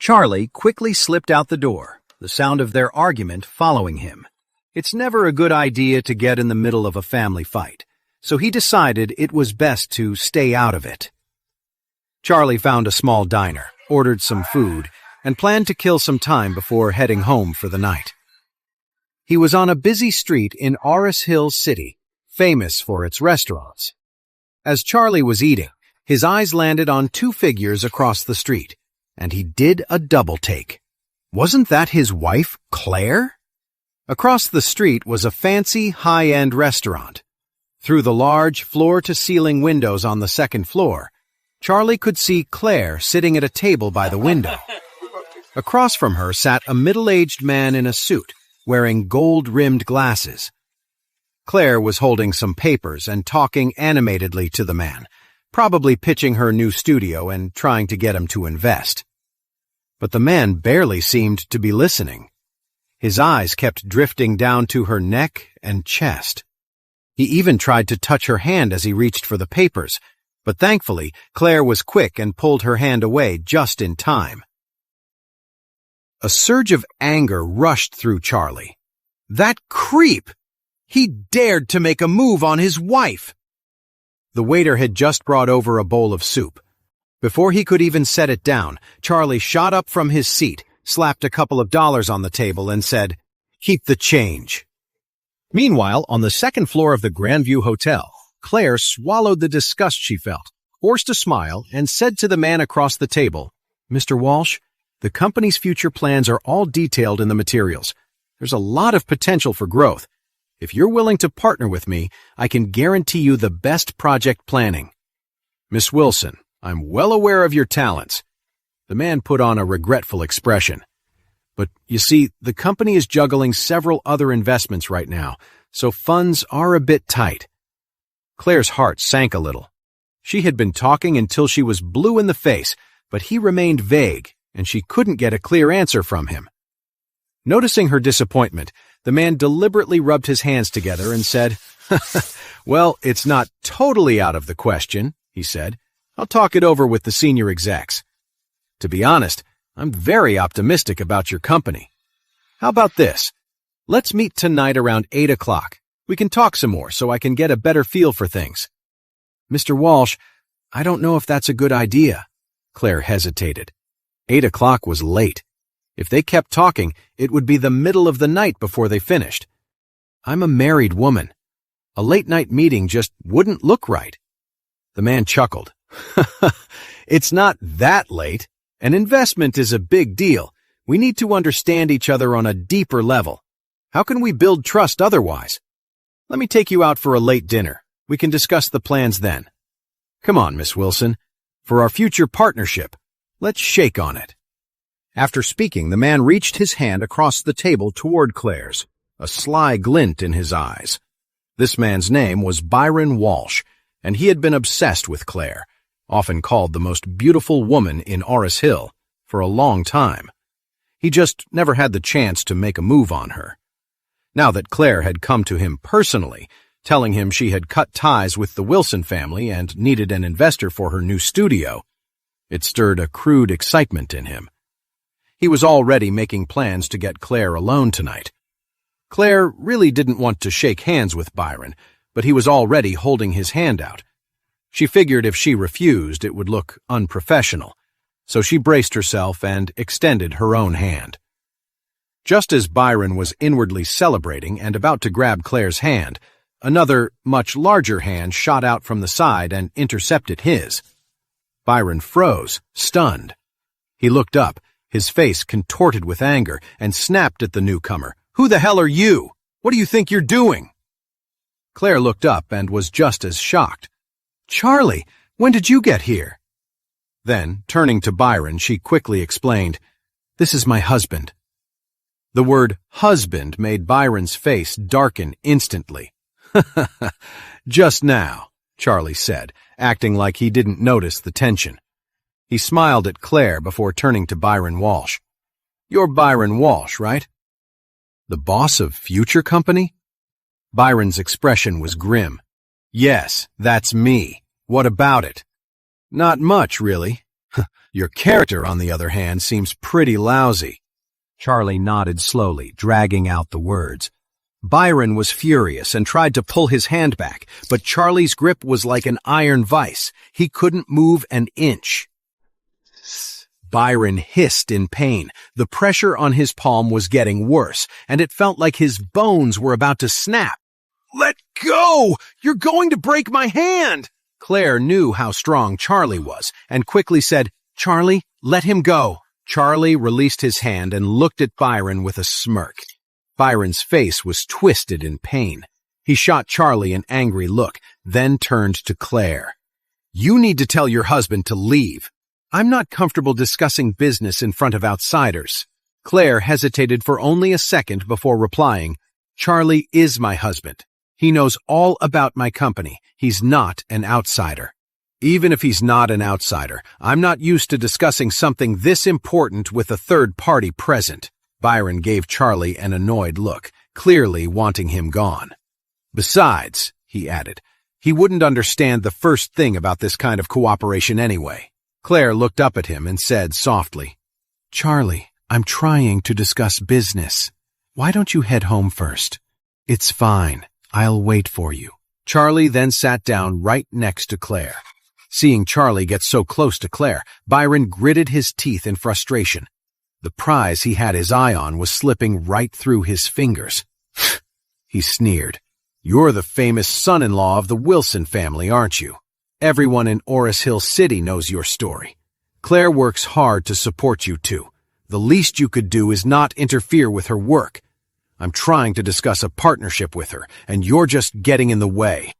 Charlie quickly slipped out the door, the sound of their argument following him. It's never a good idea to get in the middle of a family fight, so he decided it was best to stay out of it. Charlie found a small diner, ordered some food, and planned to kill some time before heading home for the night. He was on a busy street in Auris Hill City, famous for its restaurants. As Charlie was eating, his eyes landed on two figures across the street, and he did a double take. Wasn't that his wife, Claire? Across the street was a fancy, high-end restaurant. Through the large, floor-to-ceiling windows on the second floor, Charlie could see Claire sitting at a table by the window. Across from her sat a middle-aged man in a suit, wearing gold-rimmed glasses. Claire was holding some papers and talking animatedly to the man, probably pitching her new studio and trying to get him to invest. But the man barely seemed to be listening. His eyes kept drifting down to her neck and chest. He even tried to touch her hand as he reached for the papers, but thankfully Claire was quick and pulled her hand away just in time. A surge of anger rushed through Charlie. That creep! He dared to make a move on his wife! The waiter had just brought over a bowl of soup. Before he could even set it down, Charlie shot up from his seat, slapped a couple of dollars on the table, and said, "Keep the change." Meanwhile, on the second floor of the Grandview Hotel, Claire swallowed the disgust she felt, forced a smile, and said to the man across the table, "Mr. Walsh, the company's future plans are all detailed in the materials. There's a lot of potential for growth. If you're willing to partner with me, I can guarantee you the best project planning." "Miss Wilson, I'm well aware of your talents." The man put on a regretful expression. "But you see, the company is juggling several other investments right now, so funds are a bit tight." Claire's heart sank a little. She had been talking until she was blue in the face, but he remained vague, and she couldn't get a clear answer from him. Noticing her disappointment, the man deliberately rubbed his hands together and said, "Well, it's not totally out of the question," he said. "I'll talk it over with the senior execs. To be honest, I'm very optimistic about your company. How about this? Let's meet tonight around 8 o'clock. We can talk some more so I can get a better feel for things." "Mr. Walsh, I don't know if that's a good idea." Claire hesitated. 8 o'clock was late. If they kept talking, it would be the middle of the night before they finished. I'm a married woman. A late-night meeting just wouldn't look right. The man chuckled. "It's not that late. An investment is a big deal. We need to understand each other on a deeper level. How can we build trust otherwise? Let me take you out for a late dinner. We can discuss the plans then. Come on, Miss Wilson. For our future partnership, let's shake on it." After speaking, the man reached his hand across the table toward Claire's, a sly glint in his eyes. This man's name was Byron Walsh, and he had been obsessed with Claire, often called the most beautiful woman in Auris Hill, for a long time. He just never had the chance to make a move on her. Now that Claire had come to him personally, telling him she had cut ties with the Wilson family and needed an investor for her new studio, it stirred a crude excitement in him. He was already making plans to get Claire alone tonight. Claire really didn't want to shake hands with Byron, but he was already holding his hand out. She figured if she refused, it would look unprofessional, so she braced herself and extended her own hand. Just as Byron was inwardly celebrating and about to grab Claire's hand, another, much larger hand shot out from the side and intercepted his. Byron froze, stunned. He looked up, his face contorted with anger, and snapped at the newcomer. "Who the hell are you? What do you think you're doing?" Claire looked up and was just as shocked. "Charlie, when did you get here?" Then, turning to Byron, she quickly explained, "This is my husband." The word husband made Byron's face darken instantly. "Just now," Charlie said, acting like he didn't notice the tension. He smiled at Claire before turning to Byron Walsh. "You're Byron Walsh, right?" "The boss of Future Company?" Byron's expression was grim. "Yes, that's me. What about it?" "Not much, really. Your character, on the other hand, seems pretty lousy." Charlie nodded slowly, dragging out the words. Byron was furious and tried to pull his hand back, but Charlie's grip was like an iron vice. He couldn't move an inch. Byron hissed in pain. The pressure on his palm was getting worse, and it felt like his bones were about to snap. "Let go! You're going to break my hand!" Claire knew how strong Charlie was, and quickly said, "Charlie, let him go." Charlie released his hand and looked at Byron with a smirk. Byron's face was twisted in pain. He shot Charlie an angry look, then turned to Claire. "You need to tell your husband to leave. I'm not comfortable discussing business in front of outsiders." Claire hesitated for only a second before replying, "Charlie is my husband. He knows all about my company. He's not an outsider." "Even if he's not an outsider, I'm not used to discussing something this important with a third party present." Byron gave Charlie an annoyed look, clearly wanting him gone. "Besides," he added, "he wouldn't understand the first thing about this kind of cooperation anyway." Claire looked up at him and said softly, "Charlie, I'm trying to discuss business. Why don't you head home first?" "It's fine. I'll wait for you." Charlie then sat down right next to Claire. Seeing Charlie get so close to Claire, Byron gritted his teeth in frustration. The prize he had his eye on was slipping right through his fingers. He sneered. "You're the famous son-in-law of the Wilson family, aren't you? Everyone in Oris Hill City knows your story. Claire works hard to support you too. The least you could do is not interfere with her work. I'm trying to discuss a partnership with her, and you're just getting in the way."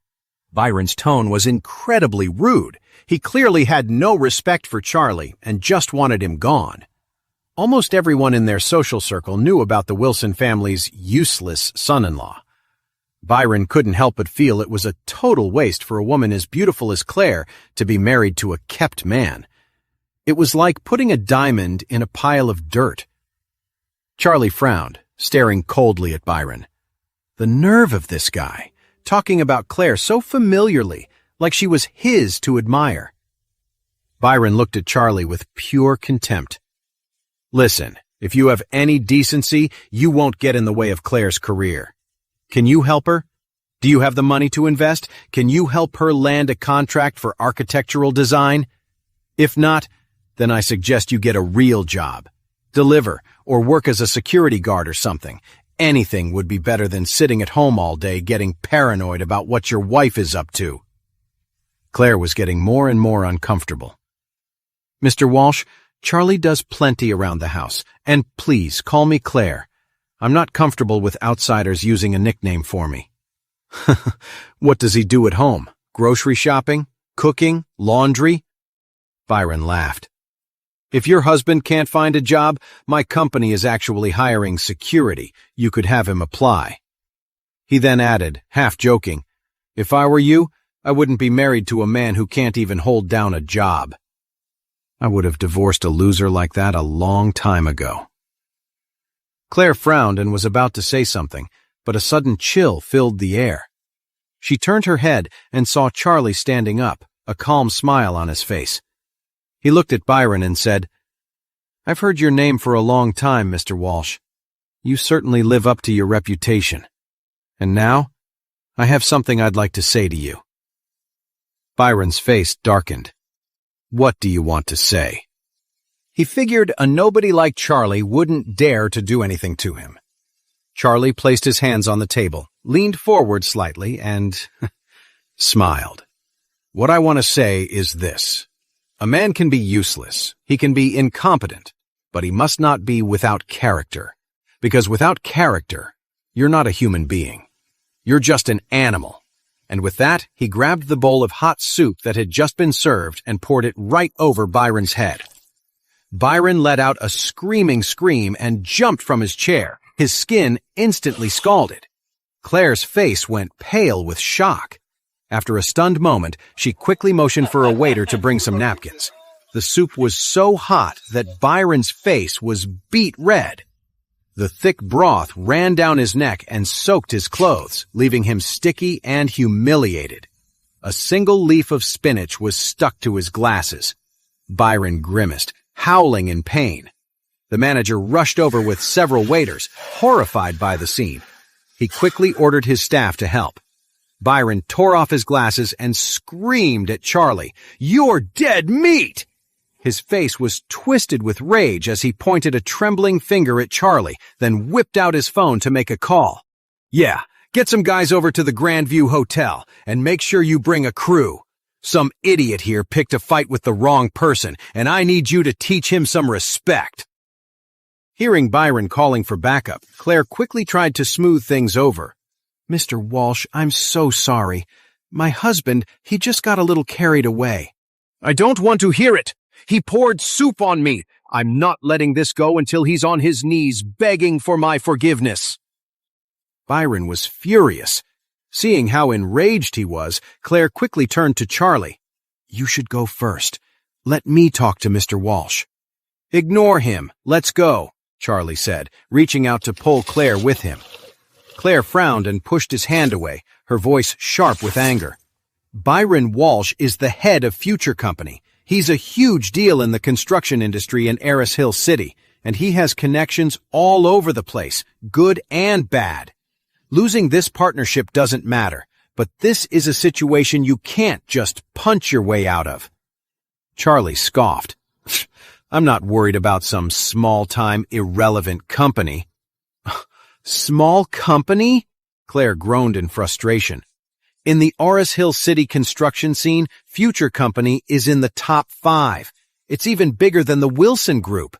Byron's tone was incredibly rude. He clearly had no respect for Charlie and just wanted him gone. Almost everyone in their social circle knew about the Wilson family's useless son-in-law. Byron couldn't help but feel it was a total waste for a woman as beautiful as Claire to be married to a kept man. It was like putting a diamond in a pile of dirt. Charlie frowned, staring coldly at Byron. The nerve of this guy, talking about Claire so familiarly, like she was his to admire. Byron looked at Charlie with pure contempt. "Listen, if you have any decency, you won't get in the way of Claire's career. Can you help her? Do you have the money to invest? Can you help her land a contract for architectural design? If not, then I suggest you get a real job. Deliver, or work as a security guard or something. Anything would be better than sitting at home all day getting paranoid about what your wife is up to." Claire was getting more and more uncomfortable. "Mr. Walsh, Charlie does plenty around the house, and please call me Claire. I'm not comfortable with outsiders using a nickname for me." "What does he do at home? Grocery shopping? Cooking? Laundry?" Byron laughed. "If your husband can't find a job, my company is actually hiring security. You could have him apply." He then added, half joking, "If I were you, I wouldn't be married to a man who can't even hold down a job. I would have divorced a loser like that a long time ago." Claire frowned and was about to say something, but a sudden chill filled the air. She turned her head and saw Charlie standing up, a calm smile on his face. He looked at Byron and said, "I've heard your name for a long time, Mr. Walsh. You certainly live up to your reputation. And now, I have something I'd like to say to you." Byron's face darkened. "What do you want to say?" He figured a nobody like Charlie wouldn't dare to do anything to him. Charlie placed his hands on the table, leaned forward slightly, and smiled. "What I want to say is this. A man can be useless, he can be incompetent, but he must not be without character. Because without character, you're not a human being. You're just an animal." And with that, he grabbed the bowl of hot soup that had just been served and poured it right over Byron's head. Byron let out a screaming scream and jumped from his chair, his skin instantly scalded. Claire's face went pale with shock. After a stunned moment, she quickly motioned for a waiter to bring some napkins. The soup was so hot that Byron's face was beet red. The thick broth ran down his neck and soaked his clothes, leaving him sticky and humiliated. A single leaf of spinach was stuck to his glasses. Byron grimaced, howling in pain. The manager rushed over with several waiters, horrified by the scene. He quickly ordered his staff to help. Byron tore off his glasses and screamed at Charlie, "You're dead meat!" His face was twisted with rage as he pointed a trembling finger at Charlie, then whipped out his phone to make a call. "Yeah, get some guys over to the Grandview Hotel, and make sure you bring a crew. Some idiot here picked a fight with the wrong person, and I need you to teach him some respect." Hearing Byron calling for backup, Claire quickly tried to smooth things over. "Mr. Walsh, I'm so sorry. My husband, he just got a little carried away." "I don't want to hear it. He poured soup on me. I'm not letting this go until he's on his knees begging for my forgiveness." Byron was furious. Seeing how enraged he was, Claire quickly turned to Charlie. "You should go first. Let me talk to Mr. Walsh." "Ignore him. Let's go," Charlie said, reaching out to pull Claire with him. Claire frowned and pushed his hand away, her voice sharp with anger. "Byron Walsh is the head of Future Company. He's a huge deal in the construction industry in Heir's Hill City, and he has connections all over the place, good and bad. Losing this partnership doesn't matter, but this is a situation you can't just punch your way out of." Charlie scoffed. "I'm not worried about some small-time, irrelevant company." "Small company?" Claire groaned in frustration. "In the Heir's Hill City construction scene, Future Company is in the top 5. It's even bigger than the Wilson Group."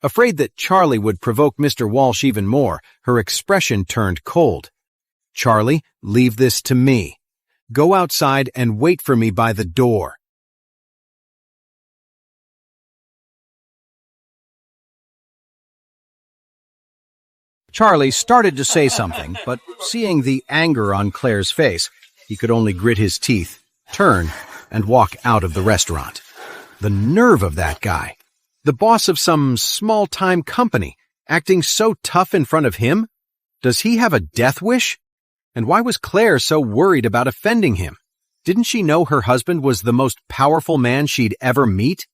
Afraid that Charlie would provoke Mr. Walsh even more, her expression turned cold. "Charlie, leave this to me. Go outside and wait for me by the door." Charlie started to say something, but seeing the anger on Claire's face, he could only grit his teeth, turn, and walk out of the restaurant. The nerve of that guy! The boss of some small-time company, acting so tough in front of him? Does he have a death wish? And why was Claire so worried about offending him? Didn't she know her husband was the most powerful man she'd ever meet?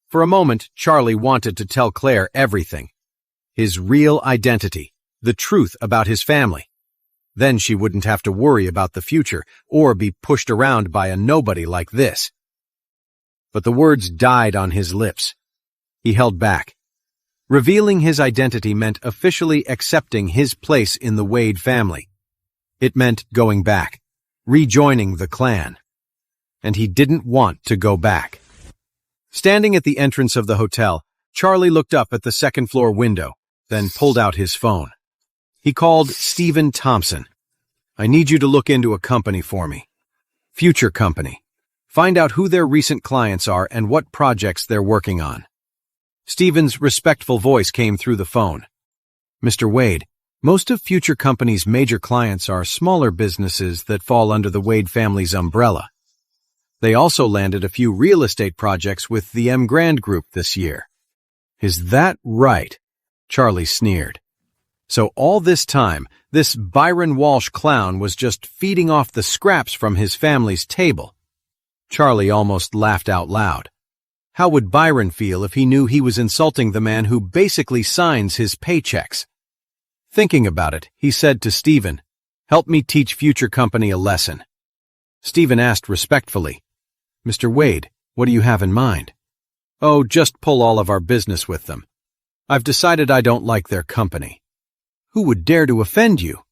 For a moment, Charlie wanted to tell Claire everything. His real identity, the truth about his family. Then she wouldn't have to worry about the future or be pushed around by a nobody like this. But the words died on his lips. He held back. Revealing his identity meant officially accepting his place in the Wade family. It meant going back, rejoining the clan. And he didn't want to go back. Standing at the entrance of the hotel, Charlie looked up at the second-floor window, then pulled out his phone. He called Stephen Thompson. "I need you to look into a company for me. Future Company. Find out who their recent clients are and what projects they're working on." Stephen's respectful voice came through the phone. "Mr. Wade, most of Future Company's major clients are smaller businesses that fall under the Wade family's umbrella. They also landed a few real estate projects with the M. Grand Group this year." "Is that right?" Charlie sneered. So all this time, this Byron Walsh clown was just feeding off the scraps from his family's table. Charlie almost laughed out loud. How would Byron feel if he knew he was insulting the man who basically signs his paychecks? Thinking about it, he said to Stephen, "Help me teach Future Company a lesson." Stephen asked respectfully, "Mr. Wade, what do you have in mind?" "Oh, just pull all of our business with them. I've decided I don't like their company." "Who would dare to offend you?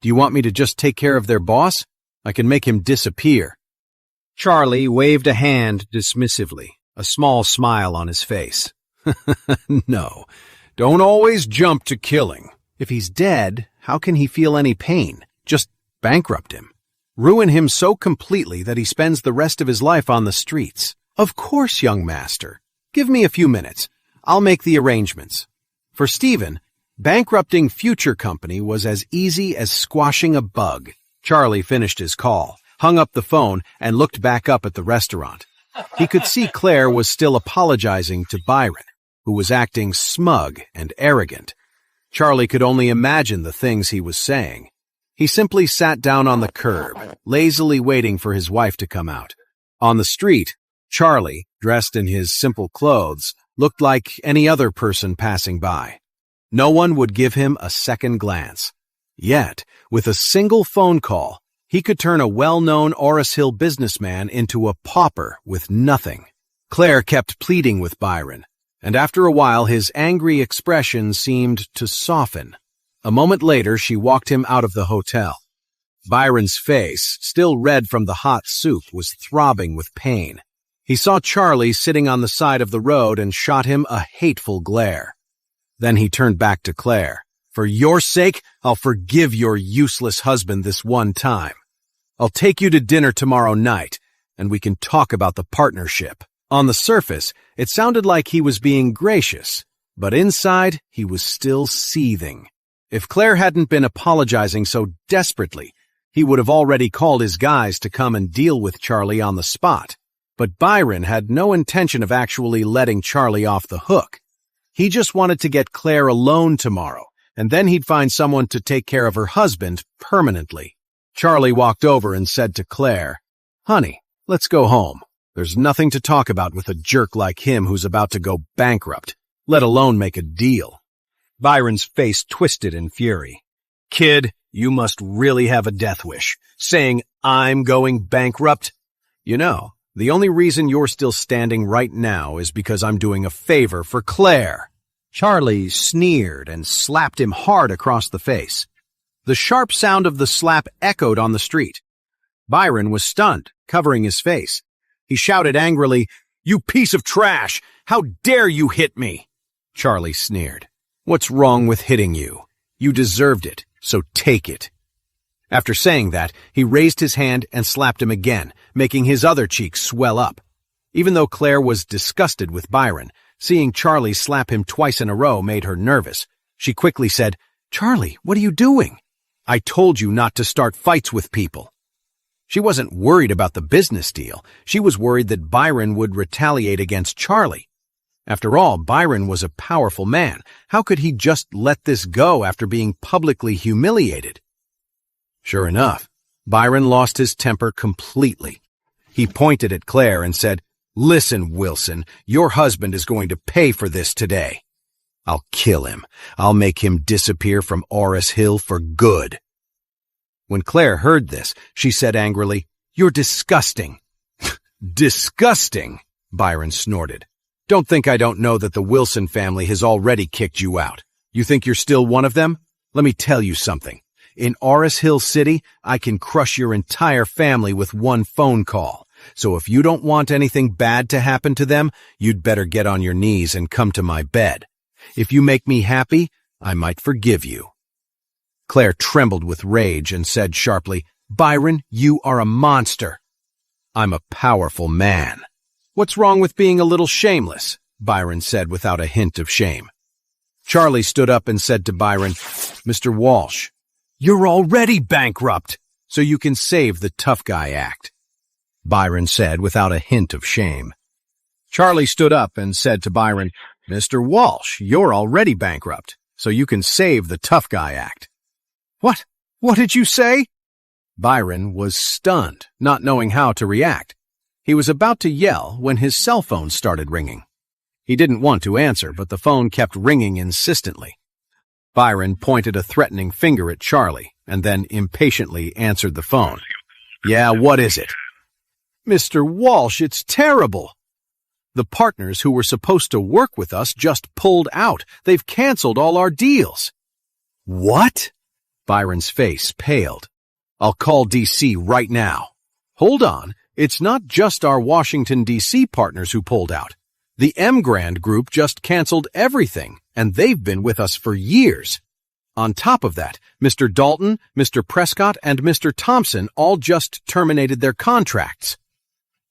Do you want me to just take care of their boss? I can make him disappear." Charlie waved a hand dismissively, a small smile on his face. "No, don't always jump to killing. If he's dead, how can he feel any pain? Just bankrupt him. Ruin him so completely that he spends the rest of his life on the streets." "Of course, young master. Give me a few minutes. I'll make the arrangements." For Stephen, bankrupting Future Company was as easy as squashing a bug. Charlie finished his call, hung up the phone, and looked back up at the restaurant. He could see Claire was still apologizing to Byron, who was acting smug and arrogant. Charlie could only imagine the things he was saying. He simply sat down on the curb, lazily waiting for his wife to come out. On the street, Charlie, dressed in his simple clothes, looked like any other person passing by. No one would give him a second glance. Yet, with a single phone call, he could turn a well-known Oris Hill businessman into a pauper with nothing. Claire kept pleading with Byron, and after a while his angry expression seemed to soften. A moment later, she walked him out of the hotel. Byron's face, still red from the hot soup, was throbbing with pain. He saw Charlie sitting on the side of the road and shot him a hateful glare. Then he turned back to Claire. "For your sake, I'll forgive your useless husband this one time. I'll take you to dinner tomorrow night, and we can talk about the partnership." On the surface, it sounded like he was being gracious, but inside, he was still seething. If Claire hadn't been apologizing so desperately, he would have already called his guys to come and deal with Charlie on the spot. But Byron had no intention of actually letting Charlie off the hook. He just wanted to get Claire alone tomorrow, and then he'd find someone to take care of her husband permanently. Charlie walked over and said to Claire, "Honey, let's go home. There's nothing to talk about with a jerk like him who's about to go bankrupt, let alone make a deal." Byron's face twisted in fury. "Kid, you must really have a death wish, saying I'm going bankrupt. You know, the only reason you're still standing right now is because I'm doing a favor for Claire." Charlie sneered and slapped him hard across the face. The sharp sound of the slap echoed on the street. Byron was stunned, covering his face. He shouted angrily, "You piece of trash! How dare you hit me?" Charlie sneered. "What's wrong with hitting you? You deserved it, so take it." After saying that, he raised his hand and slapped him again, making his other cheek swell up. Even though Claire was disgusted with Byron, seeing Charlie slap him twice in a row made her nervous. She quickly said, "Charlie, what are you doing?" "I told you not to start fights with people." She wasn't worried about the business deal. She was worried that Byron would retaliate against Charlie. After all, Byron was a powerful man. How could he just let this go after being publicly humiliated? Sure enough, Byron lost his temper completely. He pointed at Claire and said, "Listen, Wilson, your husband is going to pay for this today. I'll kill him. I'll make him disappear from Oris Hill for good." When Claire heard this, she said angrily, "You're disgusting." "Disgusting?" Byron snorted. "Don't think I don't know that the Wilson family has already kicked you out. You think you're still one of them? Let me tell you something. In Oris Hill City, I can crush your entire family with one phone call. So if you don't want anything bad to happen to them, you'd better get on your knees and come to my bed. If you make me happy, I might forgive you." Claire trembled with rage and said sharply, "Byron, you are a monster." "I'm a powerful man." "What's wrong with being a little shameless?" Byron said without a hint of shame. Charlie stood up and said to Byron, "Mr. Walsh, you're already bankrupt, so you can save the tough guy act." Byron said without a hint of shame. Charlie stood up and said to Byron, "Mr. Walsh, you're already bankrupt, so you can save the tough guy act." "What? What did you say?" Byron was stunned, not knowing how to react. He was about to yell when his cell phone started ringing. He didn't want to answer, but the phone kept ringing insistently. Byron pointed a threatening finger at Charlie and then impatiently answered the phone. "Yeah, what is it?" "Mr. Walsh, it's terrible. The partners who were supposed to work with us just pulled out. They've canceled all our deals." "What?" Byron's face paled. "I'll call D.C. right now." "Hold on. It's not just our Washington, D.C. partners who pulled out. The M. Grand Group just canceled everything, and they've been with us for years. On top of that, Mr. Dalton, Mr. Prescott, and Mr. Thompson all just terminated their contracts."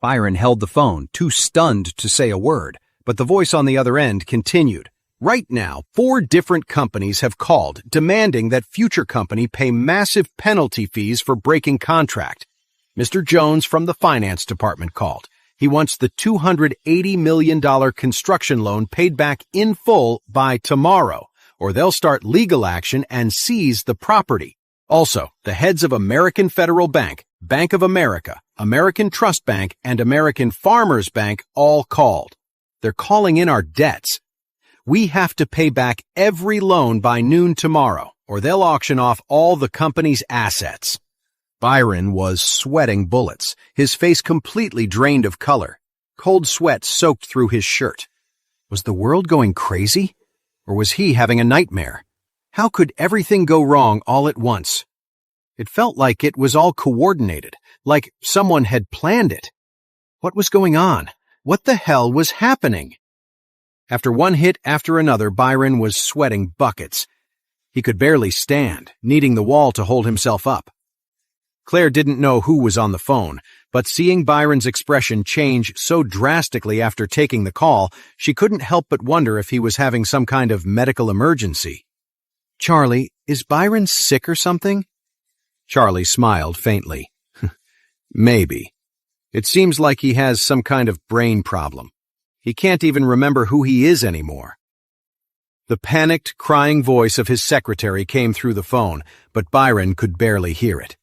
Byron held the phone, too stunned to say a word, but the voice on the other end continued. "Right now, 4 different companies have called, demanding that Future Company pay massive penalty fees for breaking contract. Mr. Jones from the finance department called. He wants the $280 million construction loan paid back in full by tomorrow, or they'll start legal action and seize the property. Also, the heads of American Federal Bank, Bank of America, American Trust Bank, and American Farmers Bank all called. They're calling in our debts. We have to pay back every loan by noon tomorrow, or they'll auction off all the company's assets. Byron was sweating bullets, his face completely drained of color. Cold sweat soaked through his shirt. Was the world going crazy? Or was he having a nightmare? How could everything go wrong all at once? It felt like it was all coordinated, like someone had planned it. What was going on? What the hell was happening? After one hit after another, Byron was sweating buckets. He could barely stand, needing the wall to hold himself up. Claire didn't know who was on the phone, but seeing Byron's expression change so drastically after taking the call, she couldn't help but wonder if he was having some kind of medical emergency. "Charlie, is Byron sick or something?" Charlie smiled faintly. "Maybe. It seems like he has some kind of brain problem. He can't even remember who he is anymore." The panicked, crying voice of his secretary came through the phone, but Byron could barely hear it.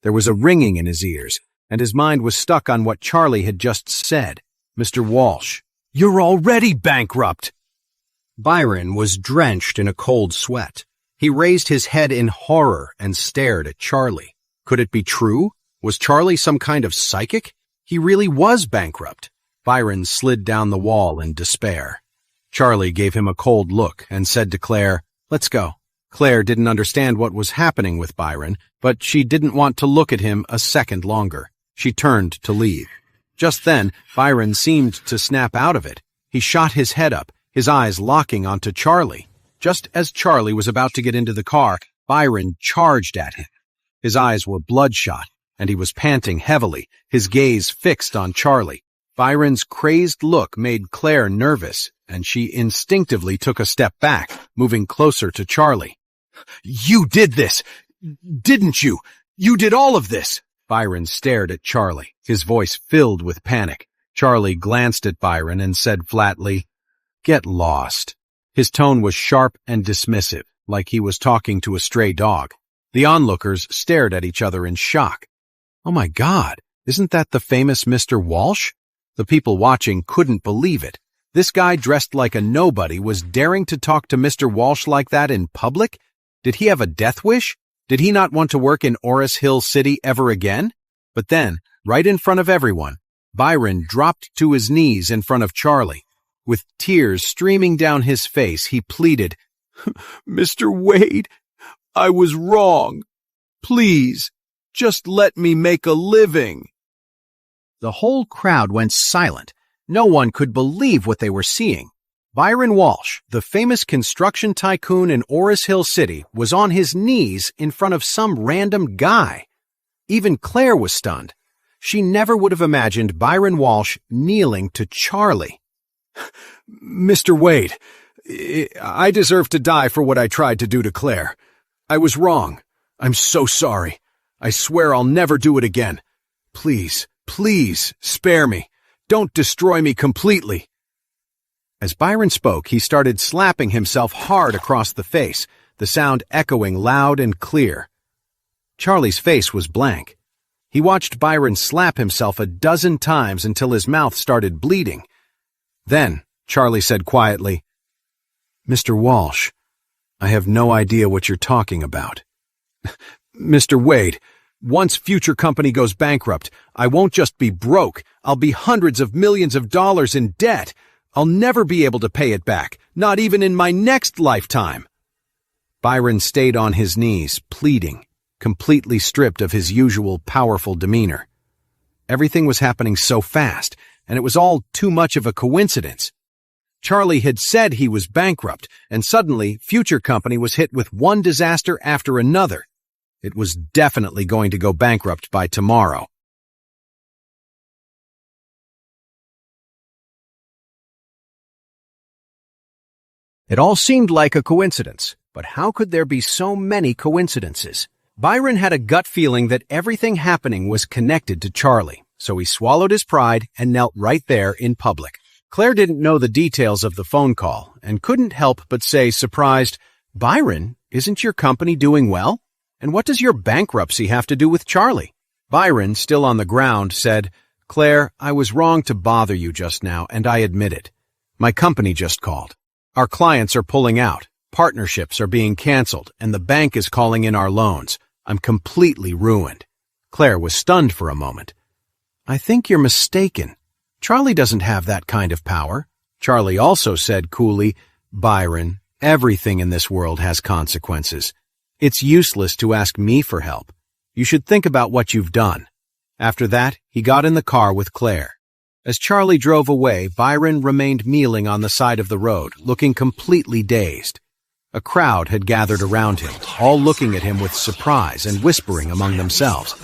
There was a ringing in his ears, and his mind was stuck on what Charlie had just said. "Mr. Walsh, you're already bankrupt!" Byron was drenched in a cold sweat. He raised his head in horror and stared at Charlie. Could it be true? Was Charlie some kind of psychic? He really was bankrupt. Byron slid down the wall in despair. Charlie gave him a cold look and said to Claire, "Let's go." Claire didn't understand what was happening with Byron, but she didn't want to look at him a second longer. She turned to leave. Just then, Byron seemed to snap out of it. He shot his head up, his eyes locking onto Charlie. Just as Charlie was about to get into the car, Byron charged at him. His eyes were bloodshot, and he was panting heavily, his gaze fixed on Charlie. Byron's crazed look made Claire nervous, and she instinctively took a step back, moving closer to Charlie. "You did this, didn't you? You did all of this!" Byron stared at Charlie, his voice filled with panic. Charlie glanced at Byron and said flatly, "Get lost." His tone was sharp and dismissive, like he was talking to a stray dog. The onlookers stared at each other in shock. "Oh my God, isn't that the famous Mr. Walsh?" The people watching couldn't believe it. This guy dressed like a nobody was daring to talk to Mr. Walsh like that in public? Did he have a death wish? Did he not want to work in Oris Hill City ever again? But then, right in front of everyone, Byron dropped to his knees in front of Charlie. With tears streaming down his face, he pleaded, "Mr. Wade, I was wrong. Please, just let me make a living." The whole crowd went silent. No one could believe what they were seeing. Byron Walsh, the famous construction tycoon in Oris Hill City, was on his knees in front of some random guy. Even Claire was stunned. She never would have imagined Byron Walsh kneeling to Charlie. "Mr. Wade, I deserve to die for what I tried to do to Claire. I was wrong. I'm so sorry. I swear I'll never do it again. Please, please, spare me. Don't destroy me completely." As Byron spoke, he started slapping himself hard across the face, the sound echoing loud and clear. Charlie's face was blank. He watched Byron slap himself a dozen times until his mouth started bleeding. Then, Charlie said quietly, "Mr. Walsh, I have no idea what you're talking about." "Mr. Wade, once Future Company goes bankrupt, I won't just be broke, I'll be hundreds of millions of dollars in debt. I'll never be able to pay it back, not even in my next lifetime." Byron stayed on his knees, pleading, completely stripped of his usual powerful demeanor. Everything was happening so fast, and it was all too much of a coincidence. Charlie had said he was bankrupt, and suddenly Future Company was hit with one disaster after another. It was definitely going to go bankrupt by tomorrow. It all seemed like a coincidence, but how could there be so many coincidences? Byron had a gut feeling that everything happening was connected to Charlie, so he swallowed his pride and knelt right there in public. Claire didn't know the details of the phone call and couldn't help but say, surprised, "Byron, isn't your company doing well?" And what does your bankruptcy have to do with Charlie? Byron, still on the ground, said, Claire, I was wrong to bother you just now, and I admit it. My company just called. Our clients are pulling out, partnerships are being canceled, and the bank is calling in our loans. I'm completely ruined. Claire was stunned for a moment. I think you're mistaken. Charlie doesn't have that kind of power. Charlie also said coolly, Byron, everything in this world has consequences. It's useless to ask me for help. You should think about what you've done. After that, he got in the car with Claire. As Charlie drove away, Byron remained kneeling on the side of the road, looking completely dazed. A crowd had gathered around him, all looking at him with surprise and whispering among themselves.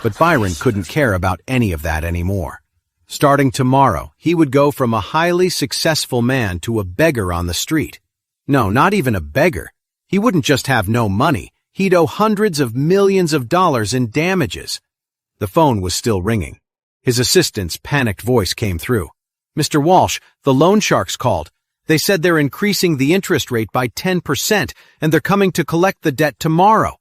But Byron couldn't care about any of that anymore. Starting tomorrow, he would go from a highly successful man to a beggar on the street. No, not even a beggar. He wouldn't just have no money. He'd owe hundreds of millions of dollars in damages. The phone was still ringing. His assistant's panicked voice came through. Mr. Walsh, the loan sharks called. They said they're increasing the interest rate by 10%, and they're coming to collect the debt tomorrow.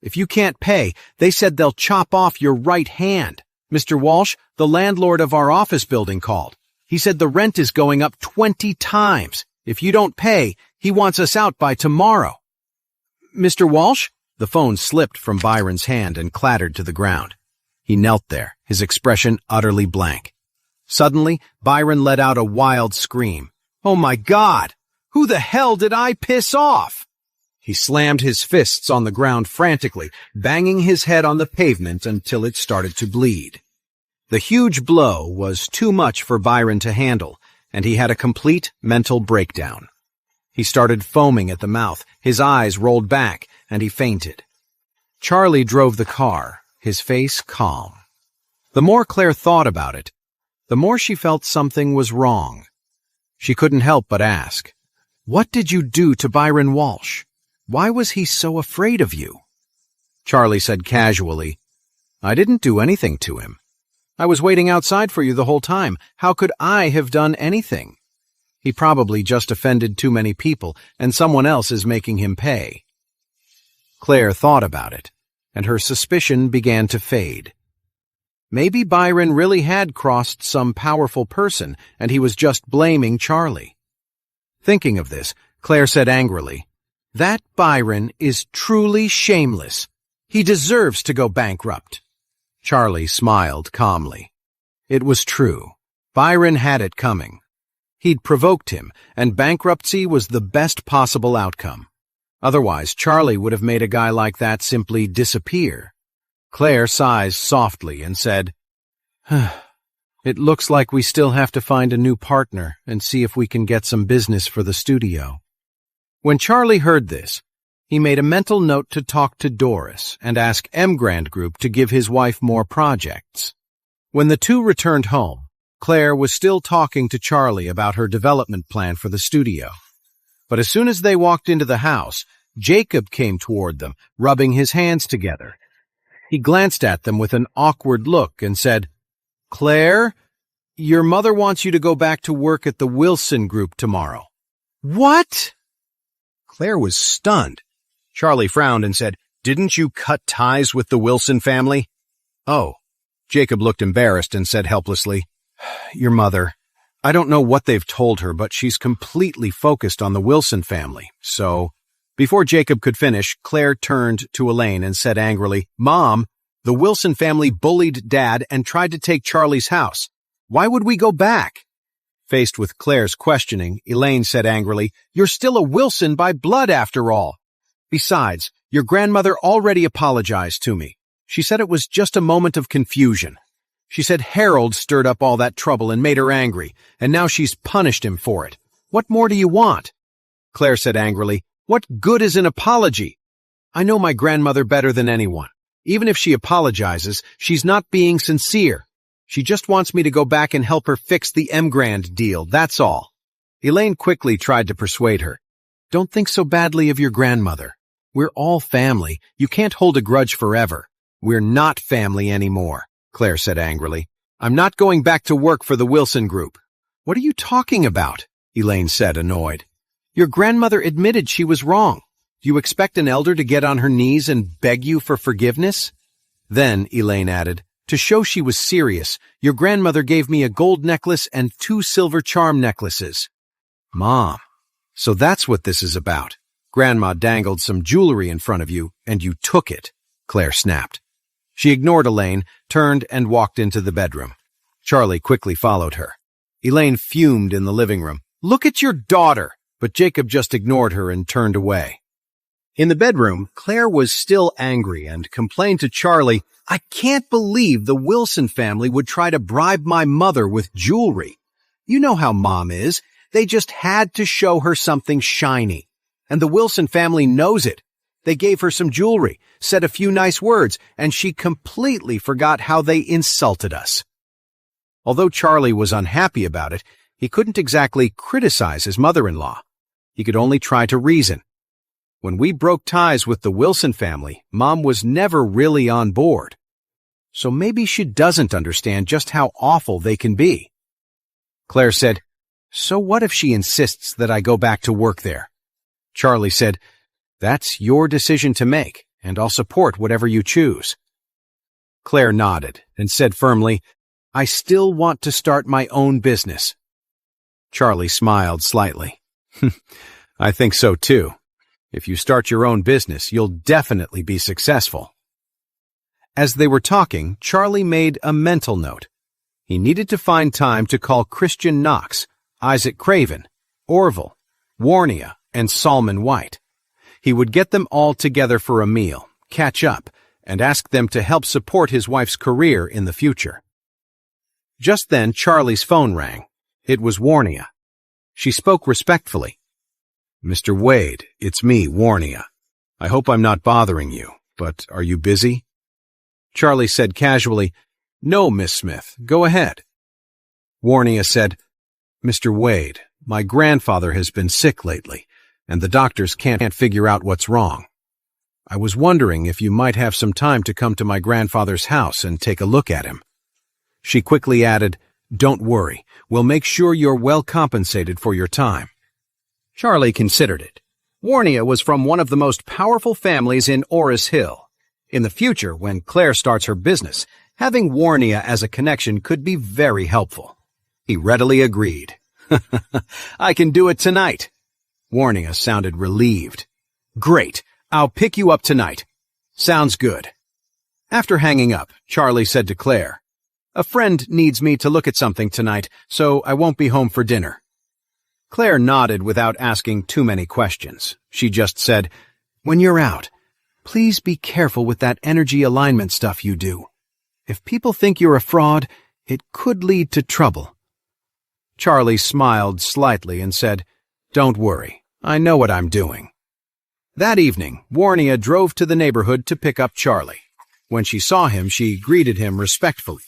If you can't pay, they said they'll chop off your right hand. Mr. Walsh, the landlord of our office building called. He said the rent is going up 20 times. If you don't pay, he wants us out by tomorrow. Mr. Walsh? The phone slipped from Byron's hand and clattered to the ground. He knelt there, his expression utterly blank. Suddenly, Byron let out a wild scream. Oh my God! Who the hell did I piss off? He slammed his fists on the ground frantically, banging his head on the pavement until it started to bleed. The huge blow was too much for Byron to handle, and he had a complete mental breakdown. He started foaming at the mouth, his eyes rolled back, and he fainted. Charlie drove the car, his face calm. The more Claire thought about it, the more she felt something was wrong. She couldn't help but ask, What did you do to Byron Walsh? Why was he so afraid of you? Charlie said casually, I didn't do anything to him. I was waiting outside for you the whole time. How could I have done anything? He probably just offended too many people, and someone else is making him pay. Claire thought about it, and her suspicion began to fade. Maybe Byron really had crossed some powerful person, and he was just blaming Charlie. Thinking of this, Claire said angrily, That Byron is truly shameless. He deserves to go bankrupt. Charlie smiled calmly. It was true. Byron had it coming. He'd provoked him, and bankruptcy was the best possible outcome. Otherwise, Charlie would have made a guy like that simply disappear. Claire sighed softly and said, It looks like we still have to find a new partner and see if we can get some business for the studio. When Charlie heard this, he made a mental note to talk to Doris and ask Grand Group to give his wife more projects. When the two returned home, Claire was still talking to Charlie about her development plan for the studio. But as soon as they walked into the house, Jacob came toward them, rubbing his hands together. He glanced at them with an awkward look and said, Claire, your mother wants you to go back to work at the Wilson Group tomorrow. What? Claire was stunned. Charlie frowned and said, Didn't you cut ties with the Wilson family? Oh. Jacob looked embarrassed and said helplessly, Your mother. I don't know what they've told her, but she's completely focused on the Wilson family, so... Before Jacob could finish, Claire turned to Elaine and said angrily, Mom, the Wilson family bullied Dad and tried to take Charlie's house. Why would we go back? Faced with Claire's questioning, Elaine said angrily, You're still a Wilson by blood after all. Besides, your grandmother already apologized to me. She said it was just a moment of confusion. She said Harold stirred up all that trouble and made her angry, and now she's punished him for it. What more do you want? Claire said angrily, What good is an apology? I know my grandmother better than anyone. Even if she apologizes, she's not being sincere. She just wants me to go back and help her fix the Grand deal, that's all. Elaine quickly tried to persuade her. Don't think so badly of your grandmother. We're all family. You can't hold a grudge forever. We're not family anymore, Claire said angrily. I'm not going back to work for the Wilson Group. What are you talking about? Elaine said, annoyed. Your grandmother admitted she was wrong. Do you expect an elder to get on her knees and beg you for forgiveness? Then, Elaine added, to show she was serious, your grandmother gave me a gold necklace and 2 silver charm necklaces. Mom, so that's what this is about. Grandma dangled some jewelry in front of you, and you took it, Claire snapped. She ignored Elaine, turned, and walked into the bedroom. Charlie quickly followed her. Elaine fumed in the living room. Look at your daughter! But Jacob just ignored her and turned away. In the bedroom, Claire was still angry and complained to Charlie, I can't believe the Wilson family would try to bribe my mother with jewelry. You know how Mom is. They just had to show her something shiny. And the Wilson family knows it. They gave her some jewelry, said a few nice words, and she completely forgot how they insulted us. Although Charlie was unhappy about it, he couldn't exactly criticize his mother-in-law. He could only try to reason. When we broke ties with the Wilson family, Mom was never really on board. So maybe she doesn't understand just how awful they can be. Claire said, So what if she insists that I go back to work there? Charlie said, That's your decision to make, and I'll support whatever you choose. Claire nodded and said firmly, I still want to start my own business. Charlie smiled slightly. I think so too. If you start your own business, you'll definitely be successful. As they were talking, Charlie made a mental note. He needed to find time to call Christian Knox, Isaac Craven, Orville, Warnia, and Salmon White. He would get them all together for a meal, catch up, and ask them to help support his wife's career in the future. Just then, Charlie's phone rang. It was Warnia. She spoke respectfully. Mr. Wade, it's me, Warnia. I hope I'm not bothering you, but are you busy? Charlie said casually, No, Miss Smith, go ahead. Warnia said, Mr. Wade, my grandfather has been sick lately, and the doctors can't figure out what's wrong. I was wondering if you might have some time to come to my grandfather's house and take a look at him. She quickly added, Don't worry, we'll make sure you're well compensated for your time. Charlie considered it. Warnia was from one of the most powerful families in Orris Hill. In the future, when Claire starts her business, having Warnia as a connection could be very helpful. He readily agreed. I can do it tonight. Warnia sounded relieved. Great, I'll pick you up tonight. Sounds good. After hanging up, Charlie said to Claire, A friend needs me to look at something tonight, so I won't be home for dinner. Claire nodded without asking too many questions. She just said, When you're out, please be careful with that energy alignment stuff you do. If people think you're a fraud, it could lead to trouble. Charlie smiled slightly and said, Don't worry, I know what I'm doing. That evening, Warnia drove to the neighborhood to pick up Charlie. When she saw him, she greeted him respectfully.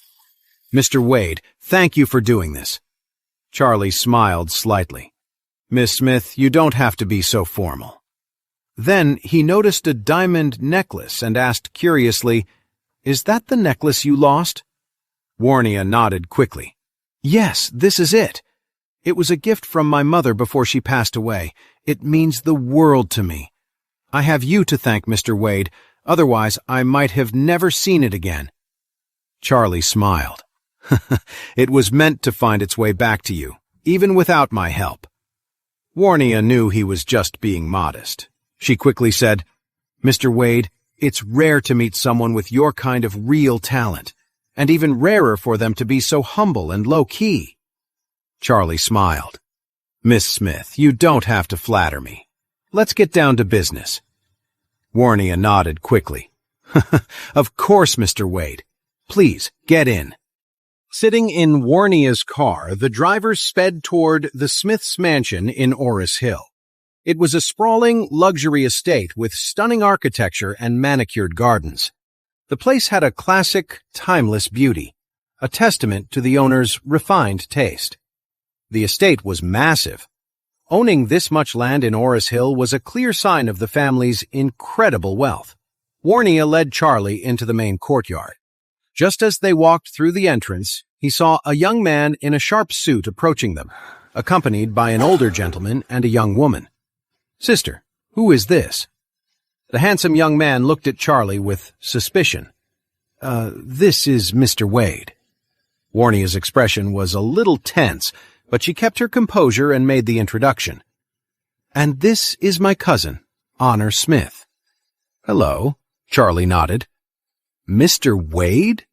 Mr. Wade, thank you for doing this. Charlie smiled slightly. Miss Smith, you don't have to be so formal. Then he noticed a diamond necklace and asked curiously, Is that the necklace you lost? Warnia nodded quickly. Yes, this is it. It was a gift from my mother before she passed away. It means the world to me. I have you to thank, Mr. Wade. Otherwise, I might have never seen it again. Charlie smiled. It was meant to find its way back to you, even without my help. Warnia knew he was just being modest. She quickly said, Mr. Wade, it's rare to meet someone with your kind of real talent, and even rarer for them to be so humble and low-key. Charlie smiled. Miss Smith, you don't have to flatter me. Let's get down to business. Warnia nodded quickly. Of course, Mr. Wade. Please, get in. Sitting in Warnia's car, the driver sped toward the Smiths' mansion in Orris Hill. It was a sprawling, luxury estate with stunning architecture and manicured gardens. The place had a classic, timeless beauty, a testament to the owner's refined taste. The estate was massive. Owning this much land in Orris Hill was a clear sign of the family's incredible wealth. Warnia led Charlie into the main courtyard. Just as they walked through the entrance, he saw a young man in a sharp suit approaching them, accompanied by an older gentleman and a young woman. Sister, who is this? The handsome young man looked at Charlie with suspicion. This is Mr. Wade." Warnia's expression was a little tense, but she kept her composure and made the introduction. "And this is my cousin, Honor Smith." "Hello," Charlie nodded. "Mr. Wade?"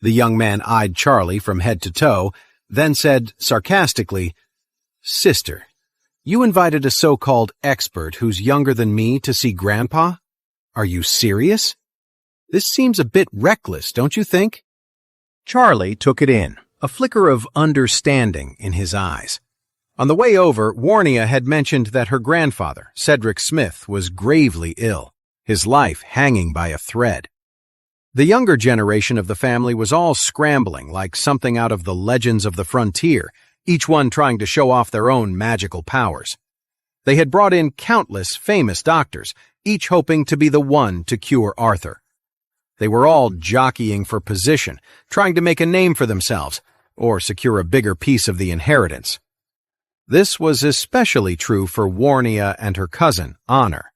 The young man eyed Charlie from head to toe, then said sarcastically, "Sister, you invited a so-called expert who's younger than me to see Grandpa? Are you serious? This seems a bit reckless, don't you think?" Charlie took it in, a flicker of understanding in his eyes. On the way over, Warnia had mentioned that her grandfather, Cedric Smith, was gravely ill, his life hanging by a thread. The younger generation of the family was all scrambling like something out of the legends of the frontier, each one trying to show off their own magical powers. They had brought in countless famous doctors, each hoping to be the one to cure Arthur. They were all jockeying for position, trying to make a name for themselves, or secure a bigger piece of the inheritance. This was especially true for Warnia and her cousin, Honor.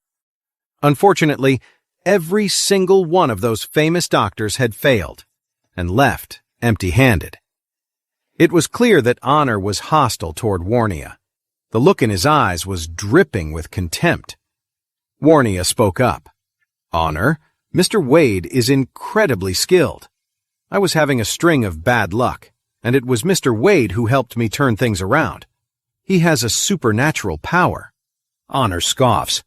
Unfortunately, every single one of those famous doctors had failed, and left empty-handed. It was clear that Honor was hostile toward Warnia. The look in his eyes was dripping with contempt. Warnia spoke up. "Honor, Mr. Wade is incredibly skilled. I was having a string of bad luck, and it was Mr. Wade who helped me turn things around. He has a supernatural power." Honor scoffs.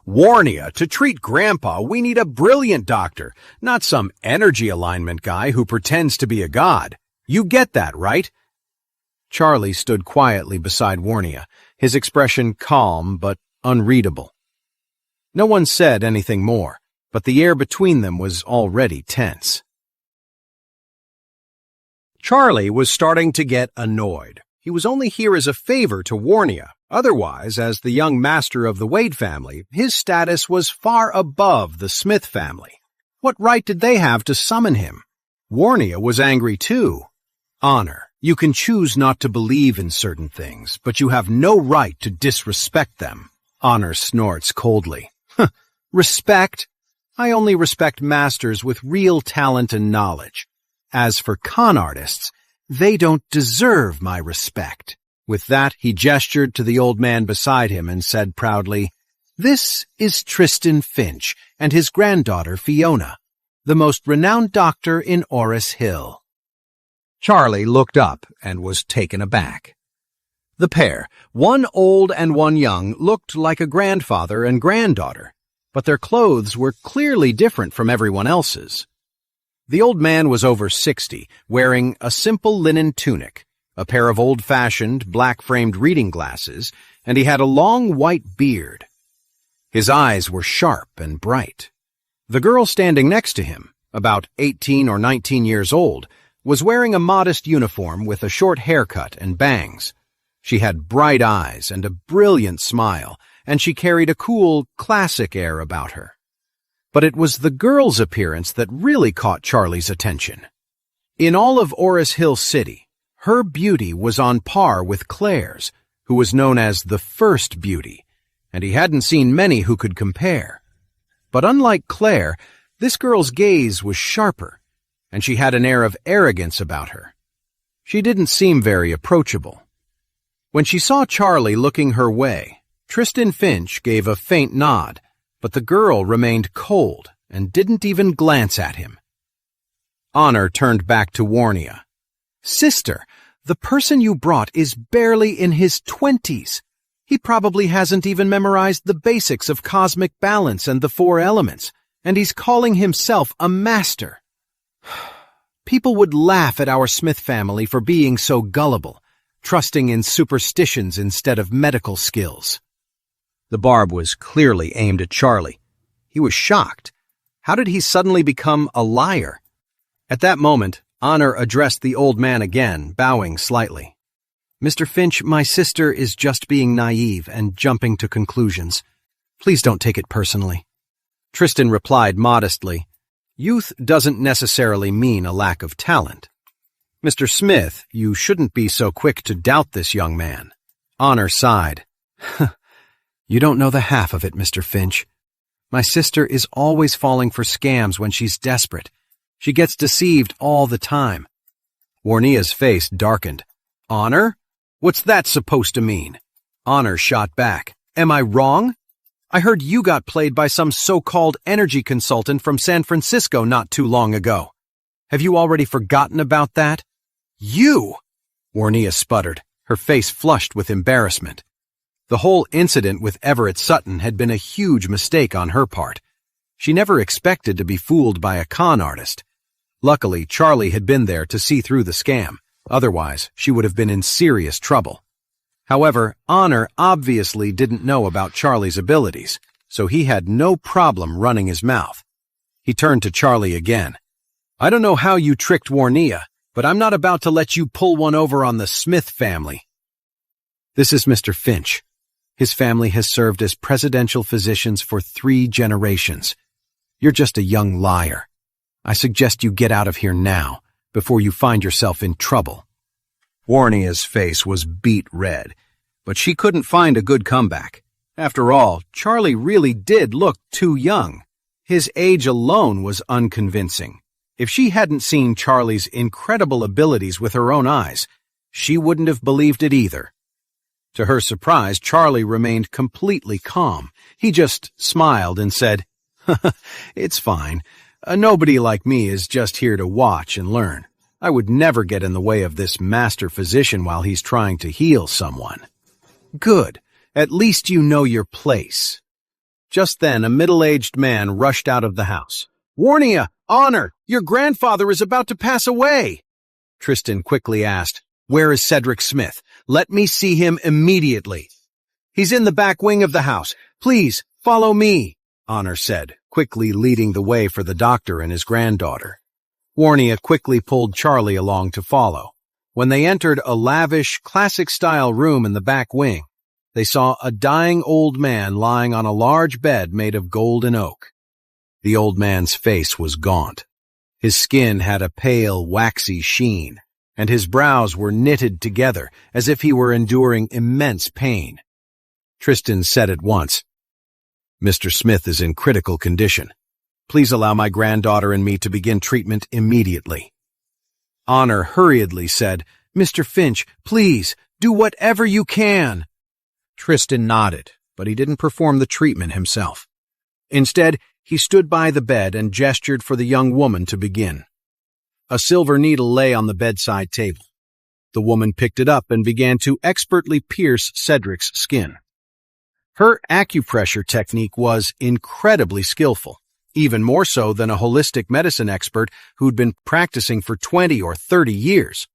"Warnia, to treat Grandpa, we need a brilliant doctor, not some energy alignment guy who pretends to be a god. You get that, right?" Charlie stood quietly beside Warnia, his expression calm but unreadable. No one said anything more, but the air between them was already tense. Charlie was starting to get annoyed. He was only here as a favor to Warnia. Otherwise, as the young master of the Wade family, his status was far above the Smith family. What right did they have to summon him? Warnia was angry too. "Honor, you can choose not to believe in certain things, but you have no right to disrespect them," Honor snorts coldly. "Respect? I only respect masters with real talent and knowledge. As for con artists, they don't deserve my respect." With that, he gestured to the old man beside him and said proudly, "This is Tristan Finch and his granddaughter Fiona, the most renowned doctor in Oris Hill." Charlie looked up and was taken aback. The pair, one old and one young, looked like a grandfather and granddaughter, but their clothes were clearly different from everyone else's. The old man was over 60, wearing a simple linen tunic, a pair of old-fashioned, black-framed reading glasses, and he had a long white beard. His eyes were sharp and bright. The girl standing next to him, about 18 or 19 years old, was wearing a modest uniform with a short haircut and bangs. She had bright eyes and a brilliant smile, and she carried a cool, classic air about her. But it was the girl's appearance that really caught Charlie's attention. In all of Oris Hill City, her beauty was on par with Claire's, who was known as the First Beauty, and he hadn't seen many who could compare. But unlike Claire, this girl's gaze was sharper, and she had an air of arrogance about her. She didn't seem very approachable. When she saw Charlie looking her way, Tristan Finch gave a faint nod, but the girl remained cold and didn't even glance at him. Honor turned back to Warnia. "Sister, the person you brought is barely in his 20s. He probably hasn't even memorized the basics of cosmic balance and the 4 elements, and he's calling himself a master. People would laugh at our Smith family for being so gullible, trusting in superstitions instead of medical skills." The barb was clearly aimed at Charlie. He was shocked. How did he suddenly become a liar? At that moment, Honor addressed the old man again, bowing slightly. "Mr. Finch, my sister is just being naive and jumping to conclusions. Please don't take it personally." Tristan replied modestly, "Youth doesn't necessarily mean a lack of talent. Mr. Smith, you shouldn't be so quick to doubt this young man." Honor sighed. "You don't know the half of it, Mr. Finch. My sister is always falling for scams when she's desperate. She gets deceived all the time. Warnia's face darkened. Honor? What's that supposed to mean? Honor shot back. Am I wrong? I heard you got played by some so-called energy consultant from San Francisco not too long ago. Have you already forgotten about that? You! Warnia sputtered, her face flushed with embarrassment. The whole incident with Everett Sutton had been a huge mistake on her part. She never expected to be fooled by a con artist. Luckily, Charlie had been there to see through the scam. Otherwise, she would have been in serious trouble. However, Honor obviously didn't know about Charlie's abilities, so he had no problem running his mouth. He turned to Charlie again. I don't know how you tricked Warnia, but I'm not about to let you pull one over on the Smith family. This is Mr. Finch. His family has served as presidential physicians for 3 generations. You're just a young liar. I suggest you get out of here now, before you find yourself in trouble. Warnia's face was beet red, but she couldn't find a good comeback. After all, Charlie really did look too young. His age alone was unconvincing. If she hadn't seen Charlie's incredible abilities with her own eyes, she wouldn't have believed it either. To her surprise, Charlie remained completely calm. He just smiled and said, It's fine. Nobody like me is just here to watch and learn. I would never get in the way of this master physician while he's trying to heal someone. Good. At least you know your place. Just then, a middle-aged man rushed out of the house. Warnia! Honor! Your grandfather is about to pass away! Tristan quickly asked, Where is Cedric Smith? Let me see him immediately. He's in the back wing of the house. Please, follow me, Honor said, quickly leading the way for the doctor and his granddaughter. Warnia quickly pulled Charlie along to follow. When they entered a lavish, classic-style room in the back wing, they saw a dying old man lying on a large bed made of gold and oak. The old man's face was gaunt. His skin had a pale, waxy sheen, and his brows were knitted together as if he were enduring immense pain. Tristan said at once, Mr. Smith is in critical condition. Please allow my granddaughter and me to begin treatment immediately. Honor hurriedly said, Mr. Finch, please, do whatever you can. Tristan nodded, but he didn't perform the treatment himself. Instead, he stood by the bed and gestured for the young woman to begin. A silver needle lay on the bedside table. The woman picked it up and began to expertly pierce Cedric's skin. Her acupressure technique was incredibly skillful, even more so than a holistic medicine expert who'd been practicing for 20 or 30 years.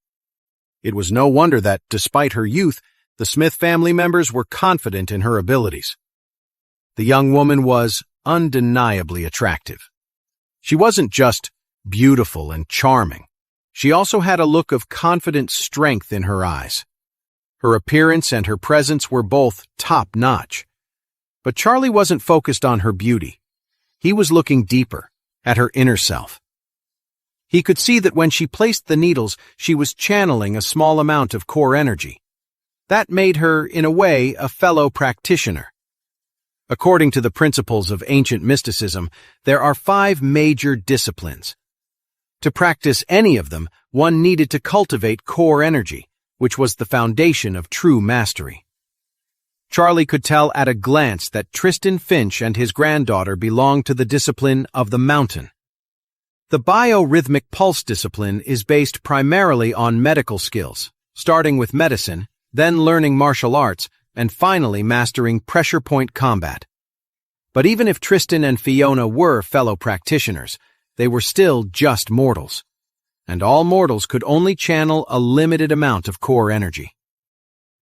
It was no wonder that, despite her youth, the Smith family members were confident in her abilities. The young woman was undeniably attractive. She wasn't just beautiful and charming. She also had a look of confident strength in her eyes. Her appearance and her presence were both top-notch. But Charlie wasn't focused on her beauty. He was looking deeper, at her inner self. He could see that when she placed the needles, she was channeling a small amount of core energy. That made her, in a way, a fellow practitioner. According to the principles of ancient mysticism, there are 5 major disciplines. To practice any of them, one needed to cultivate core energy, which was the foundation of true mastery. Charlie could tell at a glance that Tristan Finch and his granddaughter belonged to the discipline of the mountain. The biorhythmic pulse discipline is based primarily on medical skills, starting with medicine, then learning martial arts, and finally mastering pressure point combat. But even if Tristan and Fiona were fellow practitioners, they were still just mortals. And all mortals could only channel a limited amount of core energy.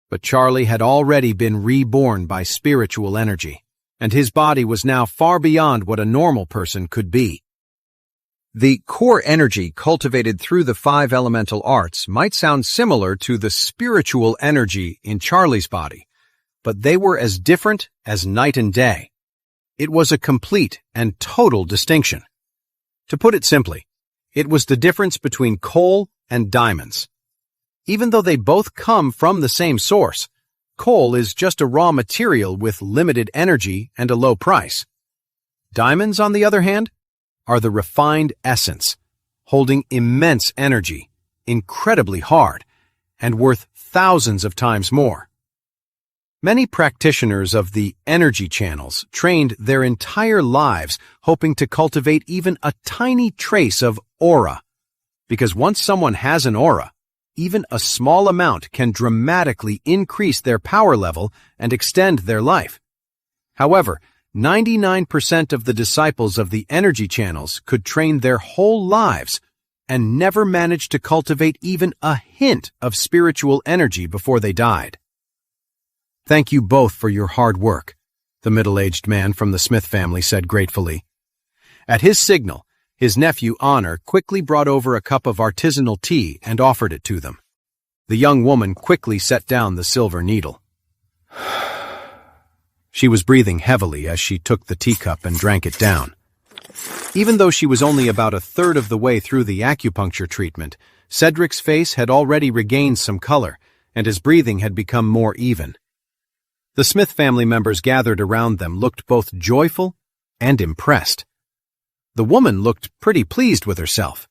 But Charlie had already been reborn by spiritual energy, and his body was now far beyond what a normal person could be. The core energy cultivated through the 5 elemental arts might sound similar to the spiritual energy in Charlie's body, but they were as different as night and day. It was a complete and total distinction. To put it simply, it was the difference between coal and diamonds. Even though they both come from the same source, coal is just a raw material with limited energy and a low price. Diamonds, on the other hand, are the refined essence, holding immense energy, incredibly hard, and worth thousands of times more. Many practitioners of the energy channels trained their entire lives hoping to cultivate even a tiny trace of aura, because once someone has an aura, even a small amount can dramatically increase their power level and extend their life. However, 99% of the disciples of the energy channels could train their whole lives and never managed to cultivate even a hint of spiritual energy before they died. "Thank you both for your hard work," the middle-aged man from the Smith family said gratefully. At his signal, his nephew Honor quickly brought over a cup of artisanal tea and offered it to them. The young woman quickly set down the silver needle. She was breathing heavily as she took the teacup and drank it down. Even though she was only about a third of the way through the acupuncture treatment, Cedric's face had already regained some color, and his breathing had become more even. The Smith family members gathered around them looked both joyful and impressed. The woman looked pretty pleased with herself.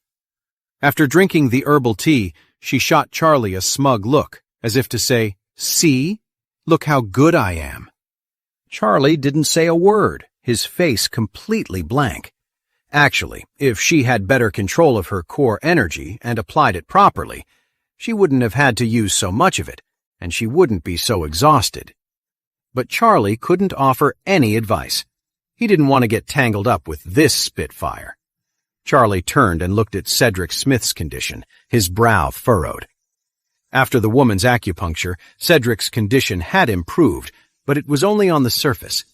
After drinking the herbal tea, she shot Charlie a smug look, as if to say, "See? Look how good I am." Charlie didn't say a word, his face completely blank. Actually, if she had better control of her core energy and applied it properly, she wouldn't have had to use so much of it, and she wouldn't be so exhausted. But Charlie couldn't offer any advice. He didn't want to get tangled up with this spitfire. Charlie turned and looked at Cedric Smith's condition, his brow furrowed. After the woman's acupuncture, Cedric's condition had improved, but it was only on the surface.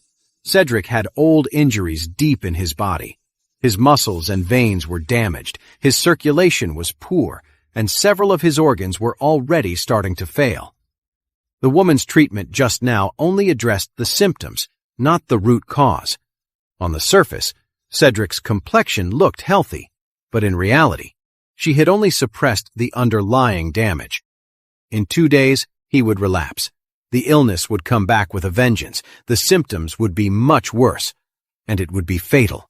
Cedric had old injuries deep in his body. His muscles and veins were damaged, his circulation was poor, and several of his organs were already starting to fail. The woman's treatment just now only addressed the symptoms, not the root cause. On the surface, Cedric's complexion looked healthy, but in reality, she had only suppressed the underlying damage. In 2 days, he would relapse. The illness would come back with a vengeance, the symptoms would be much worse, and it would be fatal.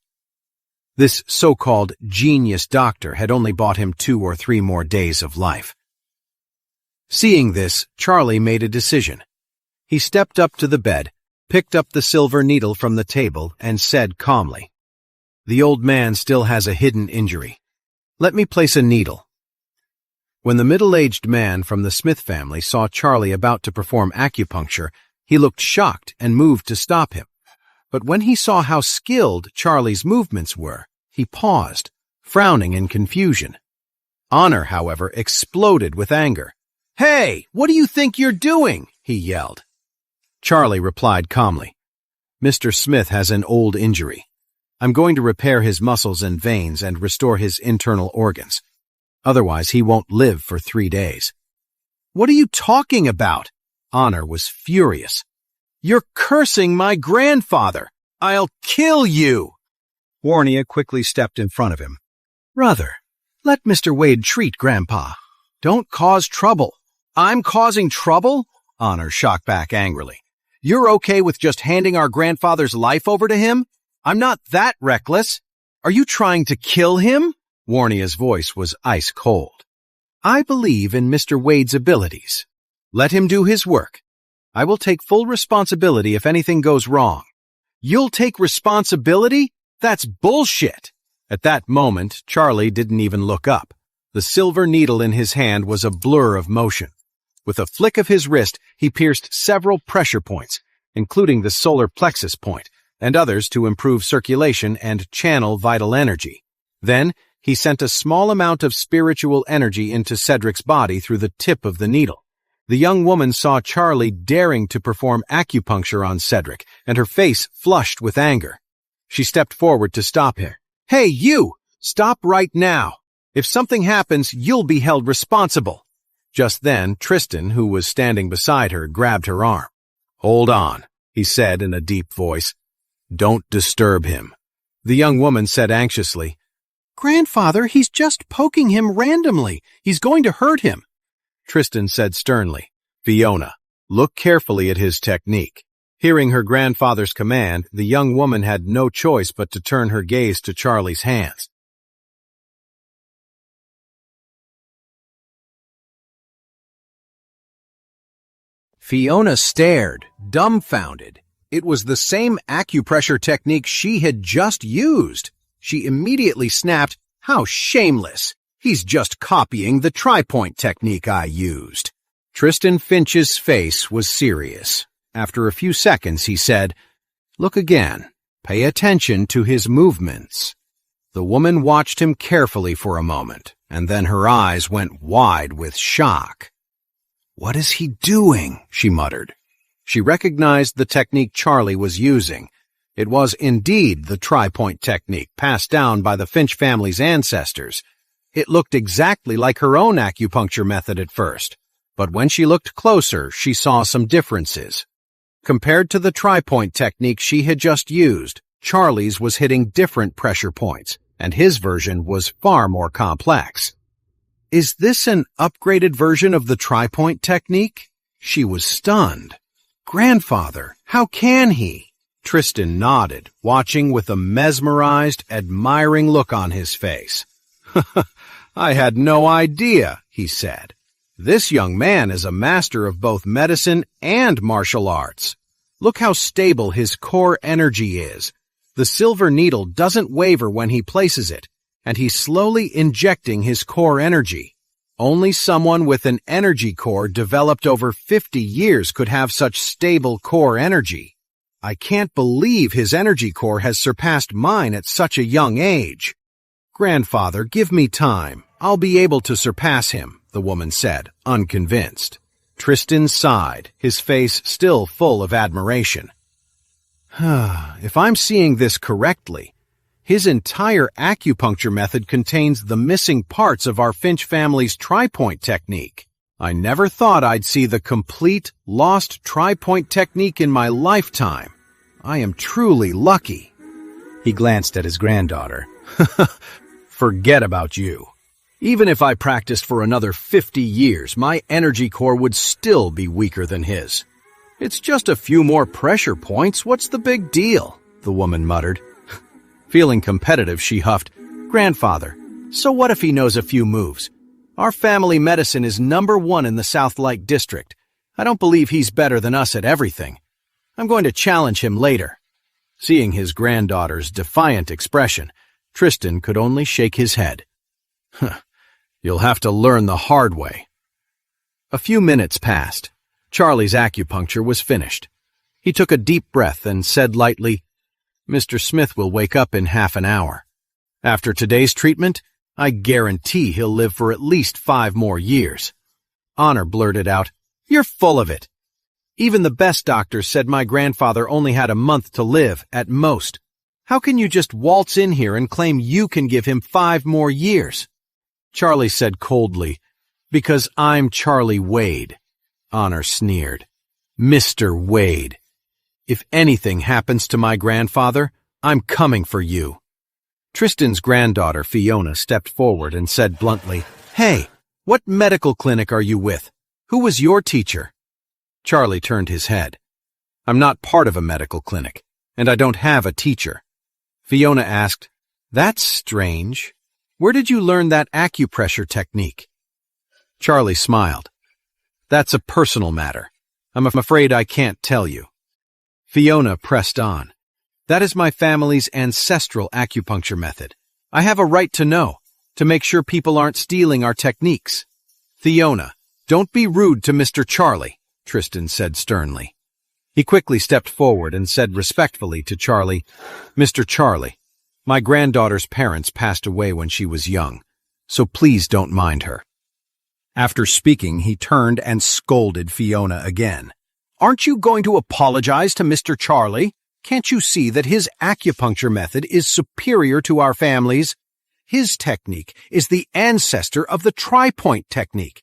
This so-called genius doctor had only bought him 2 or 3 more days of life. Seeing this, Charlie made a decision. He stepped up to the bed, picked up the silver needle from the table, and said calmly, "The old man still has a hidden injury. Let me place a needle." When the middle-aged man from the Smith family saw Charlie about to perform acupuncture, he looked shocked and moved to stop him. But when he saw how skilled Charlie's movements were, he paused, frowning in confusion. Honor, however, exploded with anger. "Hey, what do you think you're doing?" he yelled. Charlie replied calmly, "Mr. Smith has an old injury. I'm going to repair his muscles and veins and restore his internal organs. Otherwise, he won't live for 3 days." "What are you talking about?" Honor was furious. "You're cursing my grandfather. I'll kill you." Warnia quickly stepped in front of him. "Brother, let Mr. Wade treat Grandpa. Don't cause trouble." "I'm causing trouble?" Honor shot back angrily. "You're okay with just handing our grandfather's life over to him? I'm not that reckless. Are you trying to kill him?" Warnia's voice was ice cold. "I believe in Mr. Wade's abilities. Let him do his work. I will take full responsibility if anything goes wrong." "You'll take responsibility? That's bullshit." At that moment, Charlie didn't even look up. The silver needle in his hand was a blur of motion. With a flick of his wrist, he pierced several pressure points, including the solar plexus point, and others to improve circulation and channel vital energy. Then, he sent a small amount of spiritual energy into Cedric's body through the tip of the needle. The young woman saw Charlie daring to perform acupuncture on Cedric, and her face flushed with anger. She stepped forward to stop him. "Hey, you! Stop right now! If something happens, you'll be held responsible." Just then, Tristan, who was standing beside her, grabbed her arm. "Hold on," he said in a deep voice. "Don't disturb him." The young woman said anxiously, "Grandfather, he's just poking him randomly. He's going to hurt him." Tristan said sternly, "Fiona, look carefully at his technique. Hearing her grandfather's command, the young woman had no choice but to turn her gaze to Charlie's hands. Fiona stared, dumbfounded. It was the same acupressure technique she had just used. She immediately snapped, "How shameless! He's just copying the tri-point technique I used." Tristan Finch's face was serious. After a few seconds, he said, "Look again. Pay attention to his movements." The woman watched him carefully for a moment, and then her eyes went wide with shock. "What is he doing?" she muttered. She recognized the technique Charlie was using. It was indeed the tri-point technique passed down by the Finch family's ancestors. It looked exactly like her own acupuncture method at first, but when she looked closer, she saw some differences. Compared to the tri-point technique she had just used, Charlie's was hitting different pressure points, and his version was far more complex. Is this an upgraded version of the tri-point technique? She was stunned. "Grandfather, how can he?" Tristan nodded, watching with a mesmerized, admiring look on his face. "I had no idea," he said. "This young man is a master of both medicine and martial arts. Look how stable his core energy is. The silver needle doesn't waver when he places it, and he's slowly injecting his core energy. Only someone with an energy core developed over 50 years could have such stable core energy. I can't believe his energy core has surpassed mine at such a young age." "Grandfather, give me time. I'll be able to surpass him," the woman said, unconvinced. Tristan sighed, his face still full of admiration. "If I'm seeing this correctly, his entire acupuncture method contains the missing parts of our Finch family's tri-point technique. I never thought I'd see the complete, lost tri-point technique in my lifetime. I am truly lucky." He glanced at his granddaughter. "Forget about you. Even if I practiced for another 50 years, my energy core would still be weaker than his. It's just a few more pressure points. What's the big deal?" the woman muttered. Feeling competitive, she huffed, "Grandfather, so what if he knows a few moves? Our family medicine is #1 in the South Lake District. I don't believe he's better than us at everything. I'm going to challenge him later." Seeing his granddaughter's defiant expression, Tristan could only shake his head. "You'll have to learn the hard way." A few minutes passed. Charlie's acupuncture was finished. He took a deep breath and said lightly, "Mr. Smith will wake up in half an hour. After today's treatment, I guarantee he'll live for at least 5 more years." Honor blurted out, "You're full of it. Even the best doctors said my grandfather only had a month to live, at most. How can you just waltz in here and claim you can give him 5 more years?" Charlie said coldly, "Because I'm Charlie Wade." Honor sneered. "Mr. Wade. If anything happens to my grandfather, I'm coming for you." Tristan's granddaughter, Fiona, stepped forward and said bluntly, "Hey, what medical clinic are you with? Who was your teacher?" Charlie turned his head. "I'm not part of a medical clinic, and I don't have a teacher." Fiona asked, "That's strange. Where did you learn that acupressure technique?" Charlie smiled. "That's a personal matter. I'm afraid I can't tell you." Fiona pressed on. "That is my family's ancestral acupuncture method. I have a right to know, to make sure people aren't stealing our techniques." "Fiona, don't be rude to Mr. Charlie," Tristan said sternly. He quickly stepped forward and said respectfully to Charlie, "Mr. Charlie, my granddaughter's parents passed away when she was young, so please don't mind her." After speaking, he turned and scolded Fiona again. "Aren't you going to apologize to Mr. Charlie? Can't you see that his acupuncture method is superior to our family's? His technique is the ancestor of the tri-point technique.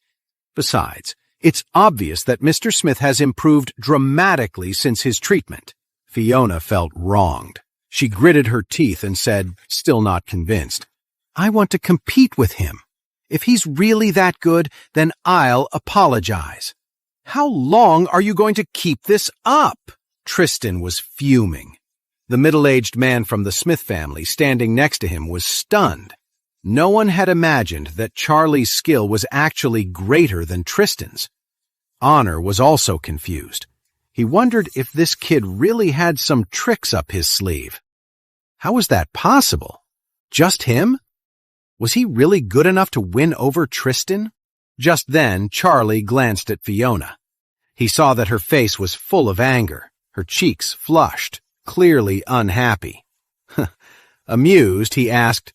Besides, it's obvious that Mr. Smith has improved dramatically since his treatment." Fiona felt wronged. She gritted her teeth and said, still not convinced, "I want to compete with him. If he's really that good, then I'll apologize." "How long are you going to keep this up?" Tristan was fuming. The middle-aged man from the Smith family standing next to him was stunned. No one had imagined that Charlie's skill was actually greater than Tristan's. Honor was also confused. He wondered if this kid really had some tricks up his sleeve. How was that possible? Just him? Was he really good enough to win over Tristan? Just then, Charlie glanced at Fiona. He saw that her face was full of anger, her cheeks flushed, clearly unhappy. Amused, he asked,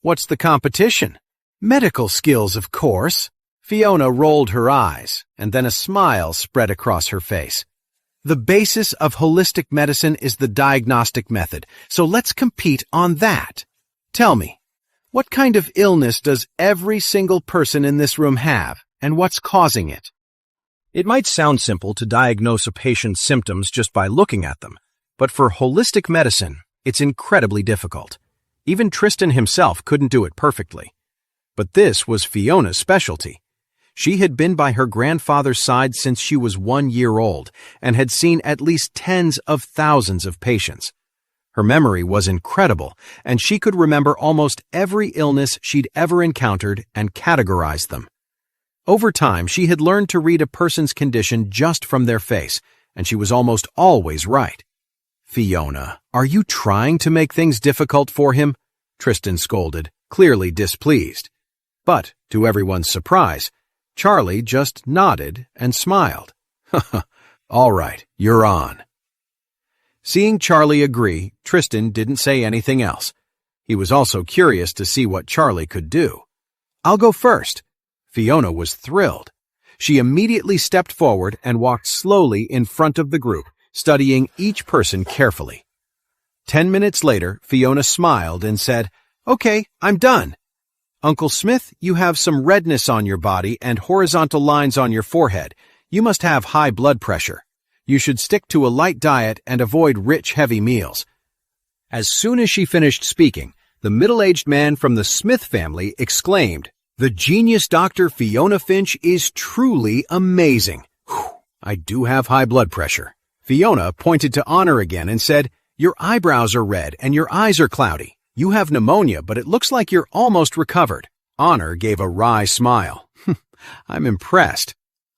"What's the competition?" "Medical skills, of course." Fiona rolled her eyes, and then a smile spread across her face. "The basis of holistic medicine is the diagnostic method, so let's compete on that. Tell me, what kind of illness does every single person in this room have, and what's causing it?" It might sound simple to diagnose a patient's symptoms just by looking at them, but for holistic medicine, it's incredibly difficult. Even Tristan himself couldn't do it perfectly. But this was Fiona's specialty. She had been by her grandfather's side since she was 1 year old and had seen at least tens of thousands of patients. Her memory was incredible, and she could remember almost every illness she'd ever encountered and categorize them. Over time, she had learned to read a person's condition just from their face, and she was almost always right. "Fiona, are you trying to make things difficult for him?" Tristan scolded, clearly displeased. But, to everyone's surprise, Charlie just nodded and smiled. "All right, you're on." Seeing Charlie agree, Tristan didn't say anything else. He was also curious to see what Charlie could do. "I'll go first." Fiona was thrilled. She immediately stepped forward and walked slowly in front of the group, studying each person carefully. 10 minutes later, Fiona smiled and said, "Okay, I'm done. Uncle Smith, you have some redness on your body and horizontal lines on your forehead. You must have high blood pressure. You should stick to a light diet and avoid rich, heavy meals." As soon as she finished speaking, the middle-aged man from the Smith family exclaimed, "The genius Dr. Fiona Finch is truly amazing. Whew, I do have high blood pressure." Fiona pointed to Honor again and said, "Your eyebrows are red and your eyes are cloudy. You have pneumonia, but it looks like you're almost recovered." Honor gave a wry smile. "I'm impressed.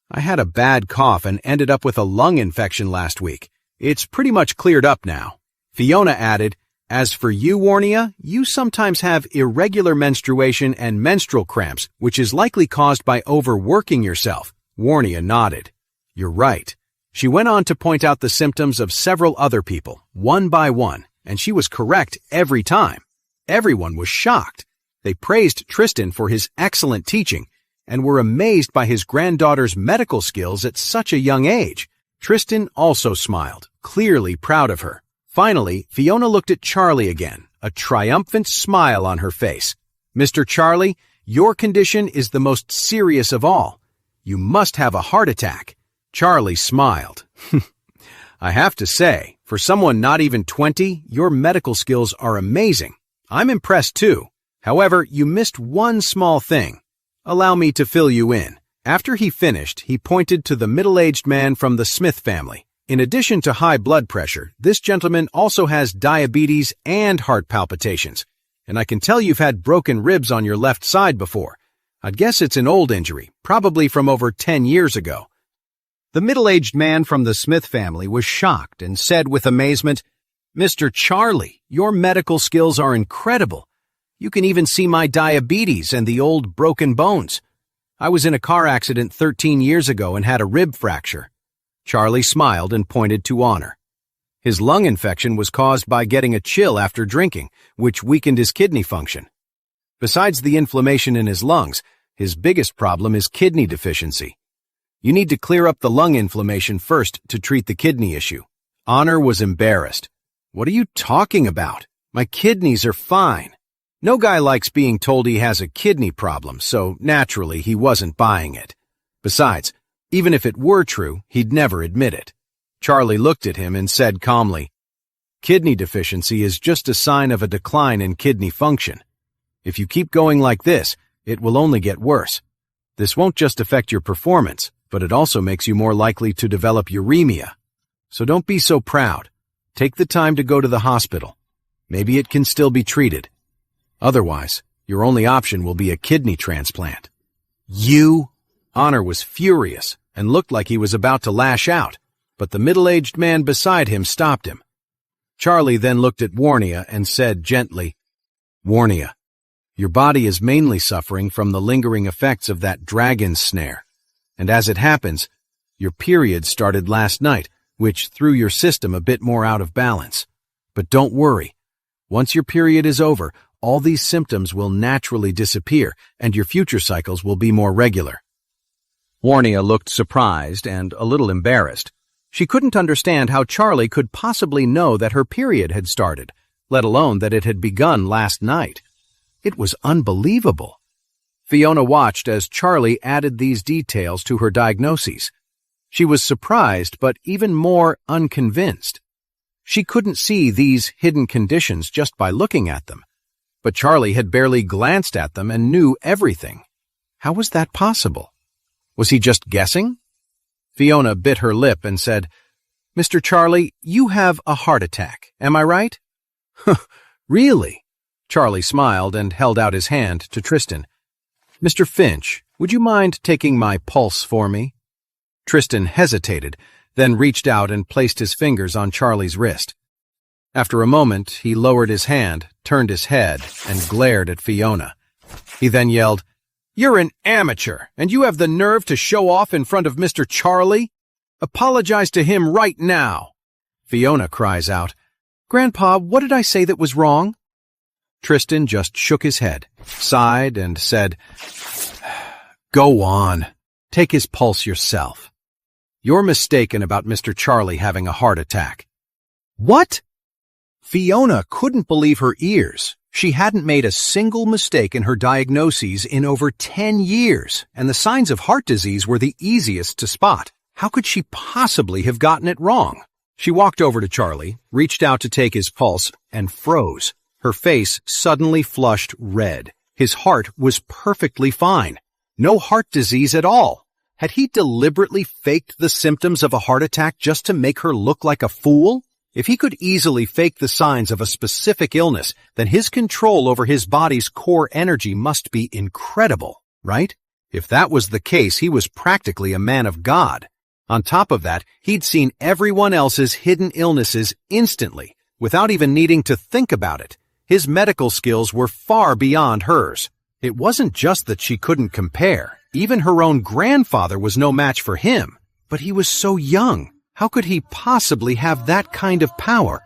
I had a bad cough and ended up with a lung infection last week. It's pretty much cleared up now." Fiona added, "As for you, Warnia, you sometimes have irregular menstruation and menstrual cramps, which is likely caused by overworking yourself." Warnia nodded. "You're right." She went on to point out the symptoms of several other people, one by one, and she was correct every time. Everyone was shocked. They praised Tristan for his excellent teaching and were amazed by his granddaughter's medical skills at such a young age. Tristan also smiled, clearly proud of her. Finally, Fiona looked at Charlie again, a triumphant smile on her face. "Mr. Charlie, your condition is the most serious of all. You must have a heart attack." Charlie smiled. "I have to say, for someone not even 20, your medical skills are amazing. I'm impressed too. However, you missed one small thing. Allow me to fill you in." After he finished, he pointed to the middle-aged man from the Smith family. "In addition to high blood pressure, this gentleman also has diabetes and heart palpitations. And I can tell you've had broken ribs on your left side before. I'd guess it's an old injury, probably from over 10 years ago." The middle-aged man from the Smith family was shocked and said with amazement, "Mr. Charlie, your medical skills are incredible. You can even see my diabetes and the old broken bones. I was in a car accident 13 years ago and had a rib fracture." Charlie smiled and pointed to Honor. His lung infection was caused by getting a chill after drinking, which weakened his kidney function. Besides the inflammation in his lungs, his biggest problem is kidney deficiency. You need to clear up the lung inflammation first to treat the kidney issue. Honor was embarrassed. "What are you talking about? My kidneys are fine." No guy likes being told he has a kidney problem, so naturally he wasn't buying it. Besides, even if it were true, he'd never admit it. Charlie looked at him and said calmly, "Kidney deficiency is just a sign of a decline in kidney function. If you keep going like this, it will only get worse. This won't just affect your performance, but it also makes you more likely to develop uremia." So don't be so proud. Take the time to go to the hospital. Maybe it can still be treated. Otherwise, your only option will be a kidney transplant." "You?" Honor was furious and looked like he was about to lash out, but the middle-aged man beside him stopped him. Charlie then looked at Warnia and said gently, "Warnia, your body is mainly suffering from the lingering effects of that dragon snare, and as it happens, your period started last night, which threw your system a bit more out of balance. But don't worry. Once your period is over, all these symptoms will naturally disappear, and your future cycles will be more regular." Warnia looked surprised and a little embarrassed. She couldn't understand how Charlie could possibly know that her period had started, let alone that it had begun last night. It was unbelievable. Fiona watched as Charlie added these details to her diagnoses. She was surprised, but even more unconvinced. She couldn't see these hidden conditions just by looking at them. But Charlie had barely glanced at them and knew everything. How was that possible? Was he just guessing? Fiona bit her lip and said, "Mr. Charlie, you have a heart attack, am I right?" "Really?" Charlie smiled and held out his hand to Tristan. "Mr. Finch, would you mind taking my pulse for me?" Tristan hesitated, then reached out and placed his fingers on Charlie's wrist. After a moment, he lowered his hand, turned his head, and glared at Fiona. He then yelled, "You're an amateur, and you have the nerve to show off in front of Mr. Charlie? Apologize to him right now." Fiona cries out, "Grandpa, what did I say that was wrong?" Tristan just shook his head, sighed, and said, "Go on. Take his pulse yourself. You're mistaken about Mr. Charlie having a heart attack." "What?" Fiona couldn't believe her ears. She hadn't made a single mistake in her diagnoses in over 10 years, and the signs of heart disease were the easiest to spot. How could she possibly have gotten it wrong? She walked over to Charlie, reached out to take his pulse, and froze. Her face suddenly flushed red. His heart was perfectly fine. No heart disease at all. Had he deliberately faked the symptoms of a heart attack just to make her look like a fool? If he could easily fake the signs of a specific illness, then his control over his body's core energy must be incredible, right? If that was the case, he was practically a man of God. On top of that, he'd seen everyone else's hidden illnesses instantly, without even needing to think about it. His medical skills were far beyond hers. It wasn't just that she couldn't compare. Even her own grandfather was no match for him. But he was so young. How could he possibly have that kind of power?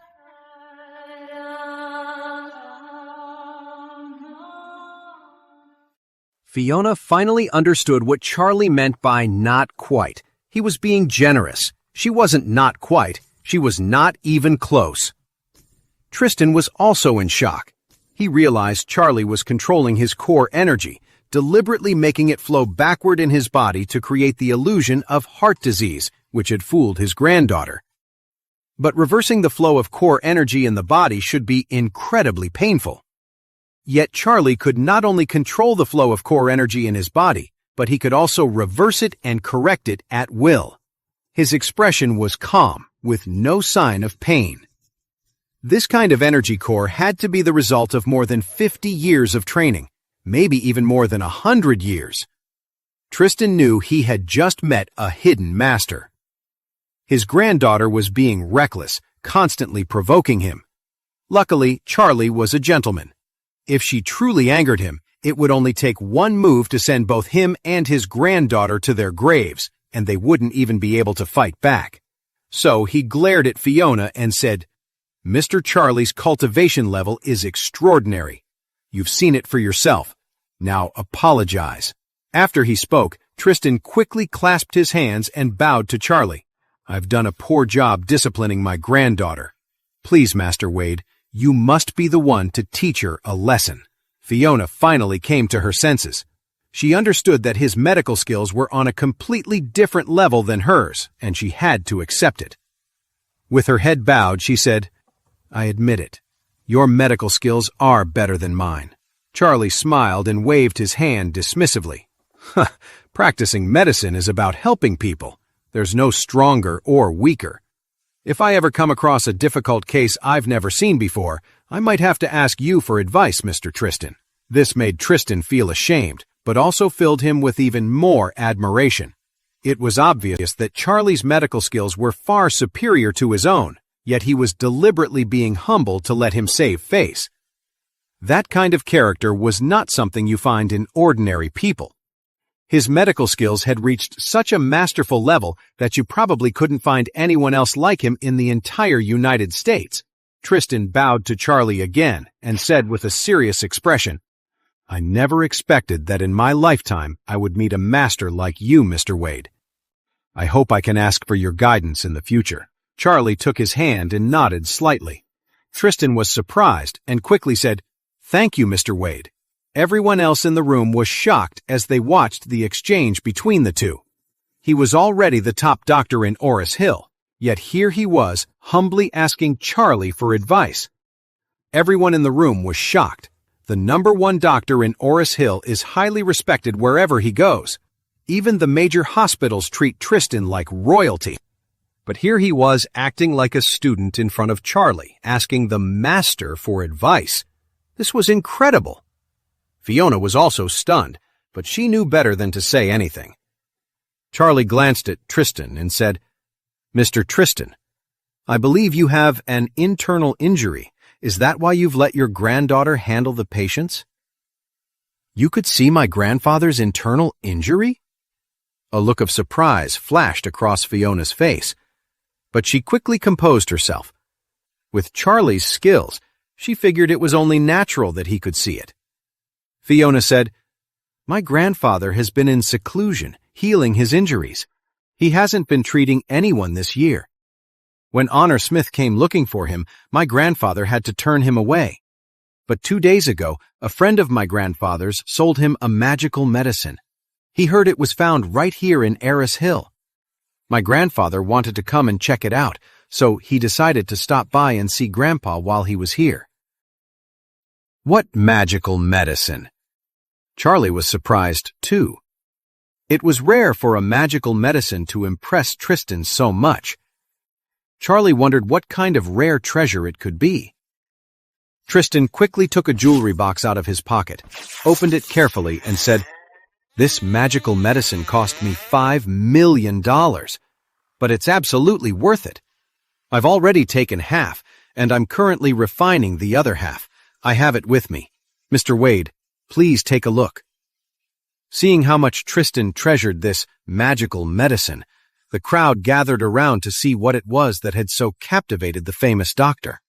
Fiona finally understood what Charlie meant by not quite. He was being generous. She wasn't not quite. She was not even close. Tristan was also in shock. He realized Charlie was controlling his core energy, deliberately making it flow backward in his body to create the illusion of heart disease, which had fooled his granddaughter. But reversing the flow of core energy in the body should be incredibly painful. Yet Charlie could not only control the flow of core energy in his body, but he could also reverse it and correct it at will. His expression was calm, with no sign of pain. This kind of energy core had to be the result of more than 50 years of training, maybe even more than 100 years. Tristan knew he had just met a hidden master. His granddaughter was being reckless, constantly provoking him. Luckily, Charlie was a gentleman. If she truly angered him, it would only take one move to send both him and his granddaughter to their graves, and they wouldn't even be able to fight back. So he glared at Fiona and said, "Mr. Charlie's cultivation level is extraordinary. You've seen it for yourself. Now apologize." After he spoke, Tristan quickly clasped his hands and bowed to Charlie. "I've done a poor job disciplining my granddaughter. Please, Master Wade, you must be the one to teach her a lesson." Fiona finally came to her senses. She understood that his medical skills were on a completely different level than hers, and she had to accept it. With her head bowed, she said, "I admit it. Your medical skills are better than mine." Charlie smiled and waved his hand dismissively. Practicing medicine is about helping people. There's no stronger or weaker. If I ever come across a difficult case I've never seen before, I might have to ask you for advice, Mr. Tristan." This made Tristan feel ashamed, but also filled him with even more admiration. It was obvious that Charlie's medical skills were far superior to his own, yet he was deliberately being humble to let him save face. That kind of character was not something you find in ordinary people. His medical skills had reached such a masterful level that you probably couldn't find anyone else like him in the entire United States. Tristan bowed to Charlie again and said with a serious expression, "I never expected that in my lifetime I would meet a master like you, Mr. Wade. I hope I can ask for your guidance in the future." Charlie took his hand and nodded slightly. Tristan was surprised and quickly said, "Thank you, Mr. Wade." Everyone else in the room was shocked as they watched the exchange between the two. He was already the top doctor in Oris Hill, yet here he was humbly asking Charlie for advice. Everyone in the room was shocked. The #1 doctor in Oris Hill is highly respected wherever he goes. Even the major hospitals treat Tristan like royalty. But here he was acting like a student in front of Charlie, asking the master for advice. This was incredible. Fiona was also stunned, but she knew better than to say anything. Charlie glanced at Tristan and said, "Mr. Tristan, I believe you have an internal injury. Is that why you've let your granddaughter handle the patients?" "You could see my grandfather's internal injury?" A look of surprise flashed across Fiona's face, but she quickly composed herself. With Charlie's skills, she figured it was only natural that he could see it. Fiona said, "My grandfather has been in seclusion, healing his injuries. He hasn't been treating anyone this year. When Honor Smith came looking for him, my grandfather had to turn him away. But 2 days ago, a friend of my grandfather's sold him a magical medicine. He heard it was found right here in Oris Hill. My grandfather wanted to come and check it out, so he decided to stop by and see Grandpa while he was here." "What magical medicine?" Charlie was surprised, too. It was rare for a magical medicine to impress Tristan so much. Charlie wondered what kind of rare treasure it could be. Tristan quickly took a jewelry box out of his pocket, opened it carefully, and said, "This magical medicine cost me $5 million, but it's absolutely worth it. I've already taken half, and I'm currently refining the other half. I have it with me. Mr. Wade, please take a look." Seeing how much Tristan treasured this magical medicine, the crowd gathered around to see what it was that had so captivated the famous doctor.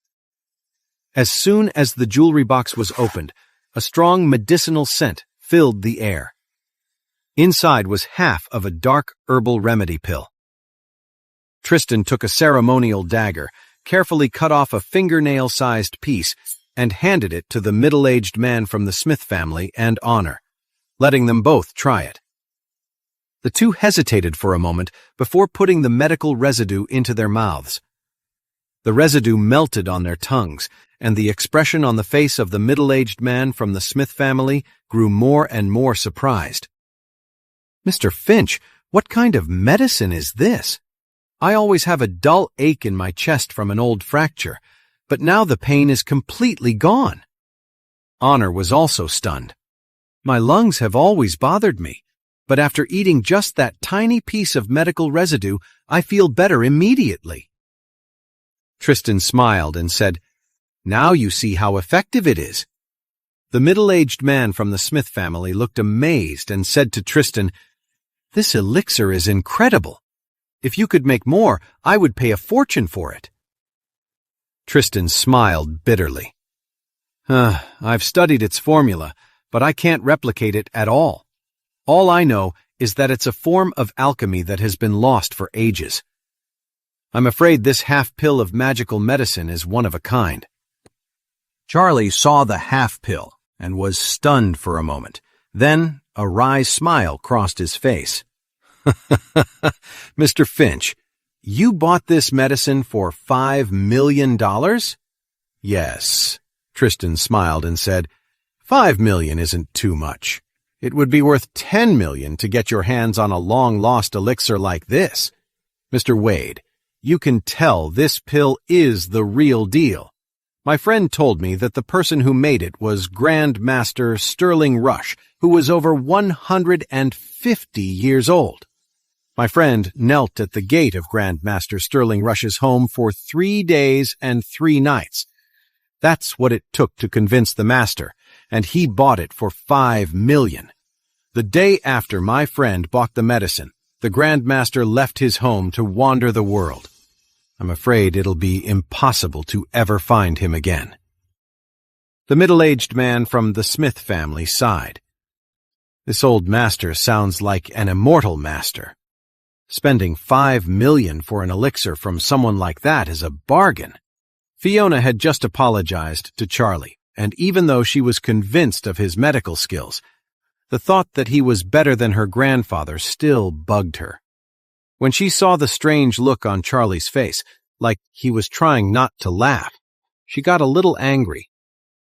As soon as the jewelry box was opened, a strong medicinal scent filled the air. Inside was half of a dark herbal remedy pill. Tristan took a ceremonial dagger, carefully cut off a fingernail-sized piece, and handed it to the middle-aged man from the Smith family and Honor, letting them both try it. The two hesitated for a moment before putting the medical residue into their mouths. The residue melted on their tongues, and the expression on the face of the middle-aged man from the Smith family grew more and more surprised. "Mr. Finch, what kind of medicine is this? I always have a dull ache in my chest from an old fracture, but now the pain is completely gone." Honor was also stunned. "My lungs have always bothered me, but after eating just that tiny piece of medical residue, I feel better immediately." Tristan smiled and said, "Now you see how effective it is." The middle-aged man from the Smith family looked amazed and said to Tristan, "This elixir is incredible. If you could make more, I would pay a fortune for it." Tristan smiled bitterly. I've studied its formula, but I can't replicate it at all. All I know is that it's a form of alchemy that has been lost for ages. I'm afraid this half pill of magical medicine is one of a kind." Charlie saw the half pill and was stunned for a moment. Then a wry smile crossed his face. "Mr. Finch, you bought this medicine for $5 million? "Yes," Tristan smiled and said, $5 million isn't too much. It would be worth $10 million to get your hands on a long-lost elixir like this. Mr. Wade, You can tell this pill is the real deal. My friend told me that the person who made it was Grand Master Sterling Rush, who was over 150 years old. My friend knelt at the gate of Grand Master Sterling Rush's home for 3 days and 3 nights. That's what it took to convince the master, and he bought it for $5 million. The day after my friend bought the medicine, the Grand Master left his home to wander the world. I'm afraid it'll be impossible to ever find him again. The middle-aged man from the Smith family sighed. This old master sounds like an immortal master. Spending $5 million for an elixir from someone like that is a bargain. Fiona had just apologized to Charlie, and even though she was convinced of his medical skills, the thought that he was better than her grandfather still bugged her. When she saw the strange look on Charlie's face, like he was trying not to laugh, she got a little angry.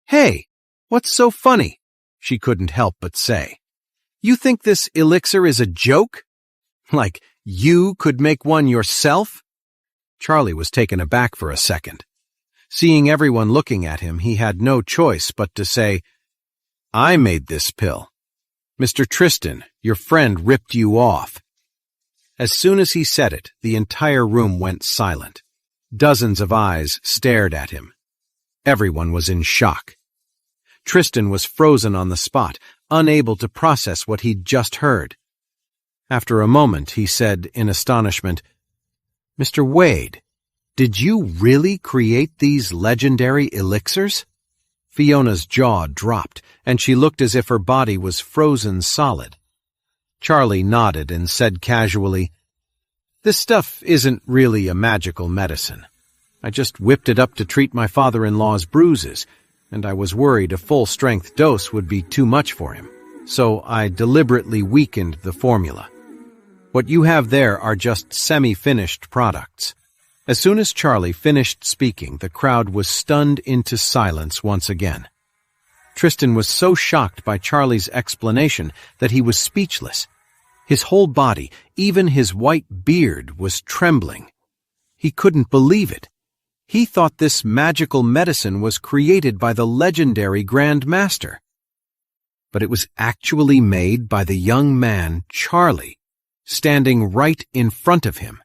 "Hey, what's so funny?" she couldn't help but say. "You think this elixir is a joke? Like you could make one yourself?" Charlie was taken aback for a second. Seeing everyone looking at him, he had no choice but to say, "I made this pill. Mr. Tristan, your friend ripped you off." As soon as he said it, the entire room went silent. Dozens of eyes stared at him. Everyone was in shock. Tristan was frozen on the spot, unable to process what he'd just heard. After a moment, he said in astonishment, "Mr. Wade, did you really create these legendary elixirs?" Fiona's jaw dropped, and she looked as if her body was frozen solid. Charlie nodded and said casually, "This stuff isn't really a magical medicine. I just whipped it up to treat my father-in-law's bruises, and I was worried a full-strength dose would be too much for him, so I deliberately weakened the formula. What you have there are just semi-finished products." As soon as Charlie finished speaking, the crowd was stunned into silence once again. Tristan was so shocked by Charlie's explanation that he was speechless. His whole body, even his white beard, was trembling. He couldn't believe it. He thought this magical medicine was created by the legendary Grand Master. But it was actually made by the young man, Charlie, standing right in front of him.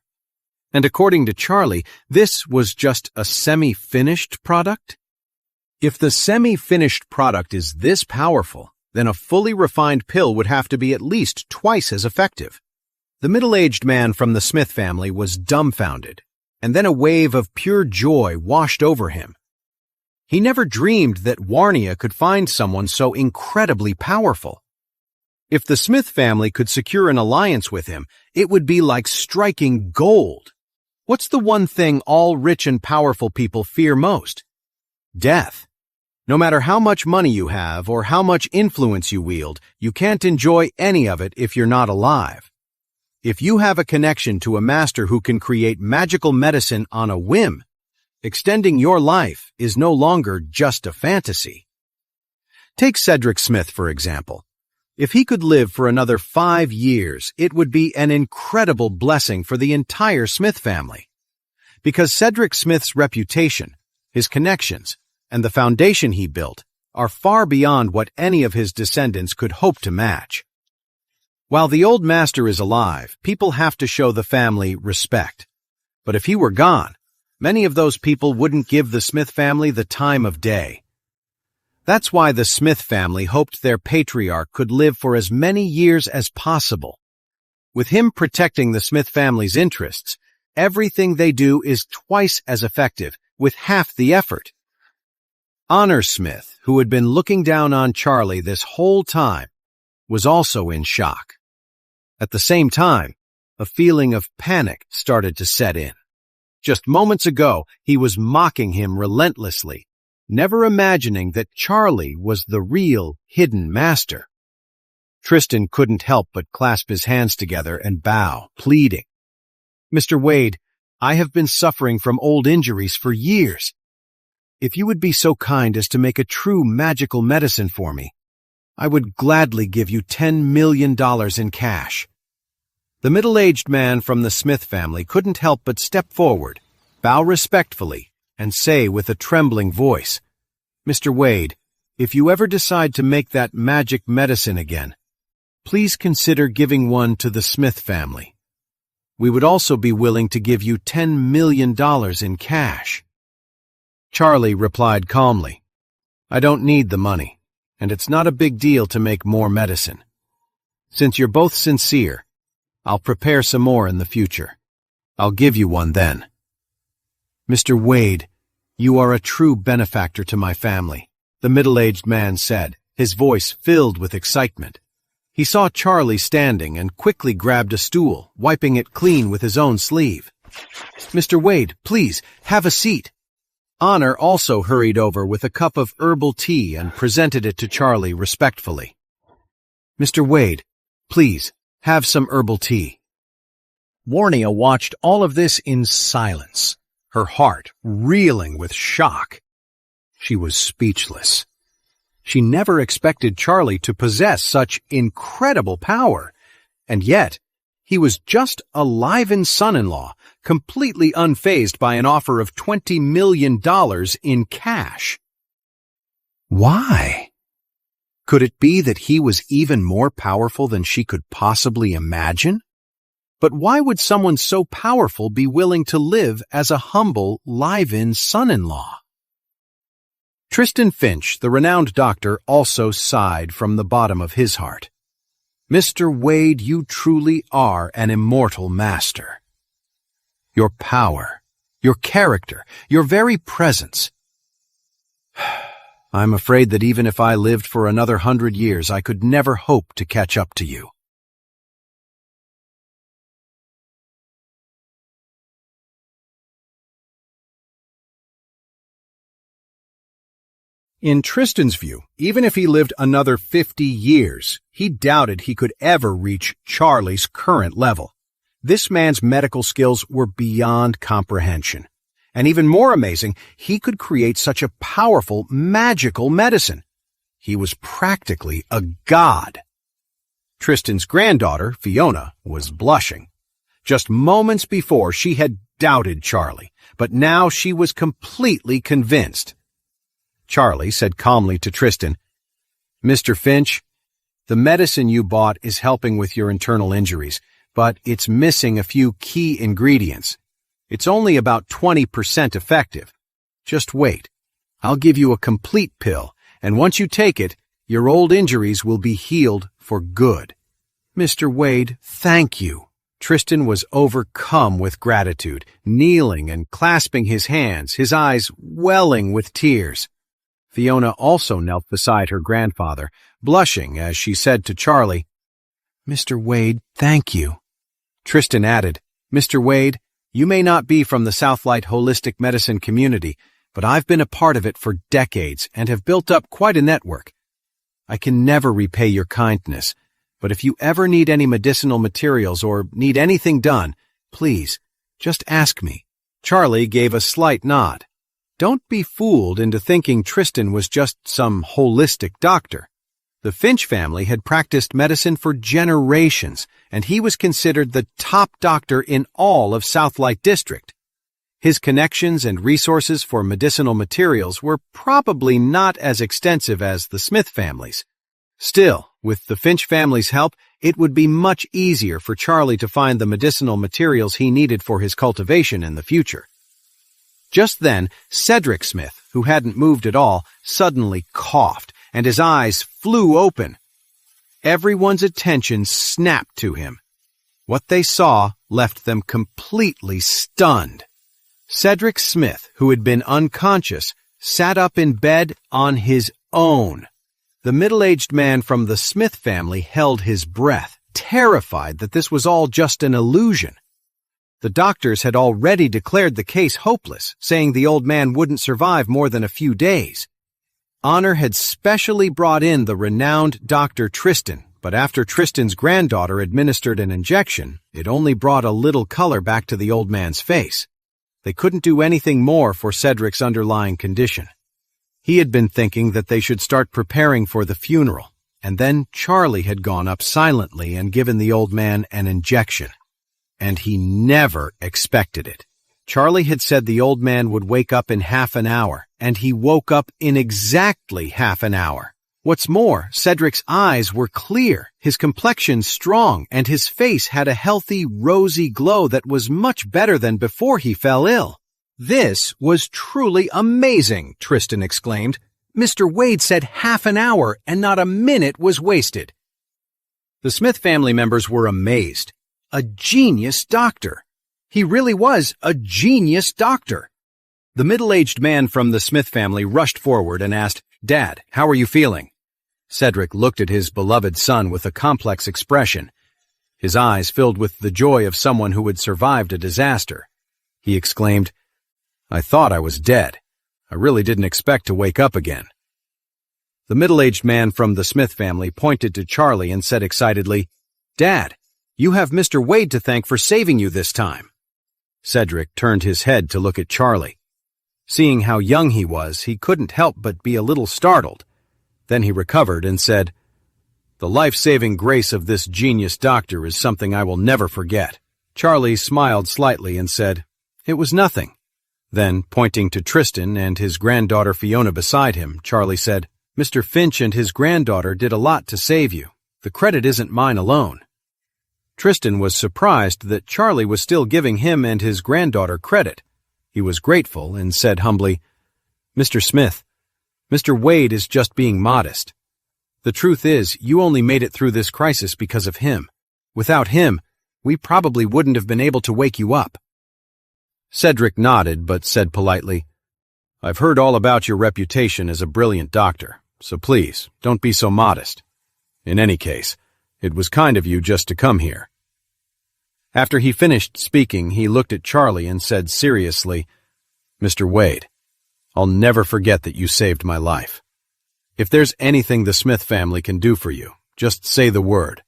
And according to Charlie, this was just a semi-finished product? If the semi-finished product is this powerful, then a fully refined pill would have to be at least twice as effective. The middle-aged man from the Smith family was dumbfounded, and then a wave of pure joy washed over him. He never dreamed that Warnia could find someone so incredibly powerful. If the Smith family could secure an alliance with him, it would be like striking gold. What's the one thing all rich and powerful people fear most? Death. No matter how much money you have or how much influence you wield, you can't enjoy any of it if you're not alive. If you have a connection to a master who can create magical medicine on a whim, extending your life is no longer just a fantasy. Take Cedric Smith, for example. If he could live for another 5 years, it would be an incredible blessing for the entire Smith family. Because Cedric Smith's reputation, his connections, and the foundation he built are far beyond what any of his descendants could hope to match. While the old master is alive, people have to show the family respect. But if he were gone, many of those people wouldn't give the Smith family the time of day. That's why the Smith family hoped their patriarch could live for as many years as possible. With him protecting the Smith family's interests, everything they do is twice as effective, with half the effort. Honor Smith, who had been looking down on Charlie this whole time, was also in shock. At the same time, a feeling of panic started to set in. Just moments ago, he was mocking him relentlessly, never imagining that Charlie was the real hidden master. Tristan couldn't help but clasp his hands together and bow, pleading. "Mr. Wade, I have been suffering from old injuries for years. If you would be so kind as to make a true magical medicine for me, I would gladly give you $10 million in cash." The middle-aged man from the Smith family couldn't help but step forward, bow respectfully, and say with a trembling voice, "Mr. Wade, if you ever decide to make that magic medicine again, please consider giving one to the Smith family. We would also be willing to give you $10 million in cash." Charlie replied calmly, "I don't need the money, and it's not a big deal to make more medicine. Since you're both sincere, I'll prepare some more in the future. I'll give you one then." "Mr. Wade, you are a true benefactor to my family," the middle-aged man said, his voice filled with excitement. He saw Charlie standing and quickly grabbed a stool, wiping it clean with his own sleeve. "Mr. Wade, please, have a seat." Honor also hurried over with a cup of herbal tea and presented it to Charlie respectfully. "Mr. Wade, please, have some herbal tea." Warnia watched all of this in silence, her heart reeling with shock. She was speechless. She never expected Charlie to possess such incredible power, and yet he was just a live-in son-in-law, completely unfazed by an offer of $20 million in cash. Why? Could it be that he was even more powerful than she could possibly imagine? But why would someone so powerful be willing to live as a humble, live-in son-in-law? Tristan Finch, the renowned doctor, also sighed from the bottom of his heart. "Mr. Wade, you truly are an immortal master. Your power, your character, your very presence. I'm afraid that even if I lived for another 100 years, I could never hope to catch up to you." In Tristan's view, even if he lived another 50 years, he doubted he could ever reach Charlie's current level. This man's medical skills were beyond comprehension. And even more amazing, he could create such a powerful, magical medicine. He was practically a god. Tristan's granddaughter, Fiona, was blushing. Just moments before, she had doubted Charlie, but now she was completely convinced. Charlie said calmly to Tristan, "Mr. Finch, the medicine you bought is helping with your internal injuries, but it's missing a few key ingredients. It's only about 20% effective. Just wait. I'll give you a complete pill, and once you take it, your old injuries will be healed for good." "Mr. Wade, thank you." Tristan was overcome with gratitude, kneeling and clasping his hands, his eyes welling with tears. Fiona also knelt beside her grandfather, blushing as she said to Charlie, "Mr. Wade, thank you." Tristan added, "Mr. Wade, you may not be from the Southlight holistic medicine community, but I've been a part of it for decades and have built up quite a network. I can never repay your kindness, but if you ever need any medicinal materials or need anything done, please, just ask me." Charlie gave a slight nod. Don't be fooled into thinking Tristan was just some holistic doctor. The Finch family had practiced medicine for generations, and he was considered the top doctor in all of Southlight District. His connections and resources for medicinal materials were probably not as extensive as the Smith family's. Still, with the Finch family's help, it would be much easier for Charlie to find the medicinal materials he needed for his cultivation in the future. Just then, Cedric Smith, who hadn't moved at all, suddenly coughed, and his eyes flew open. Everyone's attention snapped to him. What they saw left them completely stunned. Cedric Smith, who had been unconscious, sat up in bed on his own. The middle-aged man from the Smith family held his breath, terrified that this was all just an illusion. The doctors had already declared the case hopeless, saying the old man wouldn't survive more than a few days. Honor had specially brought in the renowned Dr. Tristan, but after Tristan's granddaughter administered an injection, it only brought a little color back to the old man's face. They couldn't do anything more for Cedric's underlying condition. He had been thinking that they should start preparing for the funeral, and then Charlie had gone up silently and given the old man an injection. And he never expected it. Charlie had said the old man would wake up in half an hour, and he woke up in exactly half an hour. What's more, Cedric's eyes were clear, his complexion strong, and his face had a healthy, rosy glow that was much better than before he fell ill. "This was truly amazing," Tristan exclaimed. "Mr. Wade said half an hour, and not a minute was wasted." The Smith family members were amazed. A genius doctor. He really was a genius doctor. The middle-aged man from the Smith family rushed forward and asked, "Dad, how are you feeling?" Cedric looked at his beloved son with a complex expression. His eyes filled with the joy of someone who had survived a disaster. He exclaimed, "I thought I was dead. I really didn't expect to wake up again." The middle-aged man from the Smith family pointed to Charlie and said excitedly, "Dad, you have Mr. Wade to thank for saving you this time." Cedric turned his head to look at Charlie. Seeing how young he was, he couldn't help but be a little startled. Then he recovered and said, "The life-saving grace of this genius doctor is something I will never forget." Charlie smiled slightly and said, "It was nothing." Then, pointing to Tristan and his granddaughter Fiona beside him, Charlie said, "Mr. Finch and his granddaughter did a lot to save you. The credit isn't mine alone." Tristan was surprised that Charlie was still giving him and his granddaughter credit. He was grateful and said humbly, "Mr. Smith, Mr. Wade is just being modest. The truth is, you only made it through this crisis because of him. Without him, we probably wouldn't have been able to wake you up." Cedric nodded but said politely, "I've heard all about your reputation as a brilliant doctor, so please, don't be so modest. In any case, it was kind of you just to come here." After he finished speaking, he looked at Charlie and said seriously, "Mr. Wade, I'll never forget that you saved my life. If there's anything the Smith family can do for you, just say the word."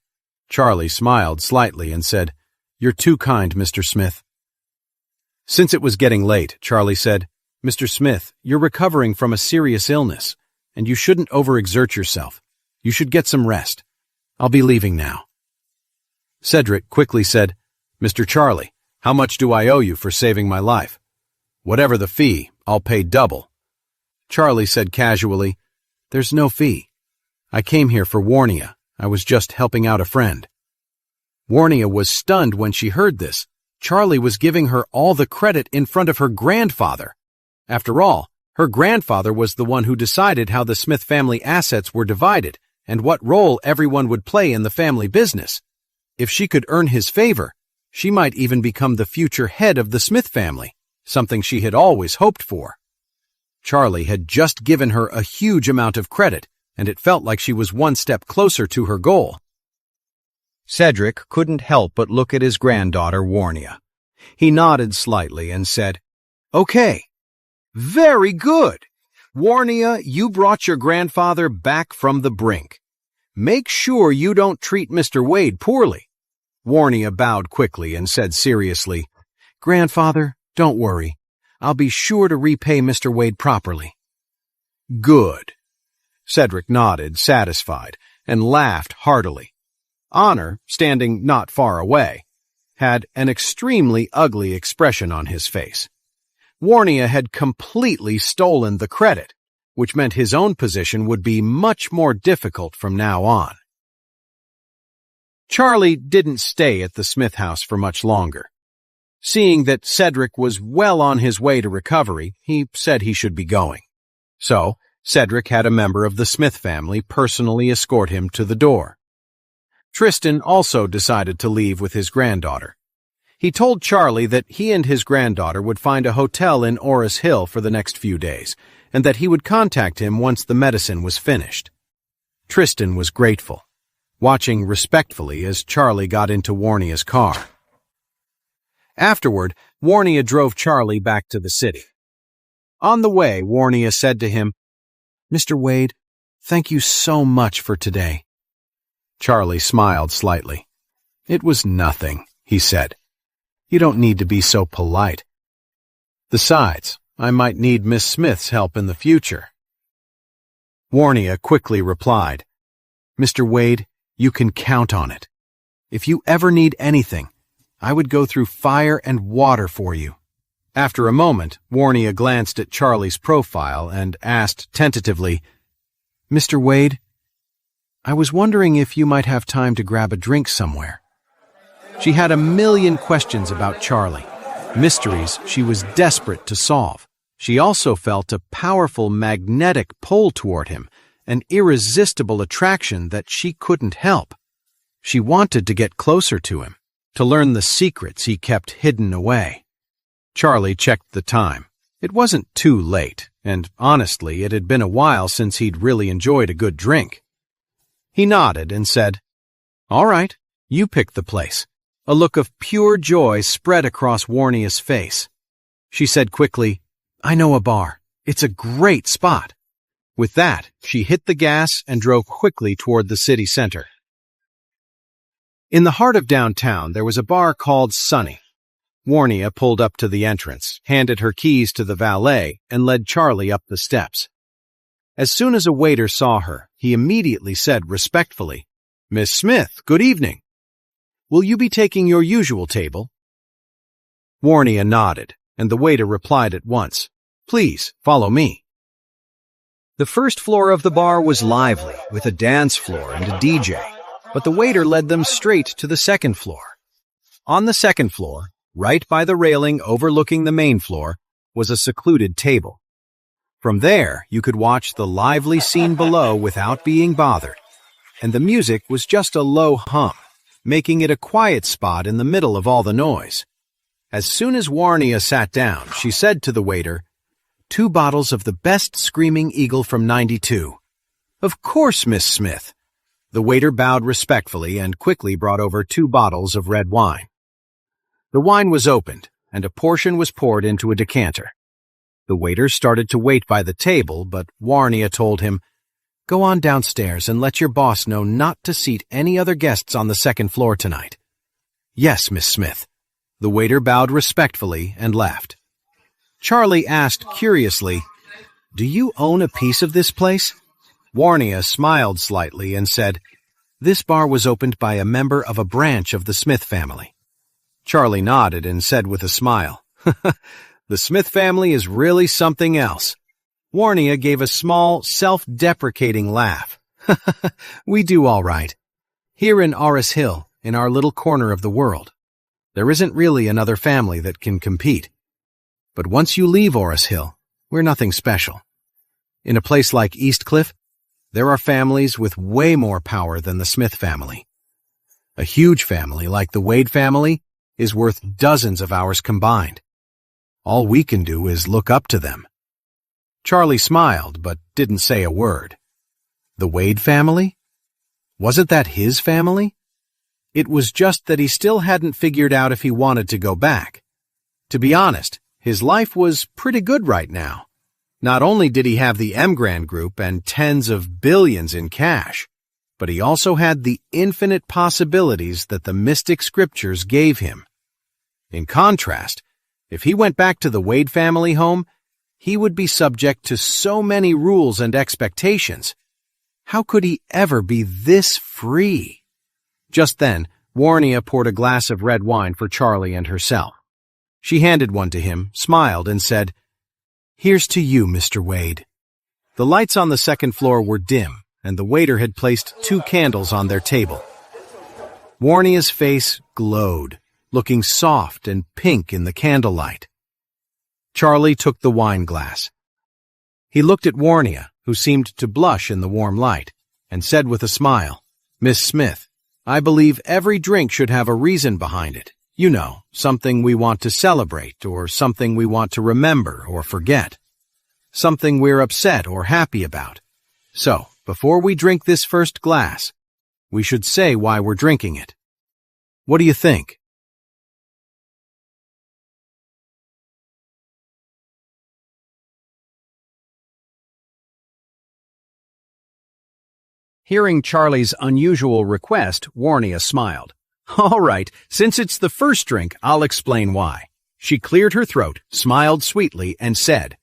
Charlie smiled slightly and said, "You're too kind, Mr. Smith." Since it was getting late, Charlie said, "Mr. Smith, you're recovering from a serious illness, and you shouldn't overexert yourself. You should get some rest. I'll be leaving now." Cedric quickly said, "Mr. Charlie, how much do I owe you for saving my life? Whatever the fee, I'll pay double." Charlie said casually, "There's no fee. I came here for Warnia. I was just helping out a friend." Warnia was stunned when she heard this. Charlie was giving her all the credit in front of her grandfather. After all, her grandfather was the one who decided how the Smith family assets were divided and what role everyone would play in the family business. If she could earn his favor, she might even become the future head of the Smith family, something she had always hoped for. Charlie had just given her a huge amount of credit, and it felt like she was one step closer to her goal. Cedric couldn't help but look at his granddaughter, Warnia. He nodded slightly and said, "Okay, very good. Warnia, you brought your grandfather back from the brink. Make sure you don't treat Mr. Wade poorly." Warnia bowed quickly and said seriously, "Grandfather, don't worry. I'll be sure to repay Mr. Wade properly." "Good." Cedric nodded, satisfied, and laughed heartily. Honor, standing not far away, had an extremely ugly expression on his face. Warnia had completely stolen the credit, which meant his own position would be much more difficult from now on. Charlie didn't stay at the Smith house for much longer. Seeing that Cedric was well on his way to recovery, he said he should be going. So, Cedric had a member of the Smith family personally escort him to the door. Tristan also decided to leave with his granddaughter. He told Charlie that he and his granddaughter would find a hotel in Orris Hill for the next few days, and that he would contact him once the medicine was finished. Tristan was grateful, watching respectfully as Charlie got into Warnia's car. Afterward, Warnia drove Charlie back to the city. On the way, Warnia said to him, "Mr. Wade, thank you so much for today." Charlie smiled slightly. "It was nothing," he said. "You don't need to be so polite. Besides, I might need Miss Smith's help in the future." Warnia quickly replied, Mr. Wade, you can count on it. If you ever need anything, I would go through fire and water for you." After a moment, Warnia glanced at Charlie's profile and asked tentatively, "Mr. Wade, I was wondering if you might have time to grab a drink somewhere." She had a million questions about Charlie, mysteries she was desperate to solve. She also felt a powerful magnetic pull toward him, an irresistible attraction that she couldn't help. She wanted to get closer to him, to learn the secrets he kept hidden away. Charlie checked the time. It wasn't too late, and honestly, it had been a while since he'd really enjoyed a good drink. He nodded and said, "All right, you pick the place." A look of pure joy spread across Warnia's face. She said quickly, "I know a bar. It's a great spot." With that, she hit the gas and drove quickly toward the city center. In the heart of downtown, there was a bar called Sunny. Warnia pulled up to the entrance, handed her keys to the valet, and led Charlie up the steps. As soon as a waiter saw her, he immediately said respectfully, "Miss Smith, good evening. Will you be taking your usual table?" Warnia nodded, and the waiter replied at once, "Please, follow me." The first floor of the bar was lively, with a dance floor and a DJ, but the waiter led them straight to the second floor. On the second floor, right by the railing overlooking the main floor, was a secluded table. From there, you could watch the lively scene below without being bothered, and the music was just a low hum, making it a quiet spot in the middle of all the noise. As soon as Warnia sat down, she said to the waiter, "2 bottles of the best Screaming Eagle from '92. "Of course, Miss Smith." The waiter bowed respectfully and quickly brought over 2 bottles of red wine. The wine was opened, and a portion was poured into a decanter. The waiter started to wait by the table, but Warnia told him, "Go on downstairs and let your boss know not to seat any other guests on the second floor tonight." "Yes, Miss Smith." The waiter bowed respectfully and left. Charlie asked curiously, "Do you own a piece of this place?" Warnia smiled slightly and said, "This bar was opened by a member of a branch of the Smith family." Charlie nodded and said with a smile, "The Smith family is really something else." Warnia gave a small, self-deprecating laugh. "We do all right. Here in Auris Hill, in our little corner of the world, there isn't really another family that can compete. But once you leave Auris Hill, we're nothing special. In a place like East Cliff, there are families with way more power than the Smith family. A huge family like the Wade family is worth dozens of ours combined. All we can do is look up to them." Charlie smiled, but didn't say a word. The Wade family? Wasn't that his family? It was just that he still hadn't figured out if he wanted to go back. To be honest, his life was pretty good right now. Not only did he have the Emgrand Group and tens of billions in cash, but he also had the infinite possibilities that the mystic scriptures gave him. In contrast, if he went back to the Wade family home, he would be subject to so many rules and expectations. How could he ever be this free? Just then, Warnia poured a glass of red wine for Charlie and herself. She handed one to him, smiled, and said, "Here's to you, Mr. Wade." The lights on the second floor were dim, and the waiter had placed 2 candles on their table. Warnia's face glowed, looking soft and pink in the candlelight. Charlie took the wine glass. He looked at Warnia, who seemed to blush in the warm light, and said with a smile, "Miss Smith, I believe every drink should have a reason behind it. You know, something we want to celebrate, or something we want to remember or forget. Something we're upset or happy about. So, before we drink this first glass, we should say why we're drinking it. What do you think?" Hearing Charlie's unusual request, Warnia smiled. "All right, since it's the first drink, I'll explain why." She cleared her throat, smiled sweetly, and said,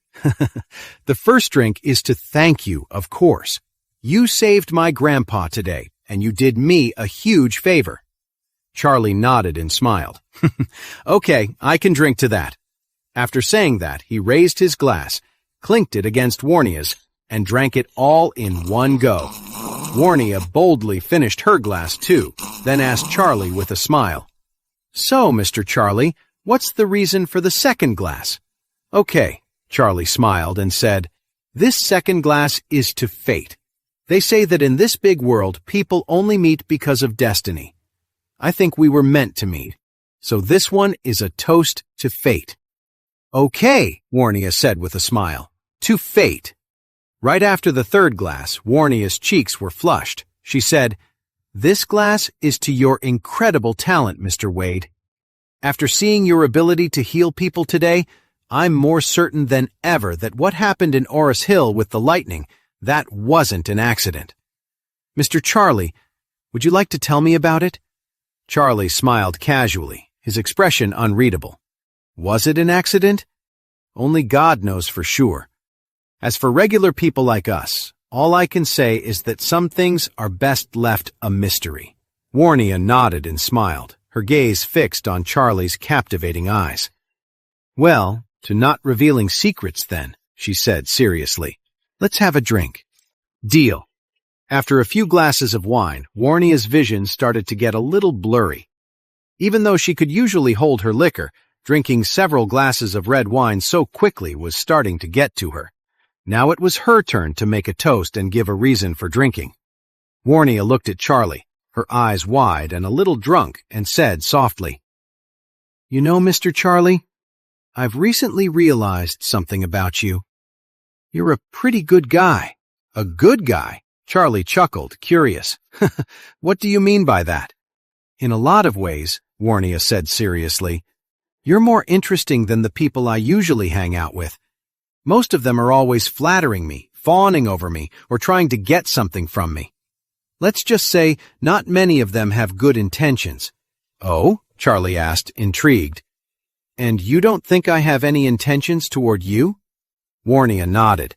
"The first drink is to thank you, of course. You saved my grandpa today, and you did me a huge favor. Charlie nodded and smiled. Okay, I can drink to that. After saying that, he raised his glass, clinked it against Warnia's, and drank it all in one go. Warnia boldly finished her glass too, then asked Charlie with a smile, "So, Mr. Charlie, what's the reason for the second glass?" "Okay," Charlie smiled and said, "This second glass is to fate. They say that in this big world, people only meet because of destiny. I think we were meant to meet, so this one is a toast to fate." "Okay," Warnia said with a smile, "to fate." Right after the third glass, Warnia's cheeks were flushed. She said, "This glass is to your incredible talent, Mr. Wade. After seeing your ability to heal people today, I'm more certain than ever that what happened in Oris Hill with the lightning, that wasn't an accident. Mr. Charlie, would you like to tell me about it?" Charlie smiled casually, his expression unreadable. Was it an accident? Only God knows for sure. As for regular people like us, all I can say is that some things are best left a mystery. Warnia nodded and smiled, her gaze fixed on Charlie's captivating eyes. "Well, to not revealing secrets then," she said seriously. "Let's have a drink." "Deal." After a few glasses of wine, Warnia's vision started to get a little blurry. Even though she could usually hold her liquor, drinking several glasses of red wine so quickly was starting to get to her. Now it was her turn to make a toast and give a reason for drinking. Warnia looked at Charlie, her eyes wide and a little drunk, and said softly, "You know, Mr. Charlie, I've recently realized something about you. You're a pretty good guy." "A good guy?" Charlie chuckled, curious. "What do you mean by that?" "In a lot of ways," Warnia said seriously, "you're more interesting than the people I usually hang out with. Most of them are always flattering me, fawning over me, or trying to get something from me. Let's just say not many of them have good intentions." "Oh?" Charlie asked, intrigued. "And you don't think I have any intentions toward you?" Warnia nodded.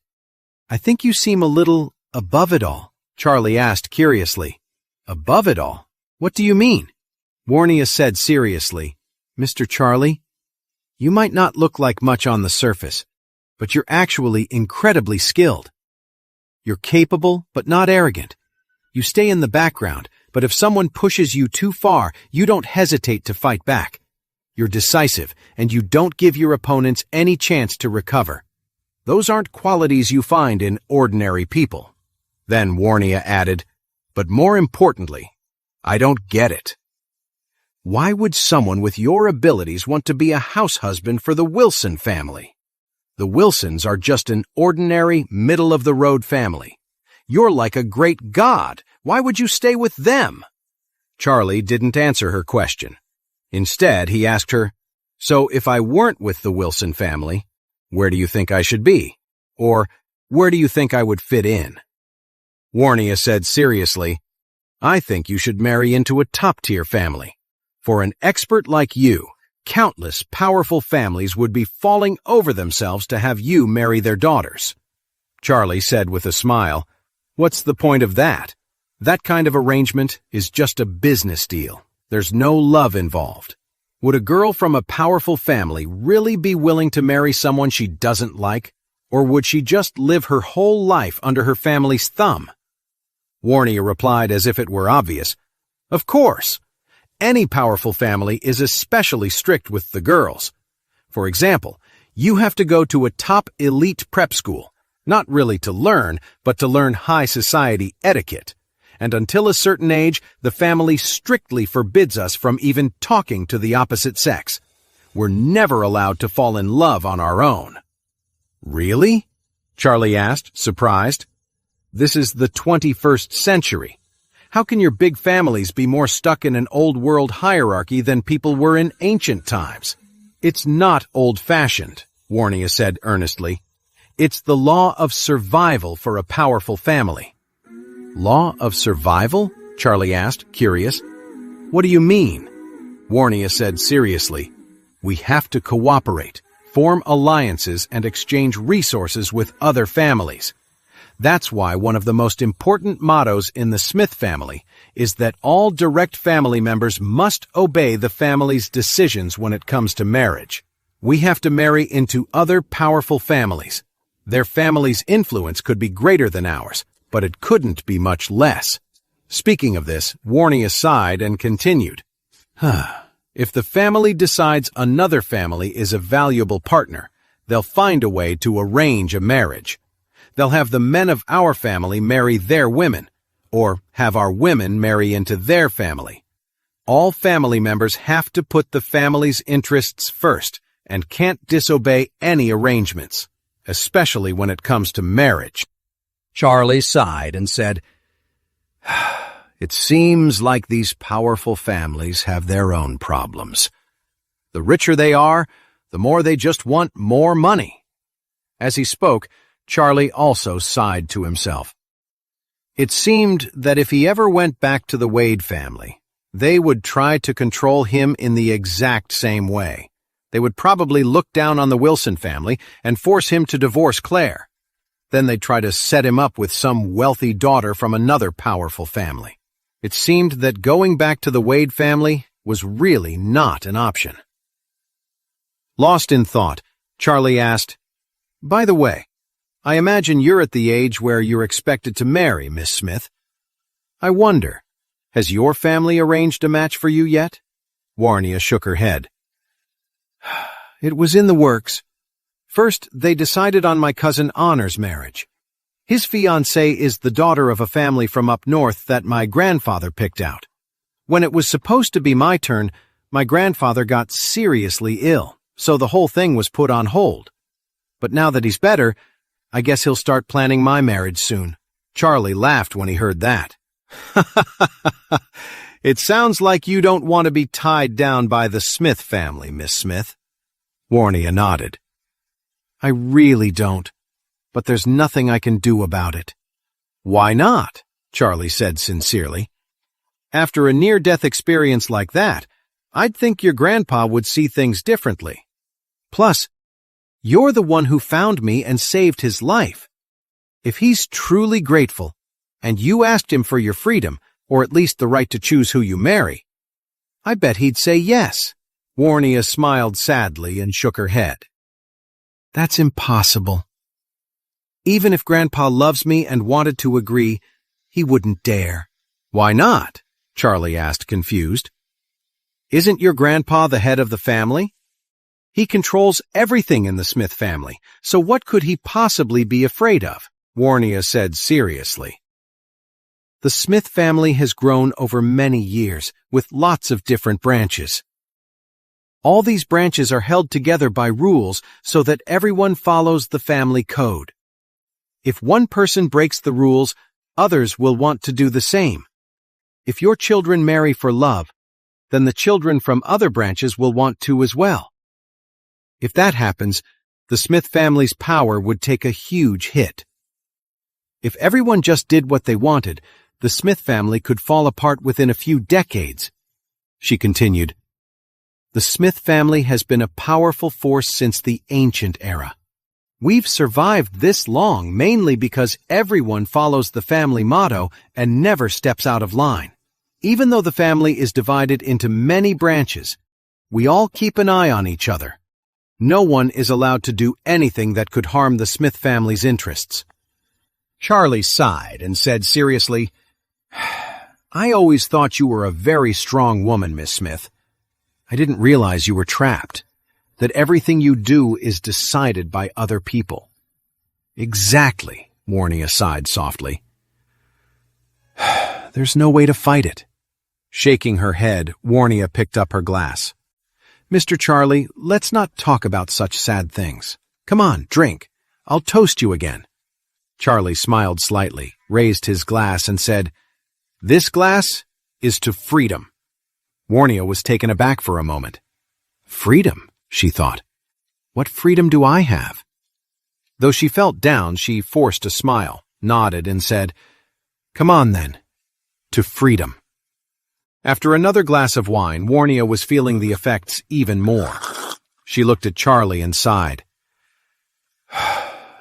"I think you seem a little above it all," Charlie asked curiously. "Above it all? What do you mean?" Warnia said seriously, "Mr. Charlie, you might not look like much on the surface, but you're actually incredibly skilled. You're capable, but not arrogant. You stay in the background, but if someone pushes you too far, you don't hesitate to fight back. You're decisive, and you don't give your opponents any chance to recover. Those aren't qualities you find in ordinary people." Then Warnia added, "But more importantly, I don't get it. Why would someone with your abilities want to be a house husband for the Wilson family? The Wilsons are just an ordinary, middle-of-the-road family. You're like a great god. Why would you stay with them?" Charlie didn't answer her question. Instead, he asked her, "So if I weren't with the Wilson family, where do you think I should be? Or where do you think I would fit in?" Warnia said seriously, "I think you should marry into a top-tier family. For an expert like you, countless powerful families would be falling over themselves to have you marry their daughters." Charlie said with a smile, "What's the point of that? That kind of arrangement is just a business deal. There's no love involved. Would a girl from a powerful family really be willing to marry someone she doesn't like? Or would she just live her whole life under her family's thumb?" Warnia replied as if it were obvious, "Of course. Any powerful family is especially strict with the girls. For example, you have to go to a top elite prep school, not really to learn, but to learn high society etiquette. And until a certain age, the family strictly forbids us from even talking to the opposite sex. We're never allowed to fall in love on our own." "Really?" Charlie asked, surprised. "This is the 21st century. How can your big families be more stuck in an old-world hierarchy than people were in ancient times?" "It's not old-fashioned," Warnia said earnestly. "It's the law of survival for a powerful family." "Law of survival?" Charlie asked, curious. "What do you mean?" Warnia said seriously, "We have to cooperate, form alliances, and exchange resources with other families. That's why one of the most important mottos in the Smith family is that all direct family members must obey the family's decisions when it comes to marriage. We have to marry into other powerful families. Their family's influence could be greater than ours, but it couldn't be much less. Speaking of this, Warnia sighed and continued. If the family decides another family is a valuable partner, they'll find a way to arrange a marriage. They'll have the men of our family marry their women, or have our women marry into their family. All family members have to put the family's interests first and can't disobey any arrangements, especially when it comes to marriage. Charlie sighed and said, It seems like these powerful families have their own problems. The richer they are, the more they just want more money. As he spoke, Charlie also sighed to himself. It seemed that if he ever went back to the Wade family, they would try to control him in the exact same way. They would probably look down on the Wilson family and force him to divorce Claire. Then they'd try to set him up with some wealthy daughter from another powerful family. It seemed that going back to the Wade family was really not an option. Lost in thought, Charlie asked, By the way, I imagine you're at the age where you're expected to marry, Miss Smith. I wonder, has your family arranged a match for you yet? Warnia shook her head. It was in the works. First, they decided on my cousin Honor's marriage. His fiancée is the daughter of a family from up north that my grandfather picked out. When it was supposed to be my turn, my grandfather got seriously ill, so the whole thing was put on hold. But now that he's better, I guess he'll start planning my marriage soon. Charlie laughed when he heard that. It sounds like you don't want to be tied down by the Smith family, Miss Smith. Warnia nodded. I really don't, but there's nothing I can do about it. Why not? Charlie said sincerely. After a near-death experience like that, I'd think your grandpa would see things differently. Plus, you're the one who found me and saved his life. If he's truly grateful, and you asked him for your freedom, or at least the right to choose who you marry, I bet he'd say yes. Warnia smiled sadly and shook her head. That's impossible. Even if Grandpa loves me and wanted to agree, he wouldn't dare. Why not? Charlie asked, confused. Isn't your grandpa the head of the family? He controls everything in the Smith family, so what could he possibly be afraid of? Warnia said seriously. The Smith family has grown over many years, with lots of different branches. All these branches are held together by rules so that everyone follows the family code. If one person breaks the rules, others will want to do the same. If your children marry for love, then the children from other branches will want to as well. If that happens, the Smith family's power would take a huge hit. If everyone just did what they wanted, the Smith family could fall apart within a few decades. She continued, The Smith family has been a powerful force since the ancient era. We've survived this long mainly because everyone follows the family motto and never steps out of line. Even though the family is divided into many branches, we all keep an eye on each other. No one is allowed to do anything that could harm the Smith family's interests. Charlie sighed and said seriously, I always thought you were a very strong woman, Miss Smith. I didn't realize you were trapped, that everything you do is decided by other people. Exactly, Warnia sighed softly. There's no way to fight it. Shaking her head, Warnia picked up her glass. Mr. Charlie, let's not talk about such sad things. Come on, drink. I'll toast you again. Charlie smiled slightly, raised his glass, and said, This glass is to freedom. Warnia was taken aback for a moment. Freedom, she thought. What freedom do I have? Though she felt down, she forced a smile, nodded, and said, Come on, then. To freedom. After another glass of wine, Warnia was feeling the effects even more. She looked at Charlie and sighed.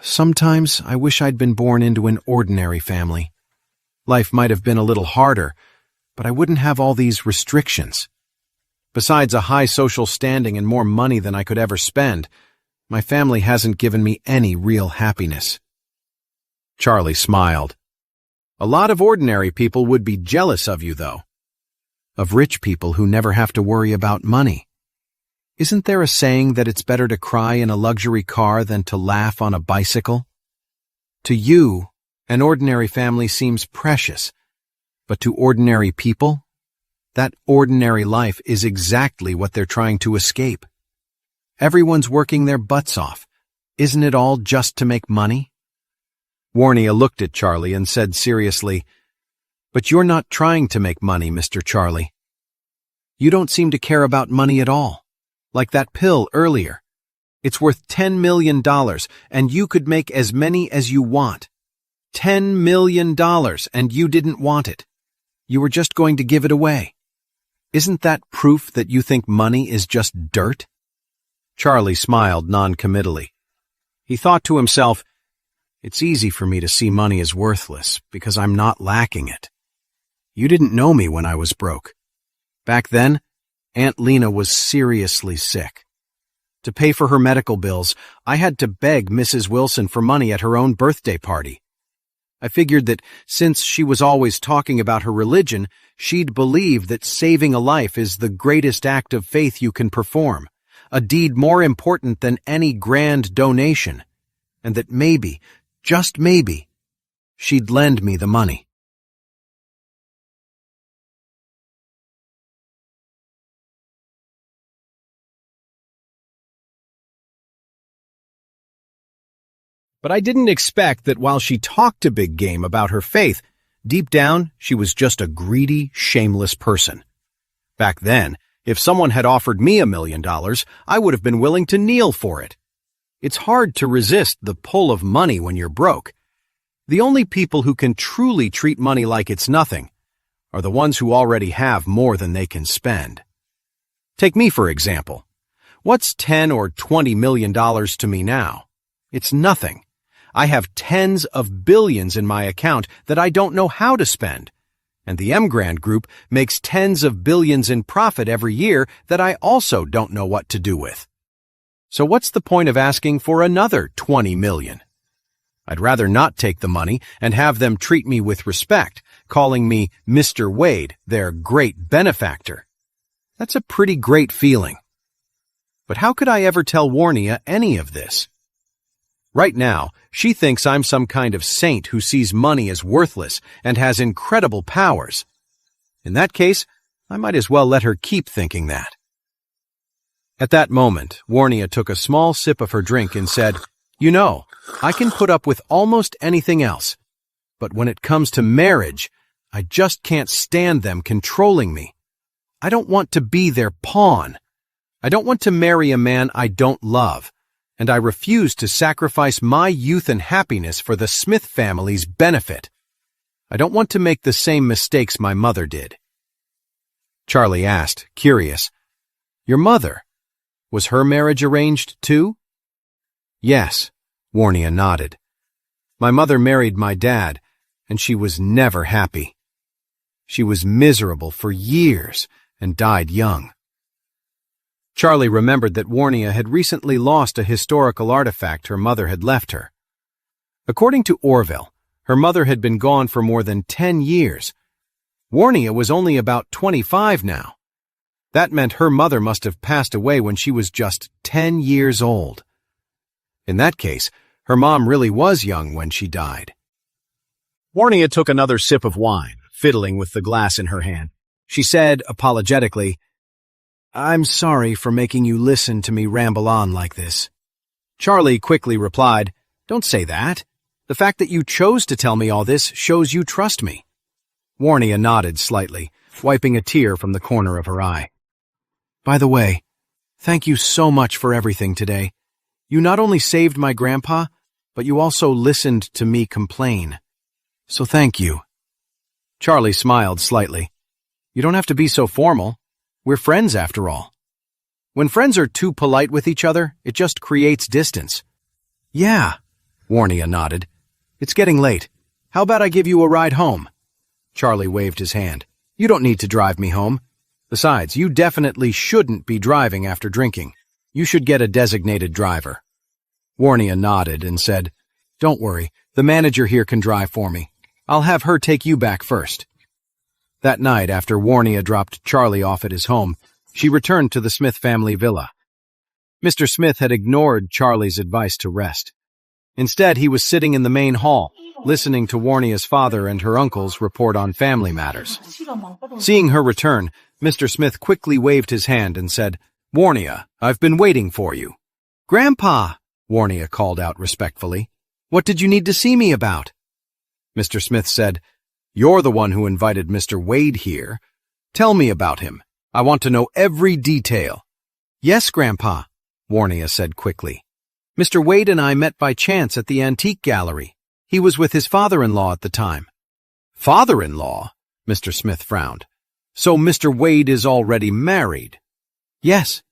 Sometimes I wish I'd been born into an ordinary family. Life might have been a little harder, but I wouldn't have all these restrictions. Besides a high social standing and more money than I could ever spend, my family hasn't given me any real happiness. Charlie smiled. A lot of ordinary people would be jealous of you, though. Of rich people who never have to worry about money. Isn't there a saying that it's better to cry in a luxury car than to laugh on a bicycle? To you, an ordinary family seems precious, but to ordinary people, that ordinary life is exactly what they're trying to escape. Everyone's working their butts off. Isn't it all just to make money? Warnia looked at Charlie and said seriously, "But you're not trying to make money, Mr. Charlie. You don't seem to care about money at all, like that pill earlier. It's worth $10 million, and you could make as many as you want. $10 million, and you didn't want it. You were just going to give it away. Isn't that proof that you think money is just dirt?" Charlie smiled non-committally. He thought to himself, "It's easy for me to see money as worthless because I'm not lacking it. You didn't know me when I was broke. Back then, Aunt Lena was seriously sick. To pay for her medical bills, I had to beg Mrs. Wilson for money at her own birthday party. I figured that since she was always talking about her religion, she'd believe that saving a life is the greatest act of faith you can perform, a deed more important than any grand donation, and that maybe, just maybe, she'd lend me the money." But I didn't expect that while she talked a big game about her faith, deep down she was just a greedy, shameless person. Back then, if someone had offered me $1 million, I would have been willing to kneel for it. It's hard to resist the pull of money when you're broke. The only people who can truly treat money like it's nothing are the ones who already have more than they can spend. Take me, for example. What's $10 or $20 million to me now? It's nothing. I have tens of billions in my account that I don't know how to spend, and the Emgrand Group makes tens of billions in profit every year that I also don't know what to do with. So what's the point of asking for another 20 million? I'd rather not take the money and have them treat me with respect, calling me Mr. Wade, their great benefactor. That's a pretty great feeling. But how could I ever tell Warnia any of this? Right now, she thinks I'm some kind of saint who sees money as worthless and has incredible powers. In that case, I might as well let her keep thinking that. At that moment, Warnia took a small sip of her drink and said, "You know, I can put up with almost anything else. But when it comes to marriage, I just can't stand them controlling me. I don't want to be their pawn. I don't want to marry a man I don't love. And I refuse to sacrifice my youth and happiness for the Smith family's benefit. I don't want to make the same mistakes my mother did." Charlie asked, curious, "Your mother? Was her marriage arranged too?" "Yes," Warnia nodded. "My mother married my dad, and she was never happy. She was miserable for years and died young." Charlie remembered that Warnia had recently lost a historical artifact her mother had left her. According to Orville, her mother had been gone for more than 10 years. Warnia was only about 25 now. That meant her mother must have passed away when she was just 10 years old. In that case, her mom really was young when she died. Warnia took another sip of wine, fiddling with the glass in her hand. She said, apologetically, "I'm sorry for making you listen to me ramble on like this." Charlie quickly replied, "Don't say that. The fact that you chose to tell me all this shows you trust me." Warnia nodded slightly, wiping a tear from the corner of her eye. "By the way, thank you so much for everything today. You not only saved my grandpa, but you also listened to me complain. So thank you." Charlie smiled slightly. "You don't have to be so formal. We're friends, after all. When friends are too polite with each other, it just creates distance." "Yeah," Warnia nodded. It's getting late. How about I give you a ride home? Charlie waved his hand. You don't need to drive me home. Besides, you definitely shouldn't be driving after drinking. You should get a designated driver. Warnia nodded and said, Don't worry, the manager here can drive for me. I'll have her take you back first. That night, after Warnia dropped Charlie off at his home, she returned to the Smith family villa. Mr. Smith had ignored Charlie's advice to rest. Instead, he was sitting in the main hall, listening to Warnia's father and her uncles report on family matters. Seeing her return, Mr. Smith quickly waved his hand and said, Warnia, I've been waiting for you. Grandpa, Warnia called out respectfully. What did you need to see me about? Mr. Smith said, You're the one who invited Mr. Wade here. Tell me about him. I want to know every detail. Yes, Grandpa, Warnia said quickly. Mr. Wade and I met by chance at the antique gallery. He was with his father-in-law at the time. Father-in-law? Mr. Smith frowned. So Mr. Wade is already married? Yes,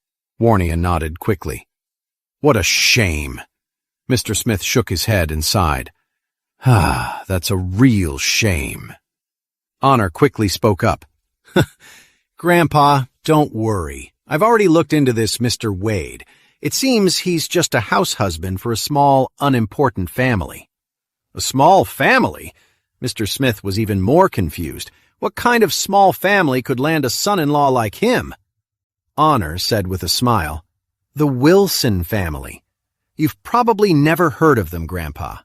Warnia nodded quickly. What a shame. Mr. Smith shook his head and sighed. Ah, that's a real shame. Honor quickly spoke up. Grandpa, don't worry. I've already looked into this Mr. Wade. It seems he's just a house husband for a small, unimportant family. A small family? Mr. Smith was even more confused. What kind of small family could land a son-in-law like him? Honor said with a smile, The Wilson family. You've probably never heard of them, Grandpa.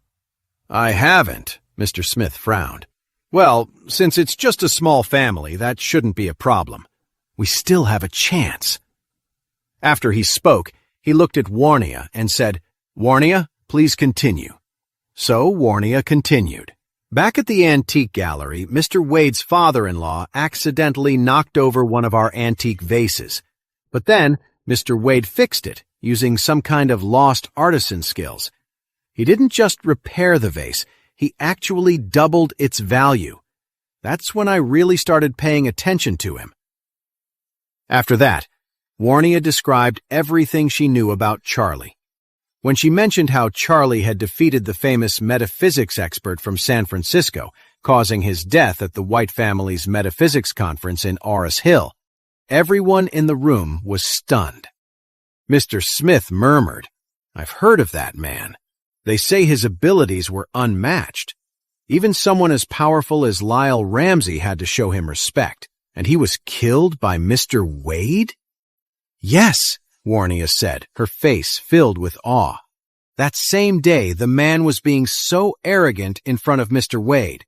I haven't, Mr. Smith frowned. Well, since it's just a small family, that shouldn't be a problem. We still have a chance. After he spoke, he looked at Warnia and said, Warnia, please continue. So Warnia continued. Back at the antique gallery, Mr. Wade's father-in-law accidentally knocked over one of our antique vases. But then, Mr. Wade fixed it, using some kind of lost artisan skills. He didn't just repair the vase, he actually doubled its value. That's when I really started paying attention to him. After that, Warnia described everything she knew about Charlie. When she mentioned how Charlie had defeated the famous metaphysics expert from San Francisco, causing his death at the White family's metaphysics conference in Orris Hill, everyone in the room was stunned. Mr. Smith murmured, I've heard of that man. They say his abilities were unmatched. Even someone as powerful as Lyle Ramsey had to show him respect, and he was killed by Mr. Wade? Yes, Warnia said, her face filled with awe. That same day, the man was being so arrogant in front of Mr. Wade.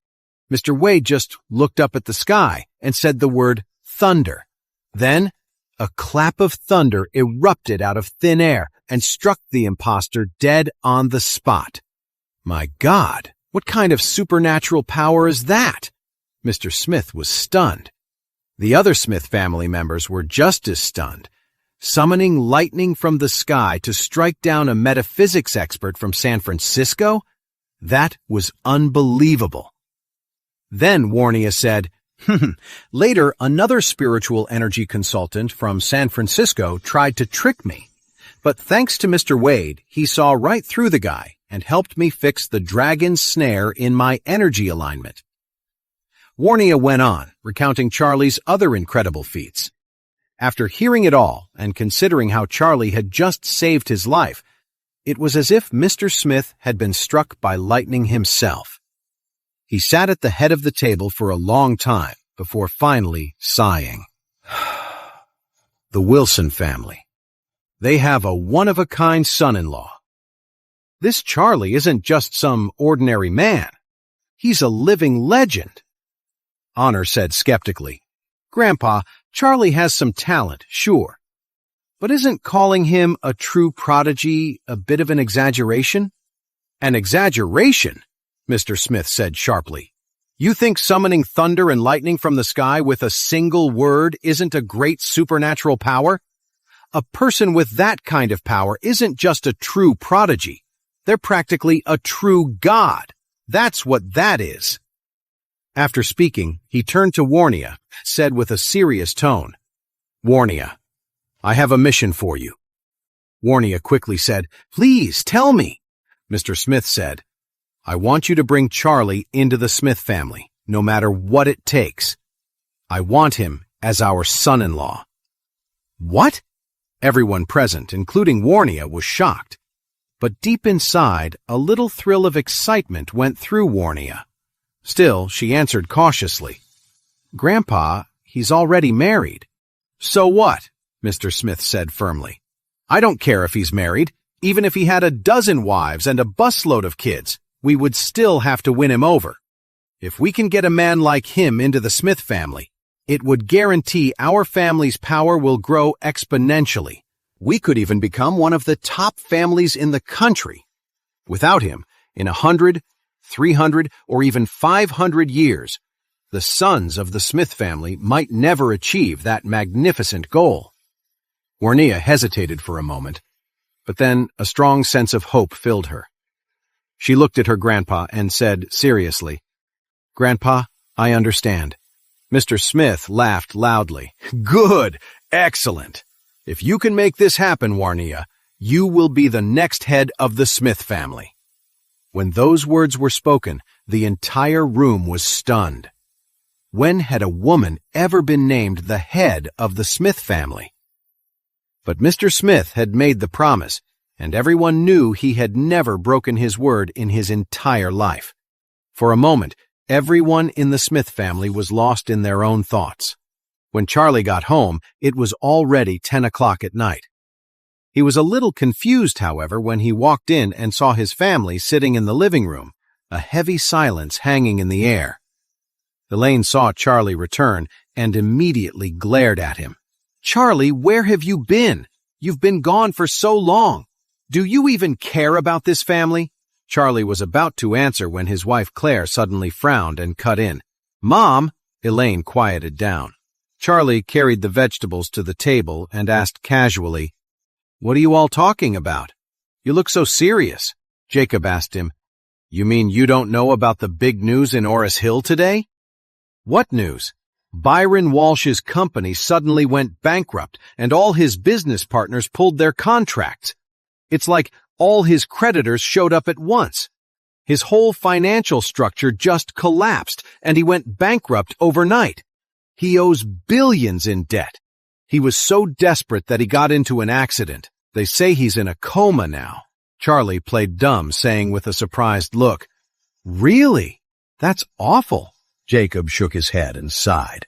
Mr. Wade just looked up at the sky and said the word thunder. Then, a clap of thunder erupted out of thin air and struck the imposter dead on the spot. My God, what kind of supernatural power is that? Mr. Smith was stunned. The other Smith family members were just as stunned. Summoning lightning from the sky to strike down a metaphysics expert from San Francisco? That was unbelievable. Then Warnia said, Later, another spiritual energy consultant from San Francisco tried to trick me. But thanks to Mr. Wade, he saw right through the guy and helped me fix the dragon's snare in my energy alignment. Warnia went on, recounting Charlie's other incredible feats. After hearing it all and considering how Charlie had just saved his life, it was as if Mr. Smith had been struck by lightning himself. He sat at the head of the table for a long time before finally sighing. The Wilson family. They have a one-of-a-kind son-in-law. This Charlie isn't just some ordinary man. He's a living legend. Honor said skeptically, Grandpa, Charlie has some talent, sure. But isn't calling him a true prodigy a bit of an exaggeration? An exaggeration? Mr. Smith said sharply. You think summoning thunder and lightning from the sky with a single word isn't a great supernatural power? A person with that kind of power isn't just a true prodigy. They're practically a true god. That's what that is. After speaking, he turned to Warnia, said with a serious tone, Warnia, I have a mission for you. Warnia quickly said, Please tell me. Mr. Smith said. "I want you to bring Charlie into the Smith family, no matter what it takes. I want him as our son-in-law." "What?" Everyone present, including Warnia, was shocked. But deep inside, a little thrill of excitement went through Warnia. Still, she answered cautiously, "Grandpa, he's already married." "So what?" Mr. Smith said firmly. "I don't care if he's married. Even if he had a dozen wives and a busload of kids, we would still have to win him over. If we can get a man like him into the Smith family, it would guarantee our family's power will grow exponentially. We could even become one of the top families in the country. Without him, in 100, 300, or even 500 years, the sons of the Smith family might never achieve that magnificent goal." Warnia hesitated for a moment, but then a strong sense of hope filled her. She looked at her grandpa and said seriously, "Grandpa, I understand." Mr. Smith laughed loudly. "Good! Excellent! If you can make this happen, Warnia, you will be the next head of the Smith family." When those words were spoken, the entire room was stunned. When had a woman ever been named the head of the Smith family? But Mr. Smith had made the promise, and everyone knew he had never broken his word in his entire life. For a moment, everyone in the Smith family was lost in their own thoughts. When Charlie got home, it was already 10 o'clock at night. He was a little confused, however, when he walked in and saw his family sitting in the living room, a heavy silence hanging in the air. Elaine saw Charlie return and immediately glared at him. "Charlie, where have you been? You've been gone for so long. Do you even care about this family?" Charlie was about to answer when his wife Claire suddenly frowned and cut in. "Mom!" Elaine quieted down. Charlie carried the vegetables to the table and asked casually, "What are you all talking about? You look so serious." Jacob asked him, "You mean you don't know about the big news in Orris Hill today?" "What news?" "Byron Walsh's company suddenly went bankrupt and all his business partners pulled their contracts. It's like all his creditors showed up at once. His whole financial structure just collapsed and he went bankrupt overnight. He owes billions in debt. He was so desperate that he got into an accident. They say he's in a coma now." Charlie played dumb, saying with a surprised look, "Really? That's awful." Jacob shook his head and sighed.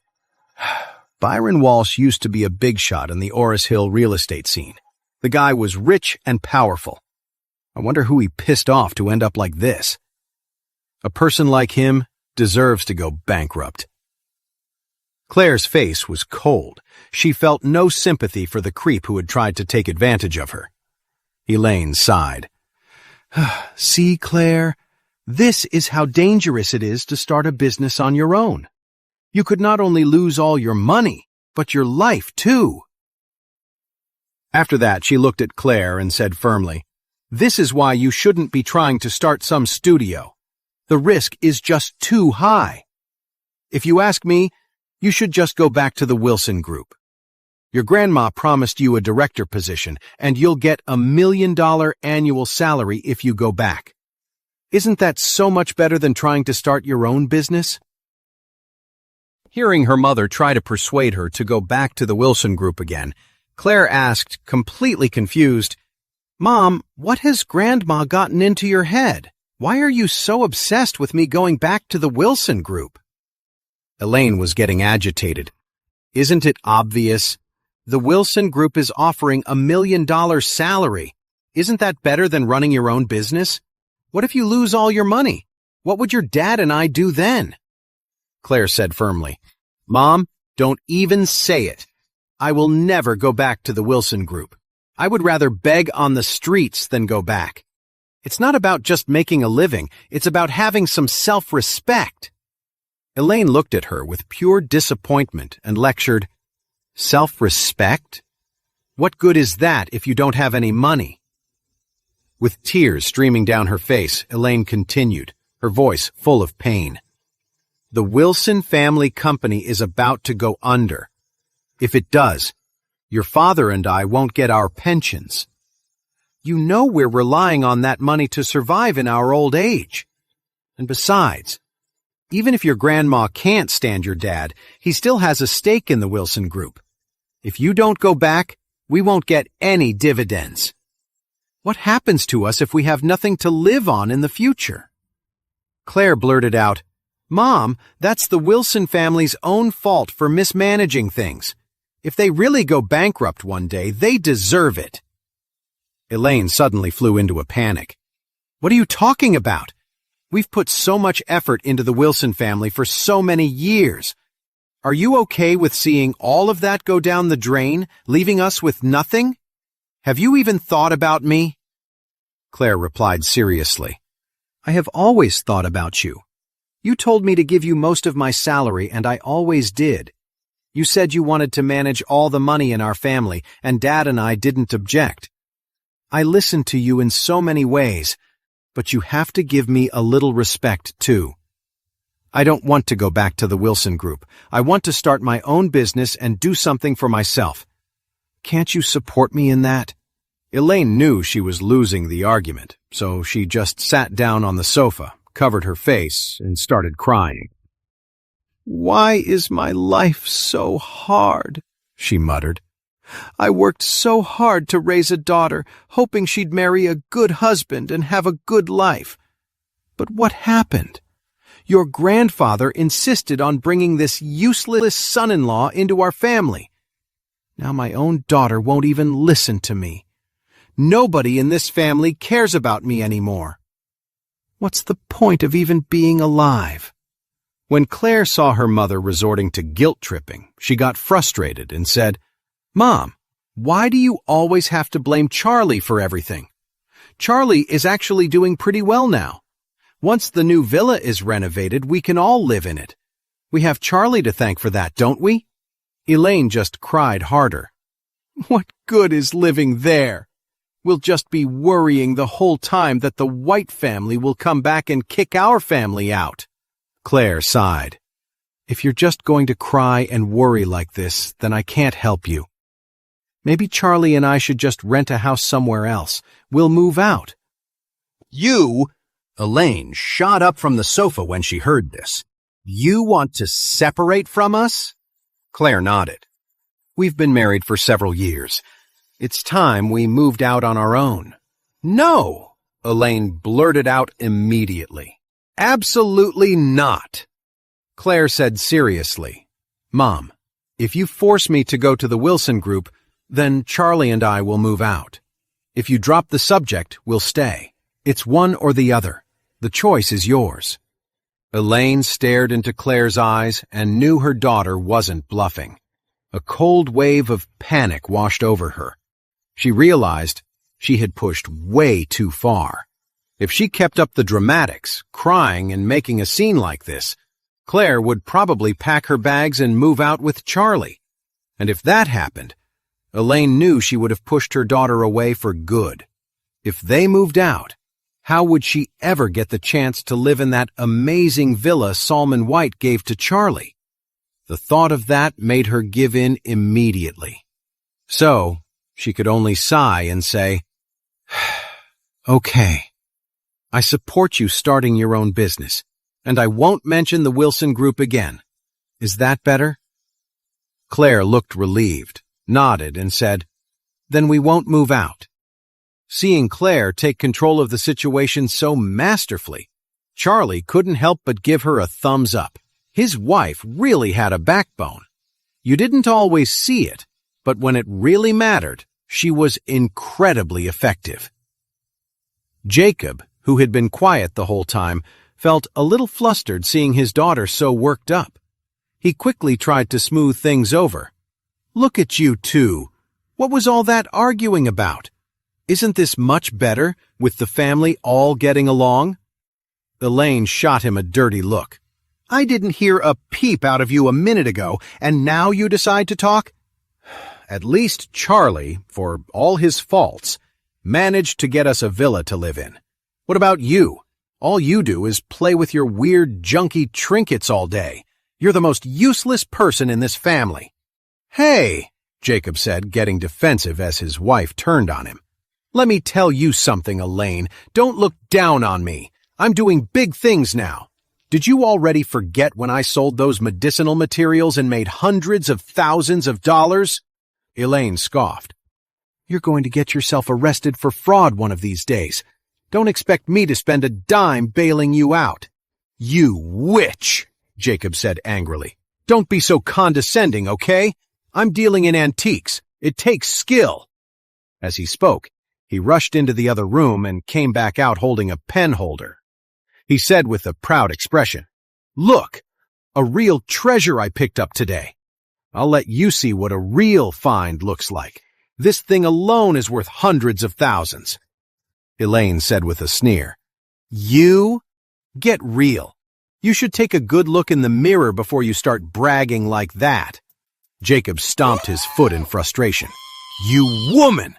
Byron Walsh used to be a big shot in the Orris Hill real estate scene. The guy was rich and powerful. I wonder who he pissed off to end up like this. A person like him deserves to go bankrupt. Claire's face was cold. She felt no sympathy for the creep who had tried to take advantage of her. Elaine sighed. "See, Claire, this is how dangerous it is to start a business on your own. You could not only lose all your money, but your life too." After that, she looked at Claire and said firmly, "This is why you shouldn't be trying to start some studio. The risk is just too high. If you ask me, you should just go back to the Wilson Group. Your grandma promised you a director position, and you'll get $1 million annual salary if you go back. Isn't that so much better than trying to start your own business?" Hearing her mother try to persuade her to go back to the Wilson Group again, Claire asked, completely confused, "Mom, what has Grandma gotten into your head? Why are you so obsessed with me going back to the Wilson Group?" Elaine was getting agitated. "Isn't it obvious? The Wilson Group is offering $1 million salary. Isn't that better than running your own business? What if you lose all your money? What would your dad and I do then?" Claire said firmly, "Mom, don't even say it. I will never go back to the Wilson Group. I would rather beg on the streets than go back. It's not about just making a living. It's about having some self-respect." Elaine looked at her with pure disappointment and lectured, "Self-respect? What good is that if you don't have any money?" With tears streaming down her face, Elaine continued, her voice full of pain. "The Wilson family company is about to go under. If it does, your father and I won't get our pensions. You know we're relying on that money to survive in our old age. And besides, even if your grandma can't stand your dad, he still has a stake in the Wilson Group. If you don't go back, we won't get any dividends. What happens to us if we have nothing to live on in the future? Claire blurted out, Mom, that's the Wilson family's own fault for mismanaging things. If they really go bankrupt one day, they deserve it. Elaine suddenly flew into a panic. What are you talking about? We've put so much effort into the Wilson family for so many years. Are you okay with seeing all of that go down the drain, leaving us with nothing? Have you even thought about me? Claire replied seriously. I have always thought about you. You told me to give you most of my salary, and I always did. You said you wanted to manage all the money in our family, and Dad and I didn't object. I listened to you in so many ways, but you have to give me a little respect, too. I don't want to go back to the Wilson Group. I want to start my own business and do something for myself. Can't you support me in that? Elaine knew she was losing the argument, so she just sat down on the sofa, covered her face, and started crying. Why is my life so hard? She muttered. I worked so hard to raise a daughter, hoping she'd marry a good husband and have a good life. But what happened? Your grandfather insisted on bringing this useless son-in-law into our family. Now my own daughter won't even listen to me. Nobody in this family cares about me anymore. What's the point of even being alive? When Claire saw her mother resorting to guilt-tripping, she got frustrated and said, Mom, why do you always have to blame Charlie for everything? Charlie is actually doing pretty well now. Once the new villa is renovated, we can all live in it. We have Charlie to thank for that, don't we? Elaine just cried harder. What good is living there? We'll just be worrying the whole time that the White family will come back and kick our family out. Claire sighed. If you're just going to cry and worry like this, then I can't help you. Maybe Charlie and I should just rent a house somewhere else. We'll move out. You? Elaine shot up from the sofa when she heard this. You want to separate from us? Claire nodded. We've been married for several years. It's time we moved out on our own. No, Elaine blurted out immediately. Absolutely not. Claire said seriously, Mom, if you force me to go to the Wilson Group, then Charlie and I will move out. If you drop the subject, we'll stay. It's one or the other. The choice is yours. Elaine stared into Claire's eyes and knew her daughter wasn't bluffing. A cold wave of panic washed over her. She realized she had pushed way too far. If she kept up the dramatics, crying and making a scene like this, Claire would probably pack her bags and move out with Charlie. And if that happened, Elaine knew she would have pushed her daughter away for good. If they moved out, how would she ever get the chance to live in that amazing villa Salmon White gave to Charlie? The thought of that made her give in immediately. So, she could only sigh and say, Okay, I support you starting your own business, and I won't mention the Wilson Group again. Is that better? Claire looked relieved, nodded, and said, Then we won't move out. Seeing Claire take control of the situation so masterfully, Charlie couldn't help but give her a thumbs up. His wife really had a backbone. You didn't always see it, but when it really mattered, she was incredibly effective. Jacob, who had been quiet the whole time, felt a little flustered seeing his daughter so worked up. He quickly tried to smooth things over. Look at you two. What was all that arguing about? Isn't this much better, with the family all getting along? Elaine shot him a dirty look. I didn't hear a peep out of you a minute ago, and now you decide to talk? At least Charlie, for all his faults, managed to get us a villa to live in. What about you? All you do is play with your weird, junky trinkets all day. You're the most useless person in this family. Hey, Jacob said, getting defensive as his wife turned on him. Let me tell you something, Elaine. Don't look down on me. I'm doing big things now. Did you already forget when I sold those medicinal materials and made hundreds of thousands of dollars? Elaine scoffed. You're going to get yourself arrested for fraud one of these days. Don't expect me to spend a dime bailing you out. You witch, Jacob said angrily. Don't be so condescending, okay? I'm dealing in antiques. It takes skill. As he spoke, he rushed into the other room and came back out holding a pen holder. He said with a proud expression, Look, a real treasure I picked up today. I'll let you see what a real find looks like. This thing alone is worth hundreds of thousands. Elaine said with a sneer, You? Get real. You should take a good look in the mirror before you start bragging like that. Jacob stomped his foot in frustration. You woman!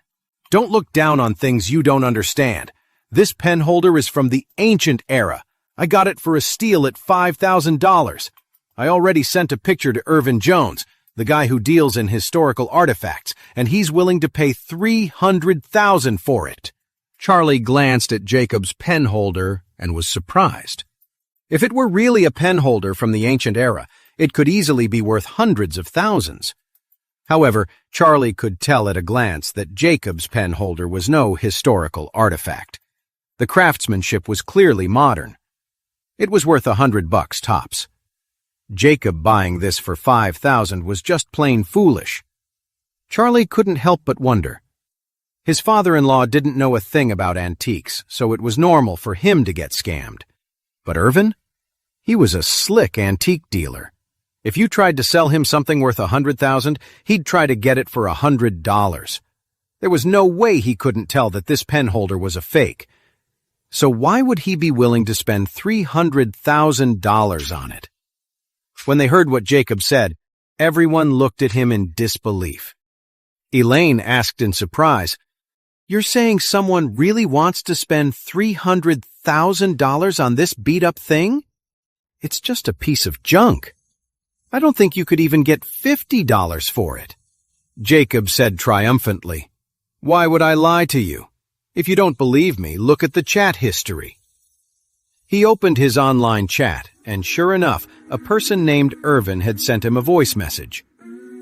Don't look down on things you don't understand. This pen holder is from the ancient era. I got it for a steal at $5,000. I already sent a picture to Irvin Jones, the guy who deals in historical artifacts, and he's willing to pay $300,000 for it. Charlie glanced at Jacob's pen holder and was surprised. If it were really a pen holder from the ancient era, it could easily be worth hundreds of thousands. However, Charlie could tell at a glance that Jacob's pen holder was no historical artifact. The craftsmanship was clearly modern. It was worth $100 tops. Jacob buying this for $5,000 was just plain foolish. Charlie couldn't help but wonder. His father-in-law didn't know a thing about antiques, so it was normal for him to get scammed. But Irvin? He was a slick antique dealer. If you tried to sell him something worth $100,000, he'd try to get it for $100. There was no way he couldn't tell that this pen holder was a fake. So why would he be willing to spend $300,000 on it? When they heard what Jacob said, everyone looked at him in disbelief. Elaine asked in surprise, You're saying someone really wants to spend $300,000 on this beat-up thing? It's just a piece of junk. I don't think you could even get $50 for it. Jacob said triumphantly, Why would I lie to you? If you don't believe me, look at the chat history. He opened his online chat, and sure enough, a person named Irvin had sent him a voice message.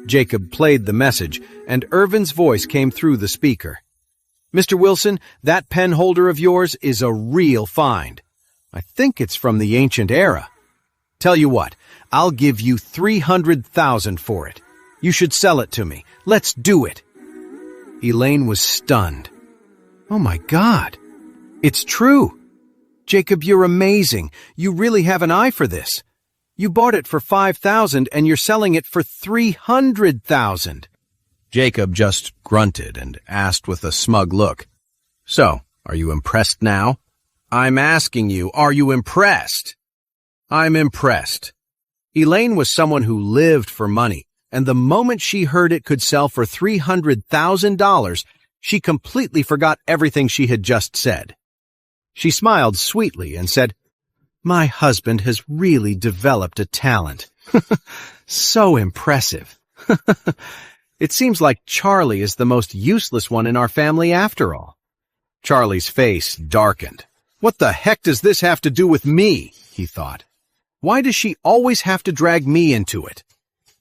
Jacob played the message, and Irvin's voice came through the speaker. Mr. Wilson, that pen holder of yours is a real find. I think it's from the ancient era. Tell you what, I'll give you $300,000 for it. You should sell it to me. Let's do it. Elaine was stunned. Oh my God, it's true. Jacob, you're amazing. You really have an eye for this. You bought it for $5,000 and you're selling it for $300,000. Jacob just grunted and asked with a smug look, So, are you impressed now? I'm asking you, are you impressed? I'm impressed. Elaine was someone who lived for money, and the moment she heard it could sell for $300,000, she completely forgot everything she had just said. She smiled sweetly and said, My husband has really developed a talent. So impressive. It seems like Charlie is the most useless one in our family after all. Charlie's face darkened. What the heck does this have to do with me? He thought. Why does she always have to drag me into it?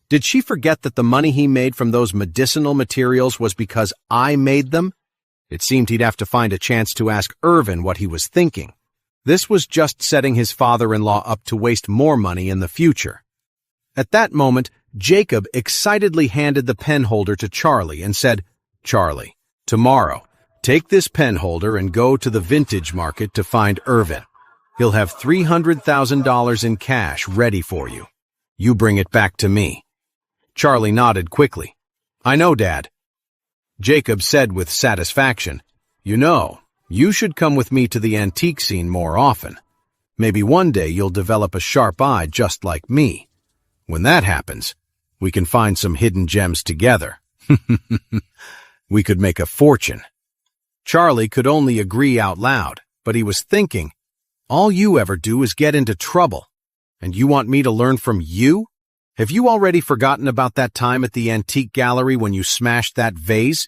Did she forget that the money he made from those medicinal materials was because I made them? It seemed he'd have to find a chance to ask Irvin what he was thinking. This was just setting his father-in-law up to waste more money in the future. At that moment, Jacob excitedly handed the pen holder to Charlie and said, Charlie, tomorrow, take this pen holder and go to the vintage market to find Irvin. He'll have $300,000 in cash ready for you. You bring it back to me. Charlie nodded quickly. I know, Dad. Jacob said with satisfaction, You know, you should come with me to the antique scene more often. Maybe one day you'll develop a sharp eye just like me. When that happens, we can find some hidden gems together. We could make a fortune. Charlie could only agree out loud, but he was thinking, All you ever do is get into trouble. And you want me to learn from you? Have you already forgotten about that time at the antique gallery when you smashed that vase?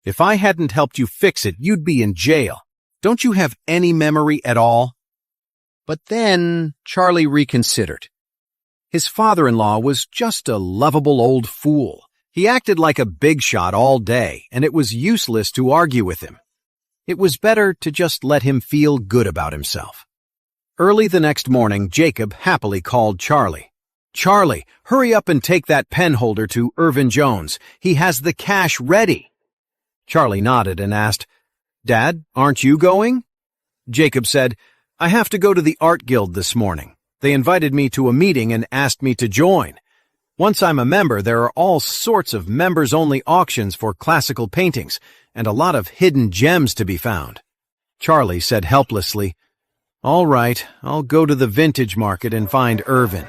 If I hadn't helped you fix it, you'd be in jail. Don't you have any memory at all?" But then Charlie reconsidered. His father-in-law was just a lovable old fool. He acted like a big shot all day, and it was useless to argue with him. It was better to just let him feel good about himself. Early the next morning, Jacob happily called Charlie. "Charlie, hurry up and take that pen holder to Irvin Jones. He has the cash ready." Charlie nodded and asked, "Dad, aren't you going?" Jacob said, "I have to go to the art guild this morning. They invited me to a meeting and asked me to join. Once I'm a member, there are all sorts of members-only auctions for classical paintings and a lot of hidden gems to be found." Charlie said helplessly, "All right, I'll go to the vintage market and find Irvin."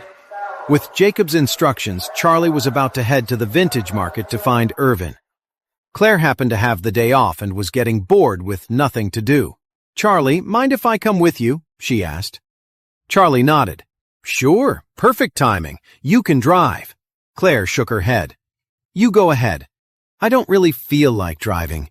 With Jacob's instructions, Charlie was about to head to the vintage market to find Irvin. Claire happened to have the day off and was getting bored with nothing to do. "Charlie, mind if I come with you?" she asked. Charlie nodded. "Sure, perfect timing. You can drive." Claire shook her head. "You go ahead. I don't really feel like driving.